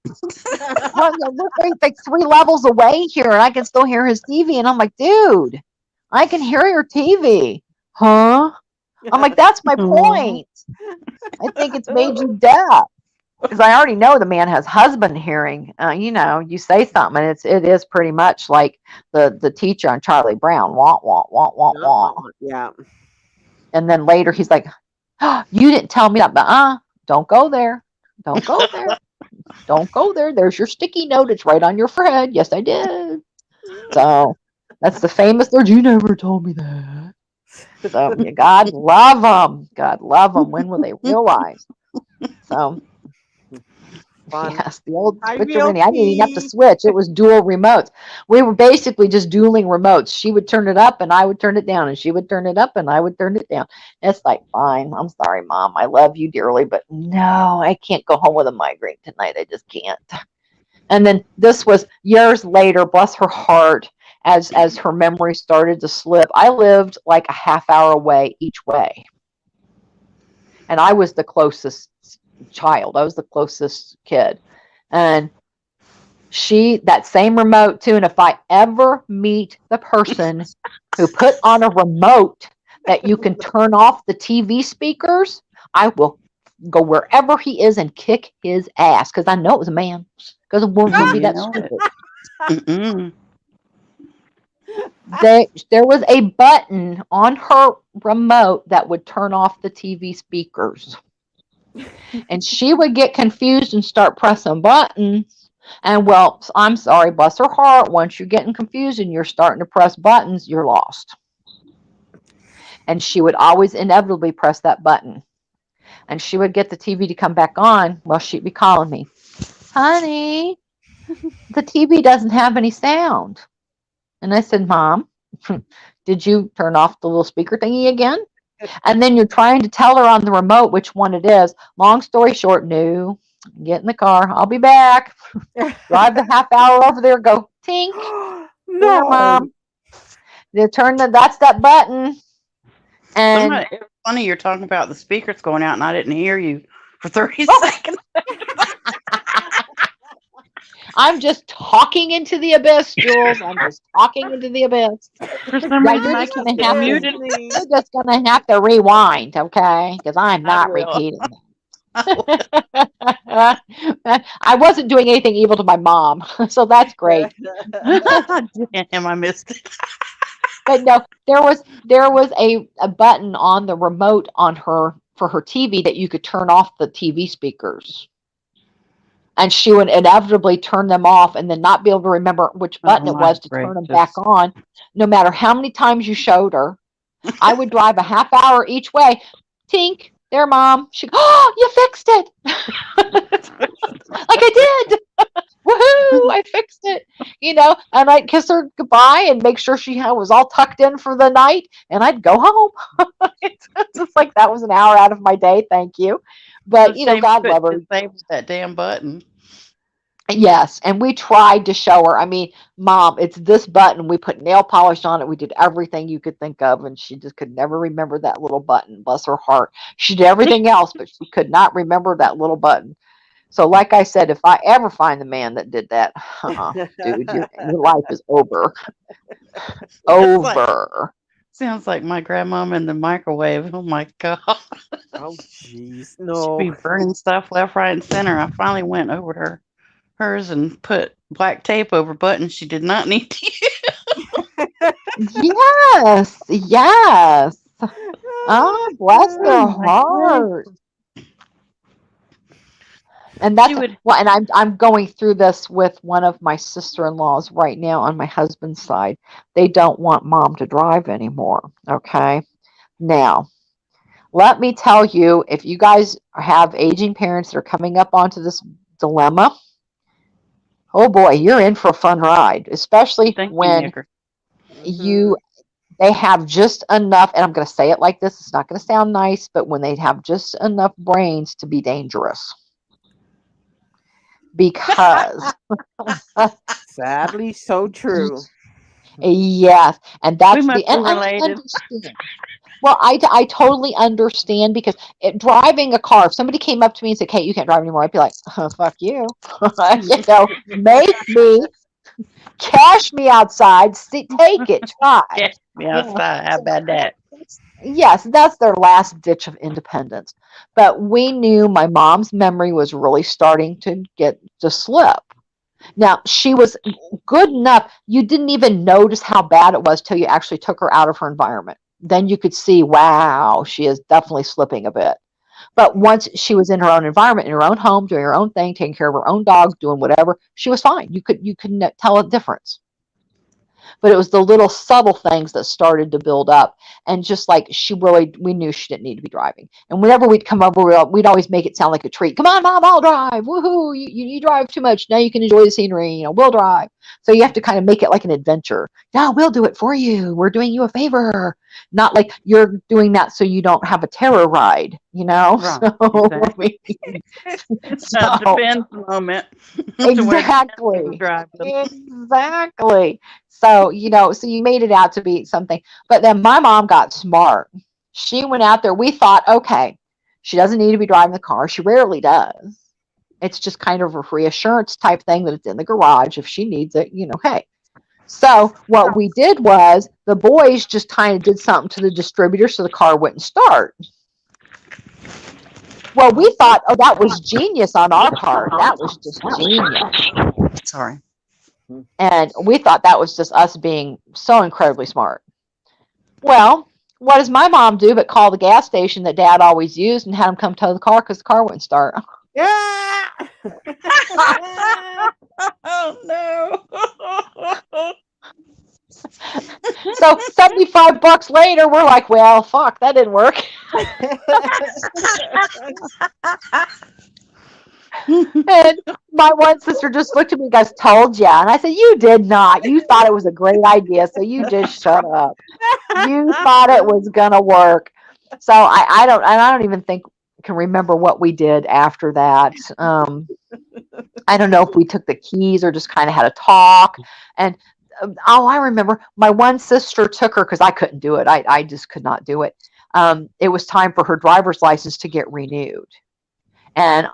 We're like 3 levels away here, and I can still hear his TV. And I'm like, dude, I can hear your TV. Huh? I'm like, that's my Aw. point. I think it's made you deaf. Because I already know the man has husband hearing. You say something, and it is pretty much like the teacher on Charlie Brown. Wah wah wah wah wah. Yeah. And then later he's like, oh, you didn't tell me that. But don't go there. Don't go there. Don't go there. There's your sticky note. It's right on your forehead. Yes, I did. So that's the famous words. You never told me that. So God love them. God love them. When will they realize? So Fun. yes, the old Hi, real switcheroo. I didn't even have to P. switch. It was dual remotes. We were basically just dueling remotes. She would turn it up and I would turn it down, and she would turn it up and I would turn it down. It's like, fine. I'm sorry, Mom. I love you dearly, but no, I can't go home with a migraine tonight. I just can't. And then this was years later, bless her heart, as her memory started to slip. I lived like a half hour away each way. And I was the closest child. I was the closest kid. And that same remote too. And if I ever meet the person who put on a remote that you can turn off the TV speakers, I will go wherever he is and kick his ass because I know it was a man. Because a woman wouldn't be You that know stupid. it. Mm-mm. There was a button on her remote that would turn off the TV speakers. And she would get confused and start pressing buttons. And well, I'm sorry, bless her heart, once you're getting confused and you're starting to press buttons, you're lost. And she would always inevitably press that button. And she would get the TV to come back on. Well, she'd be calling me, honey, the TV doesn't have any sound. And I said, Mom, did you turn off the little speaker thingy again? And then you're trying to tell her on the remote which one it is. Long story short, no. Get in the car. I'll be back. Drive the half hour over there. Go tink. There, No. Mom. They turn that's that button. And It's funny you're talking about the speakers going out, and I didn't hear you for 30 seconds. I'm just talking into the abyss, Jules. I'm just talking into the abyss. For some Yeah, reason, you're I just kept gonna it have to. muted. You're just gonna have to rewind, okay? Because I'm I not will. repeating. I wasn't doing anything evil to my mom, so that's great. Damn, I missed it. But no, there was a button on the remote on her for her TV that you could turn off the TV speakers. and she would inevitably turn them off and then not be able to remember which button it was to turn them back on, no matter how many times you showed her. I would drive a half hour each way. Tink, there, Mom. She, oh, you fixed it. Like I did. Woohoo, I fixed it. And I'd kiss her goodbye and make sure she was all tucked in for the night, and I'd go home. It's just like that was an hour out of my day. Thank you. But, God love her. Save that damn button. Yes, and we tried to show her. I mean, Mom, it's this button. We put nail polish on it. We did everything you could think of, and she just could never remember that little button. Bless her heart. She did everything else, but she could not remember that little button. So, like I said, if I ever find the man that did that, dude, your life is over. Over. Sounds like my grandmama in the microwave. Oh my God. Oh, jeez. No. She'd be burning stuff left, right, and center. I finally went over to hers and put black tape over buttons she did not need to use. Yes. Yes. Oh, bless their heart. And that's and I'm going through this with one of my sister-in-laws right now on my husband's side. They don't want Mom to drive anymore. Okay. Now, let me tell you, if you guys have aging parents that are coming up onto this dilemma, oh boy, you're in for a fun ride, especially when they have just enough, and I'm going to say it like this, it's not going to sound nice, but when they have just enough brains to be dangerous. Because sadly, so true. Yes, and that's the related. Well, I totally understand, because driving a car, if somebody came up to me and said, "Kate, you can't drive anymore," I'd be like, oh, "Fuck you," make me, cash me outside, take it, try. Cash me outside. How about that? Yes, that's their last ditch of independence. But we knew my mom's memory was really starting to slip. Now, she was good enough. You didn't even notice how bad it was till you actually took her out of her environment. Then you could see, wow, she is definitely slipping a bit. But once she was in her own environment, in her own home, doing her own thing, taking care of her own dogs, doing whatever, she was fine. You couldn't tell a difference. But it was the little subtle things that started to build up. And just like we knew she didn't need to be driving. And whenever we'd come over, we'd always make it sound like a treat. Come on, Mom, I'll drive. Woohoo, you drive too much. Now you can enjoy the scenery. We'll drive. So you have to kind of make it like an adventure. No, we'll do it for you. We're doing you a favor. Not like you're doing that so you don't have a terror ride, Right, So, exactly. So depends the moment. Exactly. Exactly. So, so you made it out to be something. But then my mom got smart. She went out there. We thought, okay, she doesn't need to be driving the car. She rarely does. It's just kind of a reassurance type thing that it's in the garage. If she needs it, hey. So what we did was the boys just kind of did something to the distributor so the car wouldn't start. Well, we thought, oh, that was genius on our part. That was just genius. Sorry. And we thought that was just us being so incredibly smart. Well, what does my mom do but call the gas station that Dad always used and had him come tow the car because the car wouldn't start? Yeah. Oh, no. So $75 later, we're like, well, fuck, that didn't work. And my one sister just looked at me and goes, "Told ya." And I said, "You did not. You thought it was a great idea, so you just shut up. You thought it was gonna work." So I don't even think can remember what we did after that. I don't know if we took the keys or just kind of had a talk. And I remember my one sister took her because I couldn't do it. I just could not do it. It was time for her driver's license to get renewed. And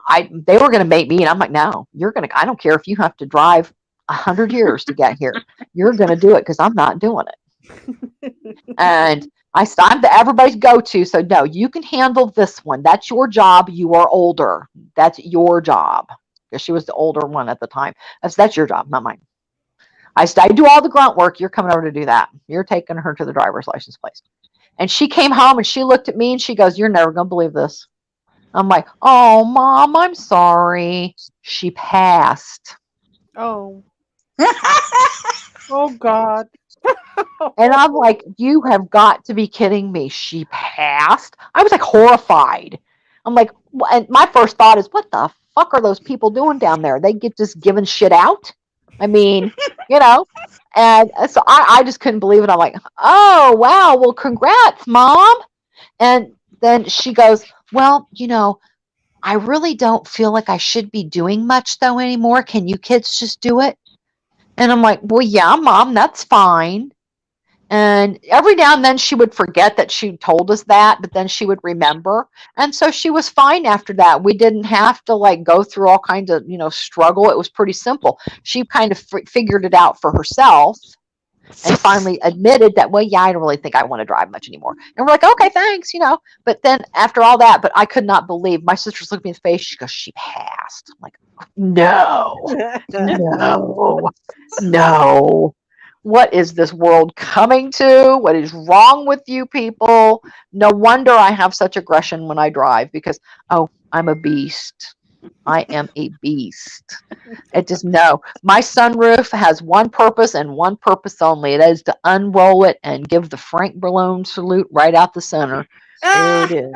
they were going to make me, and I'm like, no, I don't care if you have to drive 100 years to get here. You're going to do it because I'm not doing it. And I'm everybody's go-to. So no, you can handle this one. That's your job. You are older. That's your job. Because she was the older one at the time. That's your job, not mine. I do all the grunt work. You're coming over to do that. You're taking her to the driver's license place. And she came home and she looked at me and she goes, "You're never going to believe this." I'm like, "Oh, Mom, I'm sorry." She passed. Oh. Oh God. And I'm like, you have got to be kidding me. She passed. I was like horrified. I'm like, and my first thought is, what the fuck are those people doing down there? They get just giving shit out. I mean, you know, and so I just couldn't believe it. I'm like, oh, wow. Well, congrats, mom. And then she goes, well, I really don't feel like I should be doing much though anymore. Can you kids just do it? And I'm like, well, yeah, mom, that's fine. And every now and then she would forget that she told us that, but then she would remember. And so she was fine after that. We didn't have to like go through all kinds of, struggle. It was pretty simple. She kind of figured it out for herself and finally admitted that, well, yeah, I don't really think I want to drive much anymore. And we're like, okay, thanks. But then after all that, but I could not believe, my sister's looking me in the face. She goes, she passed. I'm like, no, no. What is this world coming to? What is wrong with you people? No wonder I have such aggression when I drive because, I'm a beast. I am a beast. It just, no. My sunroof has one purpose and one purpose only. It is to unroll it and give the Frank Balloon salute right out the center. There it is.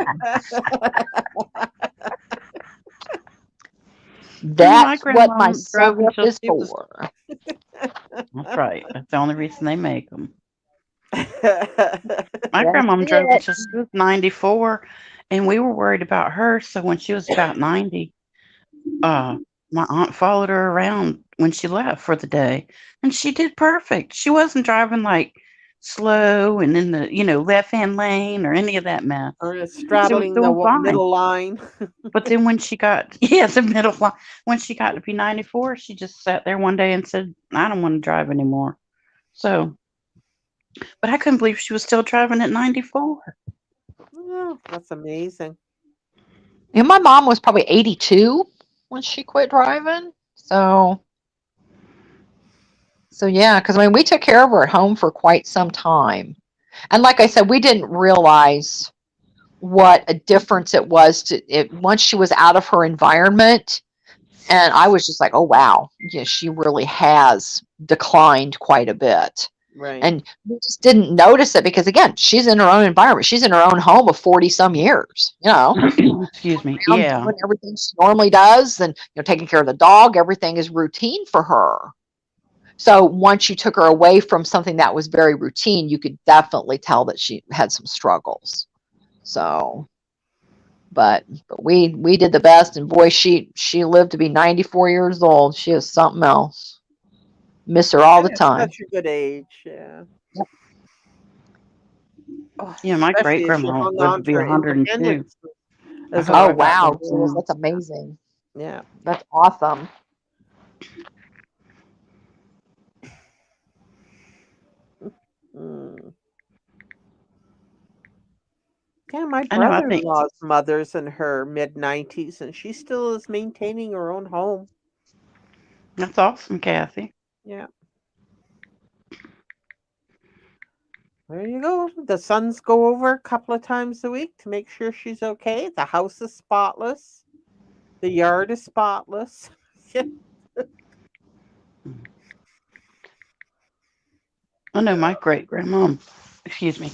That's what my sunroof is for. That's right. That's the only reason they make them. My grandmom drove until she was 94, and we were worried about her. So when she was about 90, my aunt followed her around when she left for the day, and she did perfect. She wasn't driving like slow and in the left-hand lane or any of that mess. Or straddling the middle line. But then when she got the middle line, when she got to be 94, she just sat there one day and said, I don't want to drive anymore. So, but I couldn't believe she was still driving at 94. Oh, that's amazing. And my mom was probably 82 when she quit driving. So yeah, because we took care of her at home for quite some time. And like I said, we didn't realize what a difference it was once she was out of her environment. And I was just like, oh, wow. Yeah, she really has declined quite a bit. Right. And we just didn't notice it because, again, she's in her own environment. She's in her own home of 40 some years, Excuse me. Yeah. Doing everything she normally does and, taking care of the dog. Everything is routine for her. So once you took her away from something that was very routine, you could definitely tell that she had some struggles. So, but we did the best, and boy, she lived to be 94 years old. She is something else. Miss her all the time. Such a good age, yeah. Yep. Oh, yeah, my great grandma lived to be 102. Oh wow, that's amazing. Yeah, that's awesome. Yeah, my brother-in-law's mother's in her mid-90s, and she still is maintaining her own home. That's awesome, Cathy. Yeah. There you go. The sons go over a couple of times a week to make sure she's okay. The house is spotless. The yard is spotless. Oh no, my great grandmom. Excuse me.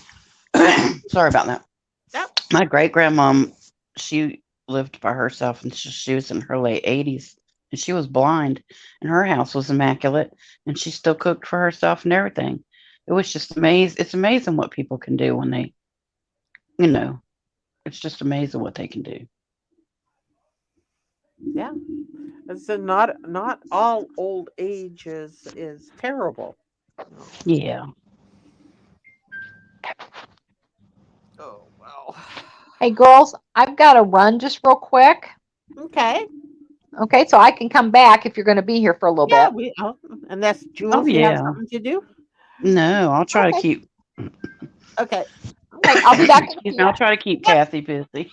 Sorry about that. Yep. My great grandmom, she lived by herself, and she was in her late 80s, and she was blind, and her house was immaculate, and she still cooked for herself and everything. It was just amazing. It's amazing what people can do when they, it's just amazing what they can do. Yeah. So not all old age is terrible. Yeah. Oh, well. Hey, girls, I've got to run just real quick. Okay. Okay, so I can come back if you're going to be here for a little bit. Unless Jules, you have something to do? No, I'll try to keep. Okay. I'll be back. I'll try to keep Cathy busy.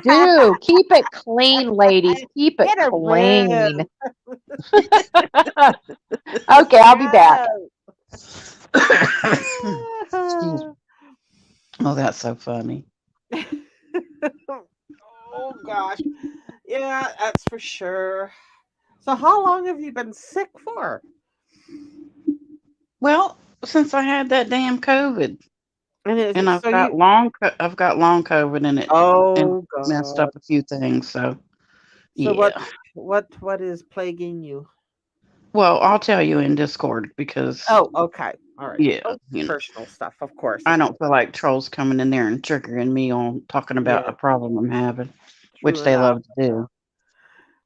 Do keep it clean, ladies. Keep it clean. Okay, I'll be back. Oh, that's so funny. Oh gosh. Yeah, that's for sure. So how long have you been sick for? Well, since I had that damn COVID, And and is so you I've got long COVID in it, and oh messed God. up a few things. So So what yeah. what is plaguing you? Well, I'll tell you in Discord because Oh, okay. All right. yeah, Oh, you know, personal stuff, of course, I of don't course. feel like trolls coming in there and triggering me on talking about Yeah, a problem I'm having, which true they enough. love to do.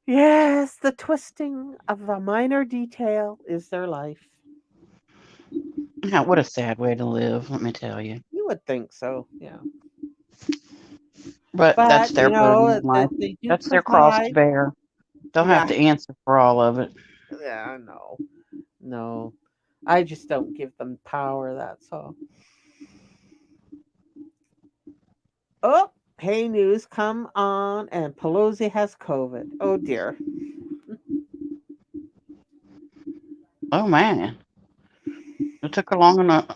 Yes, the twisting of a minor detail is their life. Now, what a sad way to live, let me tell you. You would think so, yeah. But that's But their burden of life. they do That's their cross to provide. bear. They'll have Yeah, to answer for all of it. yeah, no, no. I just don't give them power. That's all. Oh, hey, news, come on, and Pelosi has COVID. Oh dear. Oh man, it took her long enough.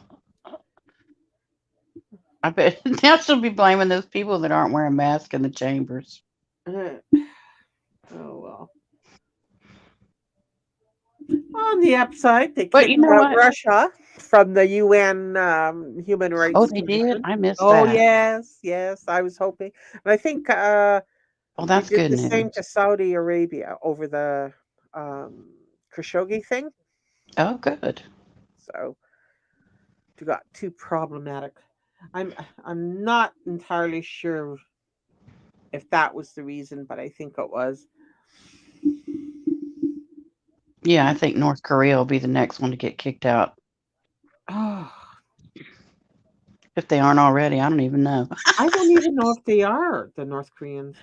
I bet now she'll be blaming those people that aren't wearing masks in the chambers. Oh well. On the upside, they But you kicked know out what? Russia from the UN Human Oh, Rights they did. Commission. I missed Oh that. yes, yes. I was hoping, and I think Oh, they that's did good the same news. to Saudi Arabia over the Khashoggi thing. Oh, good. So it got too problematic. I'm I'm not entirely sure if that was the reason, but I think it was. Yeah, I think North Korea will be the next one to get kicked out. Oh, If they aren't already, I don't even know. I don't even know if they are the North Koreans.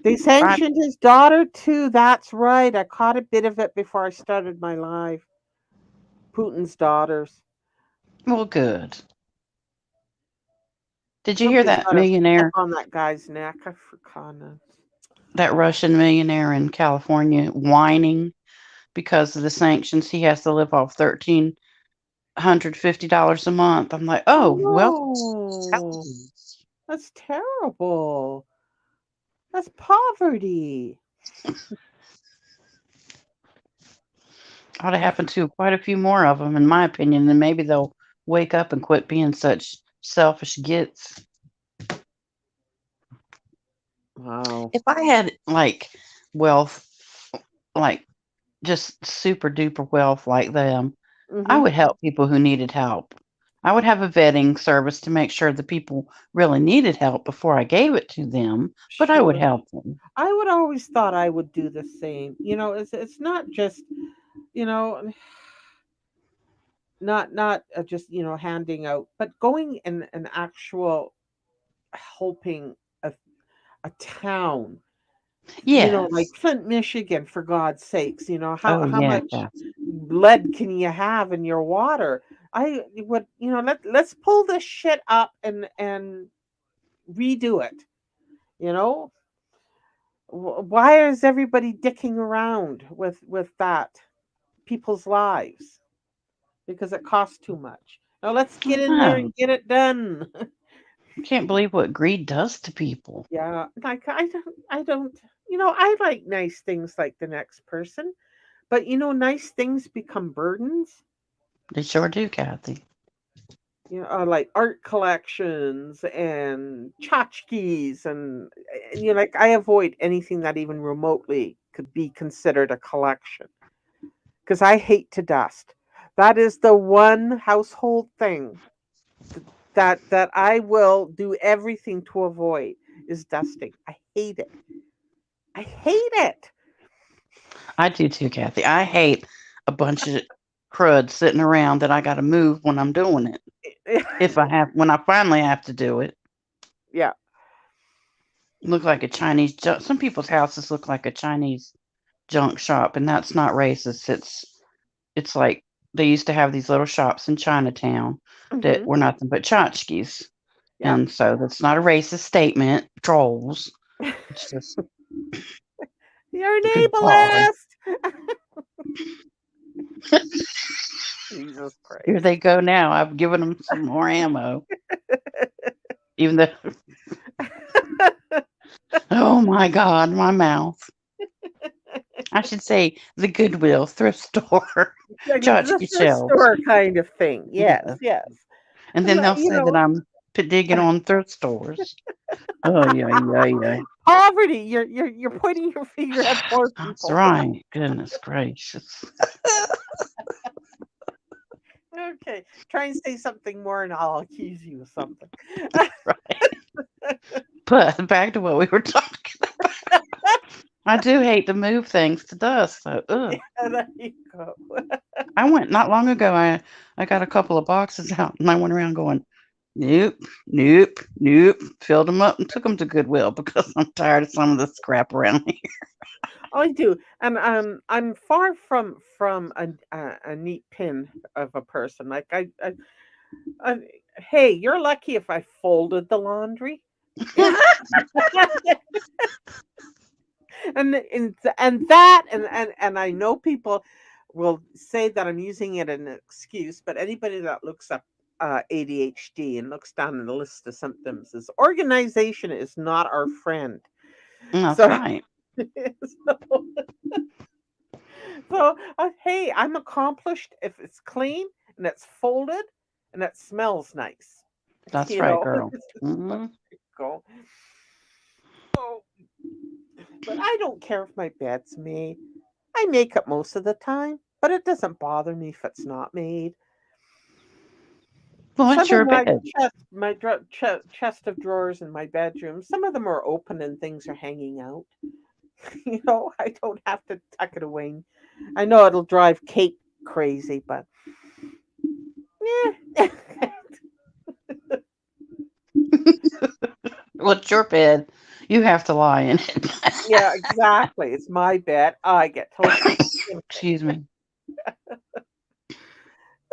They I, sanctioned his daughter too. That's right. I caught a bit of it before I started my live. Putin's daughters. well, good. Did you hear Somebody's that got to step millionaire, on that guy's neck. I forgot. that Russian millionaire in California, whining because of the sanctions? He has to live off $1,350 a month. I'm like, Oh oh, well, no, that's terrible. That's poverty. ought to happen to quite a few more of them, in my opinion. And maybe they'll wake up and quit being such selfish gits. Wow. If I had like wealth, like just super duper wealth like them, I Mm-hmm. would help people who needed help. I would have a vetting service to make sure the people really needed help before I gave it to them, but I would Sure. help them. I would always thought I would do the same. It's not just you know not just handing out, but going in an actual helping a town. Like Yes. Flint, Michigan, for God's sakes. Oh, How yeah, much Kathy. lead can you have in your water? I would let's pull this shit up and redo it. You know, why is everybody dicking around with that people's lives? Because it costs too much. Now let's I get in there know. and get it done. Can't believe what greed does to people. Yeah, like I don't. I like nice things like the next person, but nice things become burdens. They sure do, Kathy. Like art collections and tchotchkes and like I avoid anything that even remotely could be considered a collection because I hate to dust. That is the one household thing that I will do everything to avoid is dusting. I hate it. I hate it. I do too, Kathy. I hate a bunch of crud sitting around that I got to move when I'm doing it. When I finally have to do it. Yeah. Look like a Chinese junk. Some people's houses look like a Chinese junk shop, and that's not racist. It's like they used to have these little shops in Chinatown that Hmm. were nothing but tchotchkes. Yeah. And so that's not a racist statement, trolls. It's just You're an goodbye. ableist. Jesus Here Christ. they go now. I've given them some more ammo. Even though Oh my God, my mouth. I should say the Goodwill thrift store, Like the tchotchke thrift shelves. store kind of thing. Yes, Yeah. yes. And And then they'll you say that know, I'm digging on thrift stores. Oh yeah, yeah, yeah. poverty. You're pointing your finger at poor That's people. right. Goodness gracious. Okay, try and say something more, and I'll accuse you of something. Right. But back to what we were talking about. I do hate to move things to dust. So, ugh. Yeah, there you go. I went not long ago. I got a couple of boxes out, and I went around going, nope, nope, nope. Filled them up and took them to Goodwill because I'm tired of some of the scrap around here. I do, and I'm far from a neat pin of a person. Like I hey, you're lucky if I folded the laundry. And that and I know people will say that I'm using it as an excuse, but anybody that looks up ADHD and looks down in the list of symptoms is organization is not our friend. That's So, right. so, hey, I'm accomplished if it's clean and it's folded and it smells nice. That's You right, know, girl. but Hmm. go. But I don't care if my bed's made. I make it most of the time, but it doesn't bother me if it's not made. Well, it's Some of your my bed. chest of drawers in my bedroom, some of them are open and things are hanging out. I don't have to tuck it away. I know it'll drive Kate crazy, but yeah. Well, it's your bed. You have to lie in it. Yeah, exactly. It's my bed. I get toasted. Excuse me.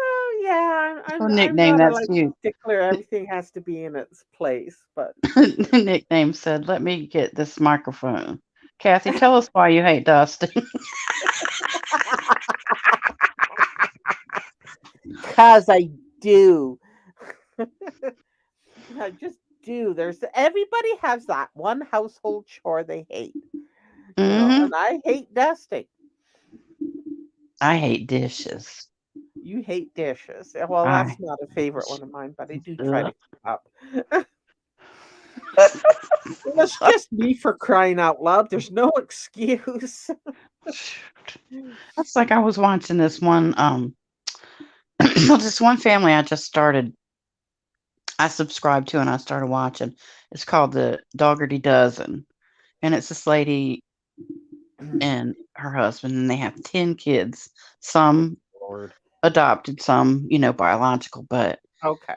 Oh yeah, I'm What I'm nickname not a that's like you? stickler. Everything has to be in its place, but The nickname said, "Let me get this microphone." Kathy, tell us why you hate dusting. cause I do. I just do. There's everybody has that one household chore they hate, Hmm. and I hate dusting. I hate dishes. You hate dishes. Well, I. that's not a favorite one of mine, but I do try to Ugh. keep up. It's just me for crying out loud. There's no excuse. Shoot. That's like I was watching this one. Well, this one family I just started. I subscribed to and I started watching. It's called the Doggerty Dozen, and it's this lady and her husband, and they have 10 kids. Some Lord. adopted, some biological, but Okay.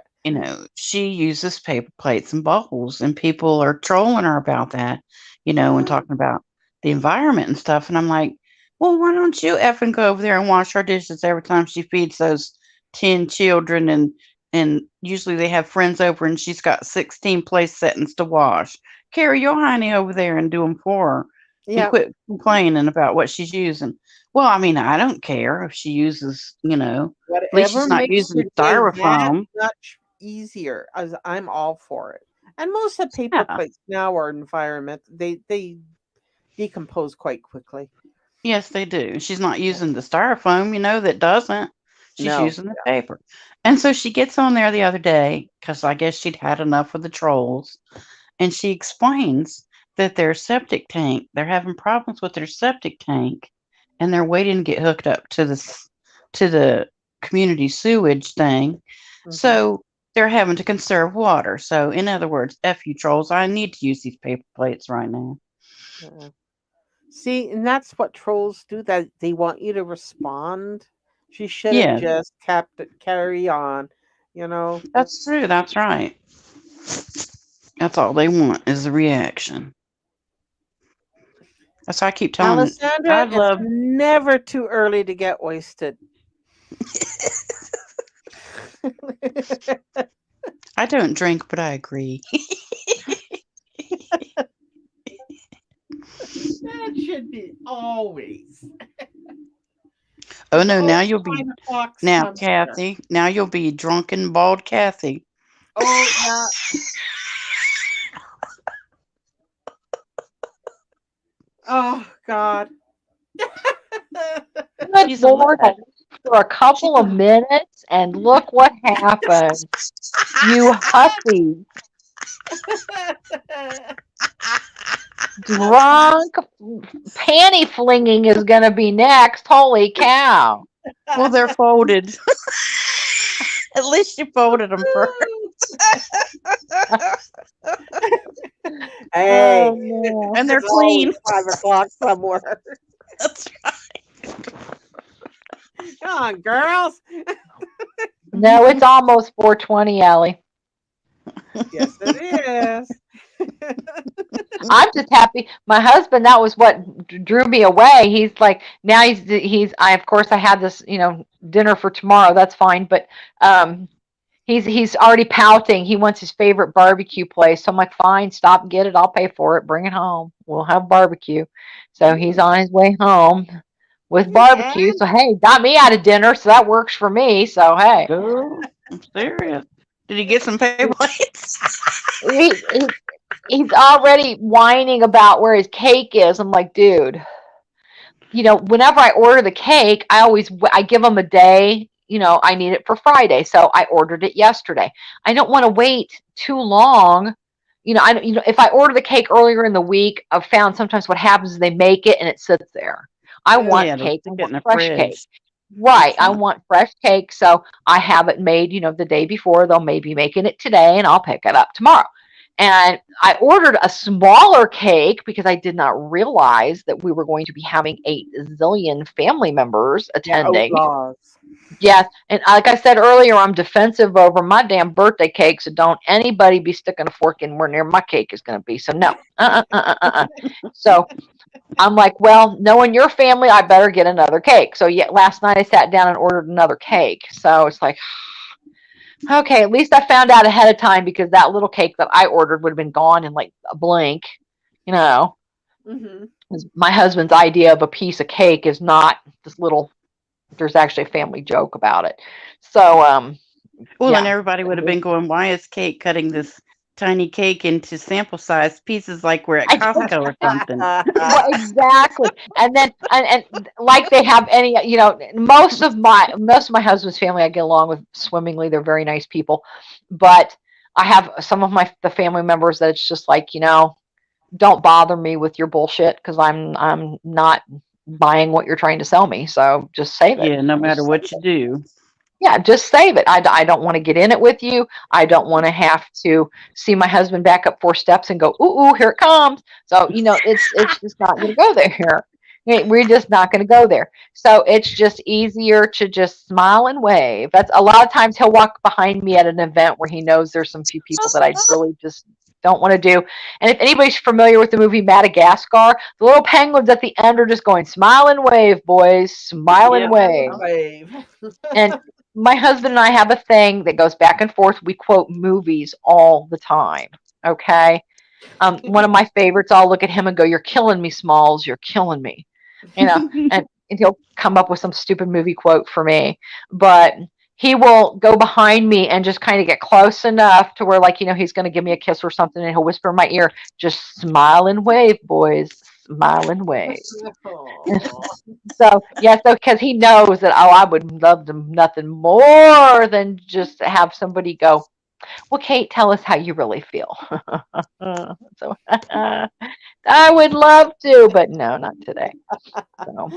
she uses paper plates and bowls, and people are trolling her about that, and talking about the environment and stuff. And I'm like, well, why don't you effing go over there and wash her dishes every time she feeds those 10 children? And usually they have friends over, and she's got 16 place settings to wash. Carry your hiney over there and do them for her, and Yeah. quit complaining about what she's using. Well, I mean, I don't care if she uses, at least Whatever she's not makes using your day that styrofoam. much easier, as I'm all for it. And most of the paper Yeah. plates now are environment. They decompose quite quickly. Yes, they do. She's not using the styrofoam, that doesn't. She's No. using the paper. And so she gets on there the other day because I guess she'd had enough of the trolls. And she explains that their septic tank, they're having problems with their septic tank, and they're waiting to get hooked up to the community sewage thing. Mhm. So they're having to conserve water. So in other words, F you trolls, I need to use these paper plates right now. Yeah. See, and that's what trolls do. That they want you to respond. She should have Yeah, just kept it carry on. You know. that's true. That's right. That's all they want is a reaction. That's why I keep telling I Alessandra, it's love never too early to get wasted. I don't drink, but I agree. That should be always. Oh There's no, now always you'll be 5 o'clock now, somewhere. Kathy. Now you'll be drunken bald Kathy. Oh yeah, Oh God. Good She's Lord, I alive. lived for a couple of minutes, and look what happened. You hussy, drunk, panty flinging is going to be next. Holy cow. Well, they're folded. At least you folded them first. Hey, Oh, no. And they're it's always clean. 5 o'clock somewhere. That's Come on, girls. No, it's almost 4:20, Allie. Yes, it is. I'm just happy. My husband, that was what drew me away. He's like, now of course I had this, dinner for tomorrow. That's fine. But, he's already pouting. He wants his favorite barbecue place. So I'm like, fine, stop and get it. I'll pay for it. Bring it home. We'll have barbecue. So he's on his way home with Yeah. barbecue. So, hey, got me out of dinner. So that works for me. So, hey. Girl, I'm serious. Did he get some pay plates? He, he, he's already whining about where his cake is. I'm like, dude, whenever I order the cake, I give them a day. I need it for Friday, so I ordered it yesterday. I don't want to wait too long. If I order the cake earlier in the week, I've found sometimes what happens is they make it and it sits there. I want Yeah, they'll cake. I stick it in want the fresh cake. fridge. Right. That's I fine. want fresh cake, so I have it made, the day before. They'll maybe making it today, and I'll pick it up tomorrow. And I ordered a smaller cake because I did not realize that we were going to be having 8 zillion family members Yeah, attending. outlaws. Yes, and like I said earlier, I'm defensive over my damn birthday cake, so don't anybody be sticking a fork in where near my cake is going to be. So no, So I'm like, well, knowing your family, I better get another cake. So yeah, last night I sat down and ordered another cake. So it's like, okay, at least I found out ahead of time because that little cake that I ordered would have been gone in like a blink. You know, Mm-hmm. 'Cause my husband's idea of a piece of cake is not this little. There's actually a family joke about it. So Well, and yeah. everybody would have been going, why is Kate cutting this tiny cake into sample size pieces like we're at I don't Costco or something? Well, exactly. And then and like they have any, most of my husband's family I get along with swimmingly. They're very nice people. But I have some of the family members that it's just like, don't bother me with your bullshit because I'm not buying what you're trying to sell me. So just save it. Yeah, no matter Just what save you it. do. Yeah, just save it. I don't want to get in it with you. I don't want to have to see my husband back up 4 steps and go, ooh, here it comes. So, it's just not going to go there. We're just not going to go there. So it's just easier to just smile and wave. That's a lot of times he'll walk behind me at an event where he knows there's some few people that I really just don't want to do. And if anybody's familiar with the movie Madagascar, the little penguins at the end are just going, smile and wave, boys, smile and Yep. wave. Wave. And my husband and I have a thing that goes back and forth. We quote movies all the time. Okay. One of my favorites, I'll look at him and go, "You're killing me, Smalls. You're killing me." And he'll come up with some stupid movie quote for me. But he will go behind me and just kind of get close enough to where, like, he's going to give me a kiss or something, and he'll whisper in my ear, "Just smile and wave, boys. Smile and wave." Aw. So yeah, so because he knows that, I would love them nothing more than just to have somebody go, well, Kate, tell us how you really feel. So I would love to, but no, not today. So,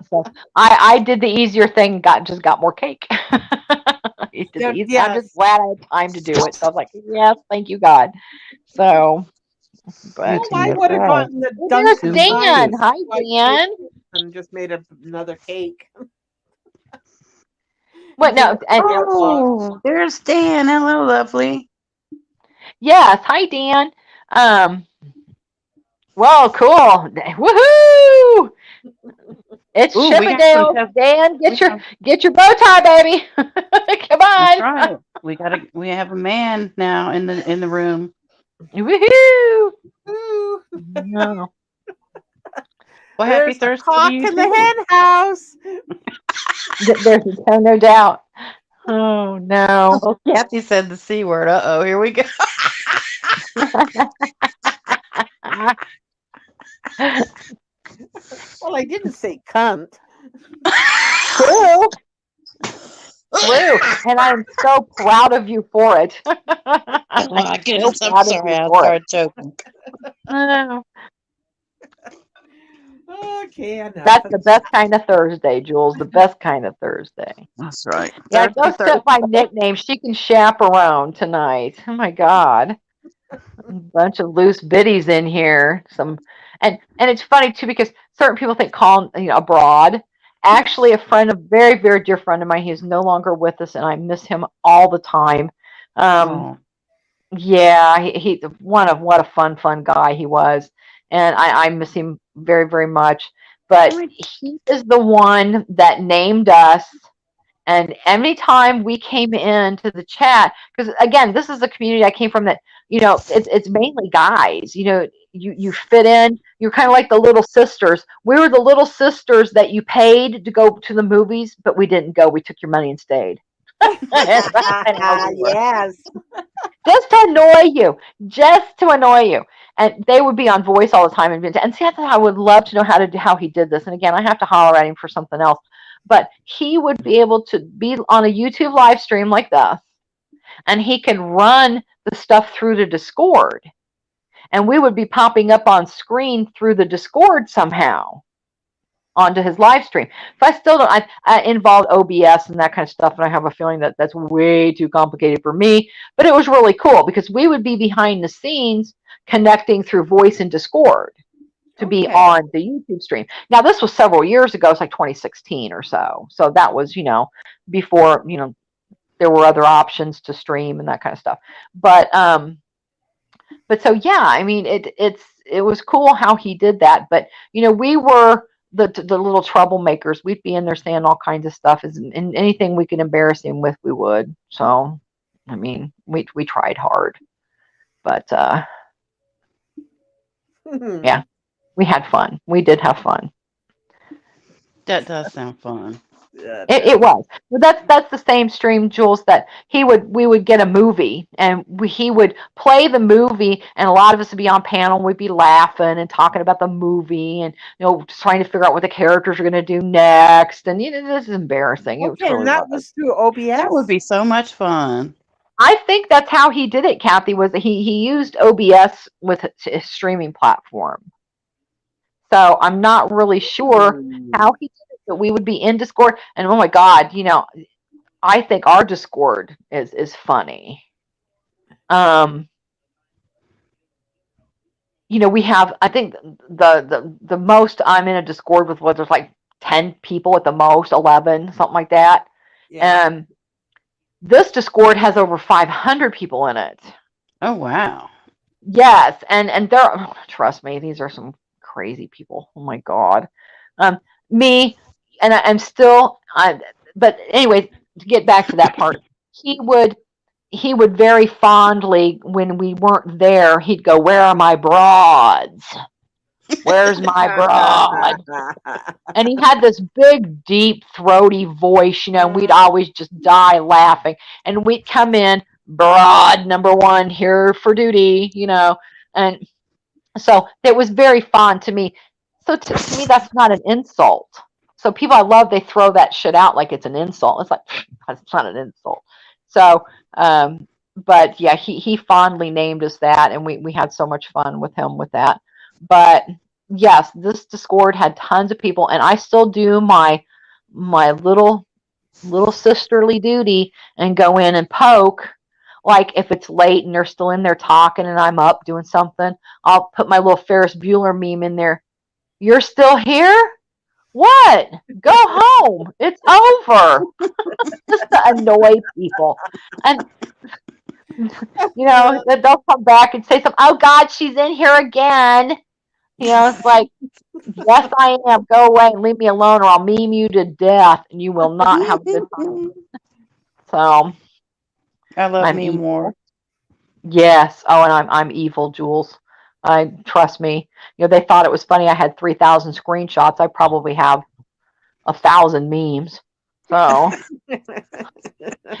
so I did the easier thing, just got more cake. I did the easy, I'm just Yes. glad I had time to do it. So I was like, yes, thank you, God. So, but Well, It's in I your would have bag. gotten the well, there's Dunkin' Two Dan. Lights pieces. Hi, white Dan. and just made another cake. What? Did No, and Oh, there's Dan. Hello, lovely. yes, hi, Dan. Um, Well, cool. Woohoo! It's Ooh, we got some Chippendale. test. Dan, We have, get your bow tie, baby. Come that's on. right. We have a man now in the room. Woohoo! Ooh, No. Well, happy there's a Thursday to cock you in the too. hen house. There's no doubt. Oh no. Oh, Cathy said the C word. Uh-oh, here we go. cunt. True. True. And I'm so proud of you for it. Oh my So goodness, I'm proud of sorry. you I for it. started choking. Uh, Okay, enough. That's the best kind of Thursday, Jules. The best kind of Thursday. That's right. Yeah, Thirsty go Thursday. set my nickname. She can chaperone tonight. Oh my God. A bunch of loose biddies in here. And it's funny too because certain people think calling abroad. Actually, a friend, a very, very dear friend of mine, he is no longer with us and I miss him all the time. Oh, Yeah, he what a fun guy he was. And I miss him very, very much. But he is the one that named us. And anytime we came into the chat, because again, this is a community I came from that, it's mainly guys. You fit in. You're kind of like the little sisters. We were the little sisters that you paid to go to the movies, but we didn't go. We took your money and stayed. That's kind of how we were. Yes. Just to annoy you, just to annoy you. And they would be on voice all the time. And see, I would love to know how he did this. And again, I have to holler at him for something else. But he would be able to be on a YouTube live stream like this, and he could run the stuff through the Discord. And we would be popping up on screen through the Discord somehow onto his live stream. So I still don't, I involved OBS and that kind of stuff, and I have a feeling that that's way too complicated for me, but it was really cool because we would be behind the scenes connecting through voice and Discord to be on the YouTube stream. Now, this was several years ago. It's like 2016 or so. So that was, before, there were other options to stream and that kind of stuff. But so, yeah, I mean, it was cool how he did that. But, we were the little troublemakers. We'd be in there saying all kinds of stuff, and anything we could embarrass him with, we would. So, I mean, we tried hard, but yeah, we had fun. We did have fun. that does sound fun. It was. Well, that's the same stream, Jules, that we would get a movie and he would play the movie, and a lot of us would be on panel and we'd be laughing and talking about the movie and trying to figure out what the characters are going to do next. And this is embarrassing. It Okay, really and that was through OBS. That would be so much fun. I think that's how he did it, Cathy, was that he used OBS with his streaming platform. So I'm not really sure how he did it, but we would be in Discord, and oh my God, I think our Discord is funny. We have, I think the most I'm in a Discord with there's like 10 people at the most, 11, something like that. Yeah. This Discord has over 500 people in it. Oh, wow. Yes, and trust me, these are some crazy people. Oh my God. Me, and I'm still, but anyway, to get back to that part, he would very fondly, when we weren't there, he'd go, "Where are my broads? Where's my broad?" And he had this big, deep, throaty voice, and we'd always just die laughing. And we'd come in, broad number one, here for duty, and so it was very fond to me. So to me, that's not an insult. So people I love, they throw that shit out like it's an insult. It's like, it's not an insult. So, but yeah, he fondly named us that, and we had so much fun with him with that. But yes, this Discord had tons of people, and I still do my little sisterly duty and go in and poke. Like if it's late and they're still in there talking and I'm up doing something, I'll put my little Ferris Bueller meme in there. "You're still here? What? Go home. It's over." Just to annoy people. And they'll come back and say something. "Oh God, she's in here again." It's like, yes, I am. Go away and leave me alone, or I'll meme you to death, and you will not have a good time. So I love I'm me evil. more. Yes. Oh, and I'm evil, Jules. Trust me. They thought it was funny. I had 3,000 screenshots. I probably have 1,000 memes. So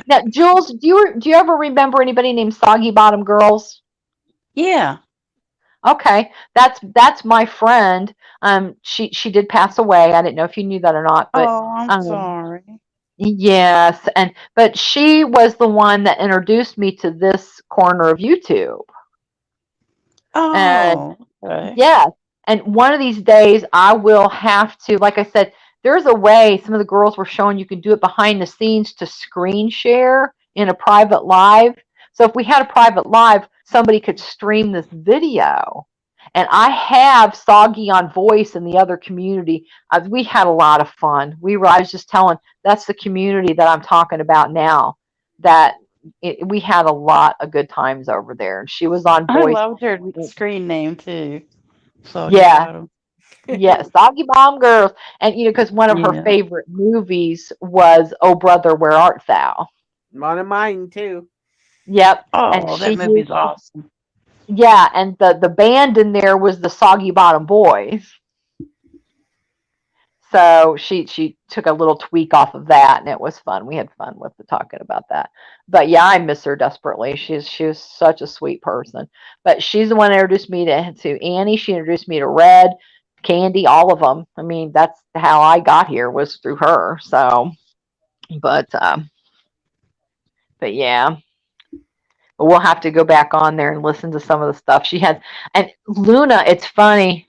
now, Jules, do you ever remember anybody named Soggy Bottom Girls? Yeah. Okay, that's my friend. She did pass away. I didn't know if you knew that or not, but Oh, I'm um, sorry. yes, but she was the one that introduced me to this corner of YouTube. And Oh, okay. yes, and one of these days I will have to, like I said, there's a way some of the girls were showing you can do it behind the scenes to screen share in a private live. So if we had a private live, somebody could stream this video. And I have Soggy on Voice in the other community. We had a lot of fun. I was just telling, that's the community that I'm talking about now. That we had a lot of good times over there. And she was on I Voice. loved her screen name too. Soggy Yeah, Bottom. yeah, Soggy Bomb Girls. And, because one of her Yeah. favorite movies was Oh Brother, Where Art Thou? One of mine too. Yep. And Oh, that she movie's used, awesome. yeah, and the band in there was the Soggy Bottom Boys. So she took a little tweak off of that, and it was fun. We had fun with the talking about that. But yeah, I miss her desperately. She was such a sweet person. But she's the one that introduced me to Annie. She introduced me to Red, Candy, all of them. I mean, that's how I got here, was through her. So, but but yeah, but we'll have to go back on there and listen to some of the stuff she had. And Luna, it's funny.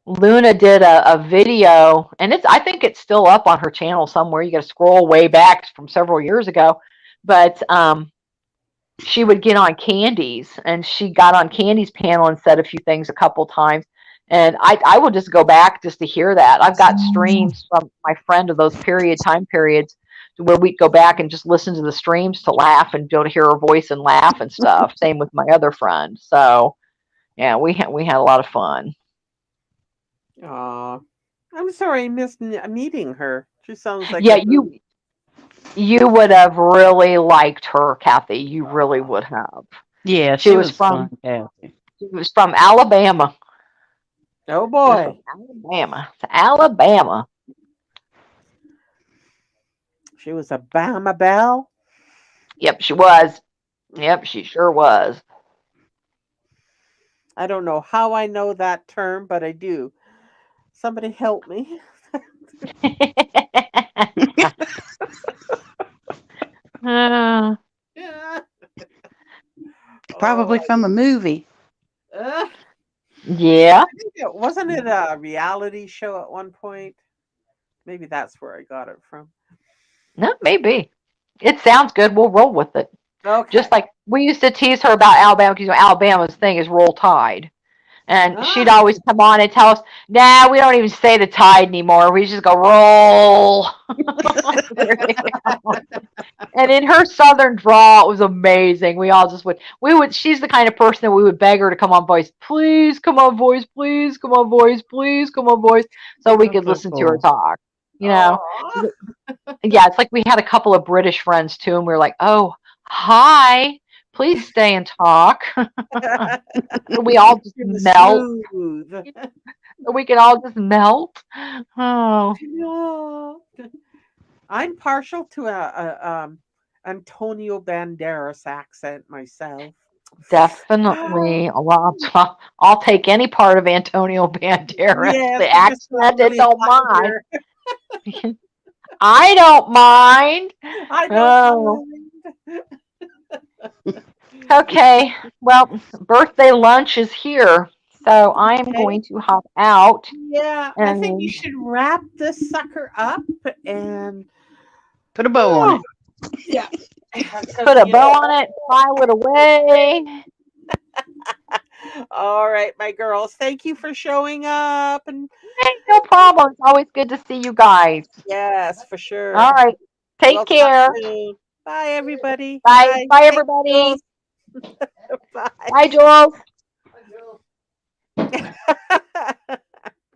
Luna did a video, and I think it's still up on her channel somewhere. You got to scroll way back from several years ago, but she would get on Candy's, and she got on Candy's panel and said a few things a couple times. And I will just go back just to hear that. I've got streams from my friend of those time periods where we'd go back and just listen to the streams to laugh and go to hear her voice and laugh and stuff. Same with my other friend. So yeah, we had a lot of fun. Aw. I'm sorry I missed meeting her. She sounds like Yeah, a you hoot. you would have really liked her, Cathy. You really would have. Yeah, She she was was fun, from Kathy. she was from Alabama. Oh She was from boy. Alabama. To Alabama. She was a Bama Belle. Yep, she was. Yep, she sure was. I don't know how I know that term, but I do. Somebody help me. Uh, Yeah. Probably Oh, from a movie. uh, yeah. I think wasn't it a reality show at one point? Maybe that's where I got it from. No, maybe. It sounds good. We'll roll with it. Just Okay. like we used to tease her about Alabama because Alabama's thing is roll tide. And she'd Ah, always come on and tell us, nah, we don't even say the tide anymore. We just go roll. And in her southern drawl, it was amazing. We all just she's the kind of person that we would beg her to come on voice. Please come on voice, please come on voice, please come on voice. So we That's could so listen to her cool. talk. You know, oh. yeah, it's like we had a couple of British friends too, and we were like, oh, hi, please stay and talk. We all just You're melt. smooth. We can all just melt. Oh, Yeah. I'm partial to a Antonio Banderas accent myself. definitely. I'll take any part of Antonio Banderas. Yes, The he just got accent, it really don't mind. popular. I don't mind. I don't Oh, mind. okay. Well, birthday lunch is here, so I'm Okay. going to hop out Yeah, I think you and should wrap this sucker up and Put a bow on oh, it. yeah, because put a bow on it, file it away. all right, my girls, thank you for showing up and Hey, no problem. It's always good to see you guys. yes, for All sure. right. We'll Take talk care. soon. Bye, everybody. Bye. Bye. Bye, Thanks, everybody. girls. Bye. Bye, Jules.